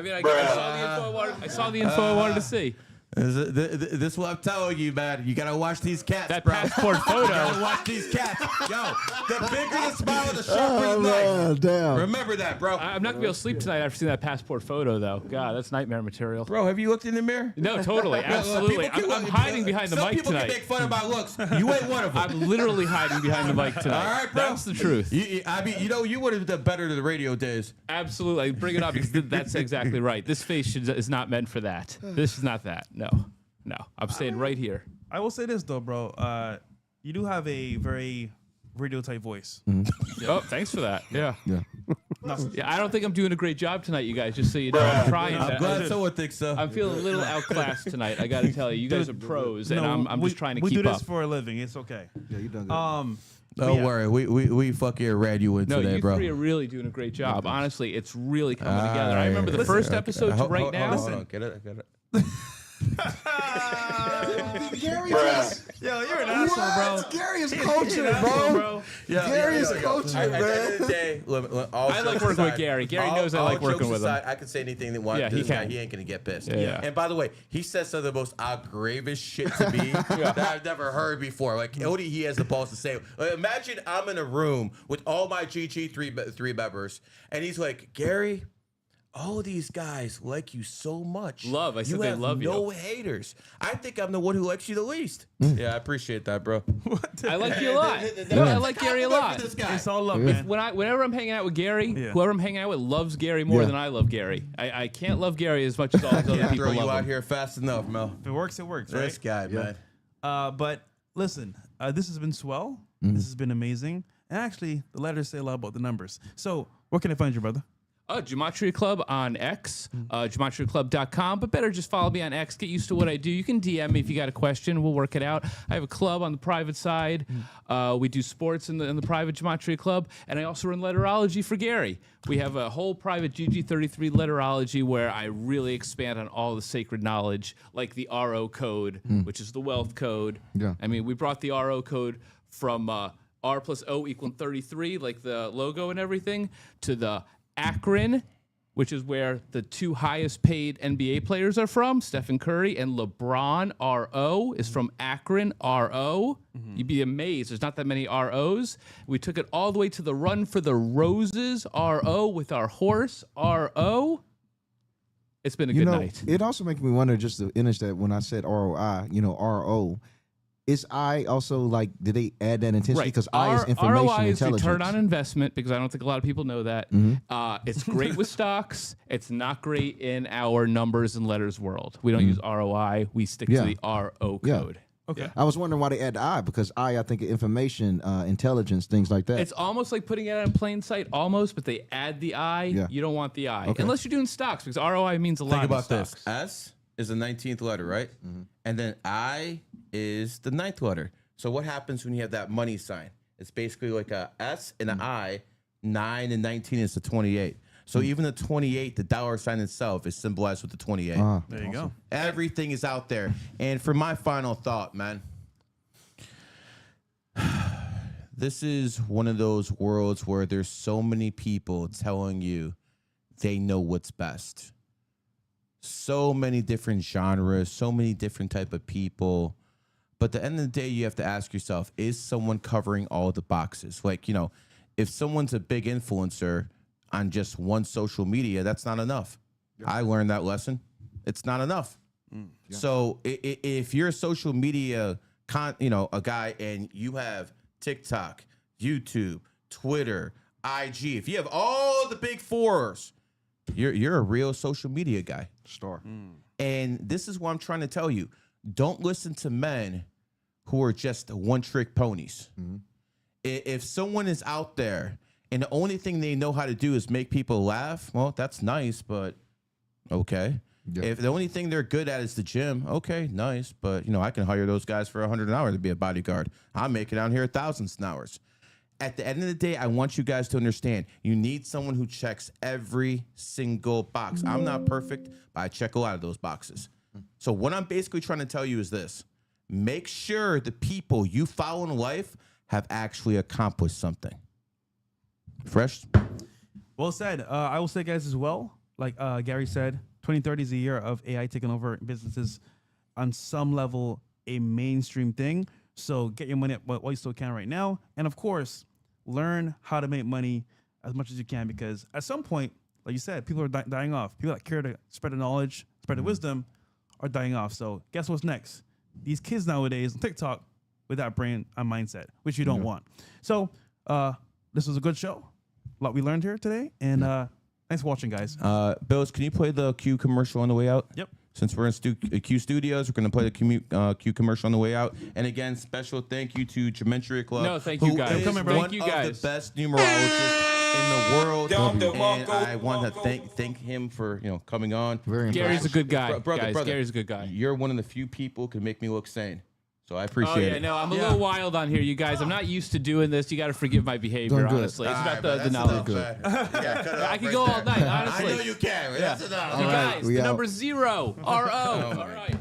mean, I saw the info I wanted to see. This is what I'm telling you, man. You gotta watch these cats. That bro. passport photo. You gotta watch these cats. Yo, the bigger the smile, the sharper the man, knife. damn. Remember that, bro. I'm not gonna be able to sleep tonight after seeing that passport photo, though. God, that's nightmare material. Bro, have you looked in the mirror? No, totally, absolutely. I'm hiding behind the mic Some people tonight. can make fun of my looks. You ain't one of them. I'm literally hiding behind the mic tonight. All right, bro. That's the truth. I mean, you would have done better to the radio days. Absolutely. I bring it up because that's exactly right. This face is not meant for that. This is not that. No. I'm staying right here. I will say this though, bro. You do have a very radio type voice. Oh, thanks for that. Yeah. Yeah. Yeah, I don't think I'm doing a great job tonight, you guys. Just so you know, I'm trying. I'm glad someone thinks so. I'm feeling a little outclassed tonight. I got to tell you, you guys are pros, and I'm just trying to we keep do up. this for a living. It's okay. Yeah, you done good. Don't worry, we fucking ran you in No, today, you bro. three are really doing a great job. Honestly, it's really coming together. I remember the first episode to right now. Hold on. Get it. Gary Yo, you're an asshole, bro. Gary is coaching, bro. Gary is coaching, At the end man. of the day, I like working with Gary. Gary knows I like working with him. I can say anything that wants. Yeah, he can. He ain't gonna get pissed. Yeah. And by the way, he says some of the most outrageous shit to me that I've never heard before. Like only he has the balls to say. Imagine I'm in a room with all my GG three members, and he's like, Gary. All these guys like you so much. I said they love you. No haters. I think I'm the one who likes you the least. Yeah, I appreciate that, bro. I like you a lot. No, I like Gary a lot. It's all love, man. Whenever I'm hanging out with Gary, whoever I'm hanging out with loves Gary more than I love Gary. I can't love Gary as much as all those other people Throw you love out him. here fast enough, Mel. If it works, right? This guy, man. But listen, this has been swell. This has been amazing. And actually, the letters say a lot about the numbers. So where can I find you, brother? Gematria Club on X, gematriaclub.com, but better just follow me on X. Get used to what I do. You can DM me if you got a question. We'll work it out. I have a club on the private side. We do sports in the private Gematria Club, and I also run Letterology for Gary. We have a whole private GG33 Letterology where I really expand on all the sacred knowledge, like the RO code, which is the wealth code. Yeah. I mean, we brought the RO code from R plus O equaling 33, like the logo and everything, to the Akron, which is where the two highest paid NBA players are from, Stephen Curry and LeBron. RO is from Akron, RO. You'd be amazed. There's not that many ROs. We took it all the way to the Run for the Roses, RO, with our horse, RO. It's been a good night. It also makes me wonder, just the image that when I said ROI, RO, is I also like, did they add that intensity? Because I is information ROI is intelligence. return on investment, because I don't think a lot of people know that. It's great with stocks. It's not great in our numbers and letters world. We don't use ROI. We stick to the RO code. Okay. I was wondering why they add the I, because I think information, intelligence, things like that. It's almost like putting it in plain sight, almost, but they add the I. Yeah. You don't want the I. Okay. Unless you're doing stocks, because ROI means a lot. Think about in this. stocks. S is the 19th letter, right? And then I is the 9th letter. So what happens when you have that money sign? It's basically like a S and an I. 9 and 19 is the 28. So even the 28, the dollar sign itself is symbolized with the 28. There you go. Everything is out there. And for my final thought, man, this is one of those worlds where there's so many people telling you they know what's best. So many different genres, so many different type of people. But at the end of the day, you have to ask yourself, is someone covering all the boxes? Like, if someone's a big influencer on just one social media, that's not enough. Yeah. I learned that lesson. It's not enough. Yeah. So if you're a social media, a guy, and you have TikTok, YouTube, Twitter, IG, if you have all the big fours, you're a real social media guy. Star. And this is what I'm trying to tell you. Don't listen to men who are just one-trick ponies. If someone is out there and the only thing they know how to do is make people laugh, well, that's nice, but okay. Yeah. If the only thing they're good at is the gym, okay, nice, but I can hire those guys for $100 an hour to be a bodyguard. I'm making out here thousands an hours. At the end of the day, I want you guys to understand, you need someone who checks every single box. I'm not perfect, but I check a lot of those boxes. So what I'm basically trying to tell you is this. Make sure the people you follow in life have actually accomplished something. Fresh? Well said. I will say, guys, as well, like Gary said, 2030 is a year of AI taking over businesses on some level, a mainstream thing. So get your money up while you still can right now. And of course, learn how to make money as much as you can, because at some point, like you said, people are dying off. People that care to spread the knowledge, spread the wisdom are dying off. So guess what's next? These kids nowadays on TikTok with that brain and mindset, which you don't want. So this was a good show. A lot we learned here today. And thanks for watching, guys. Bills, can you play the Q commercial on the way out? Yep. Since we're in Q Studios, we're going to play the Q commercial on the way out. And again, special thank you to Gematria Club. No, thank you guys. Who is Thank one you of guys. the best numerologists in the world. And I want to thank him for coming on. Very Gary's a good guy, brother. Gary's a good guy. You're one of the few people who can make me look sane. So I Oh appreciate yeah, it. no, I'm a little wild on here, you guys. I'm not used to doing this. You got to forgive my behavior, Doing good. honestly. It's about All right, the knowledge. I can go all night, honestly. I know you can. But that's enough. You All right, guys, we the out. number 0 RO. Oh, All right.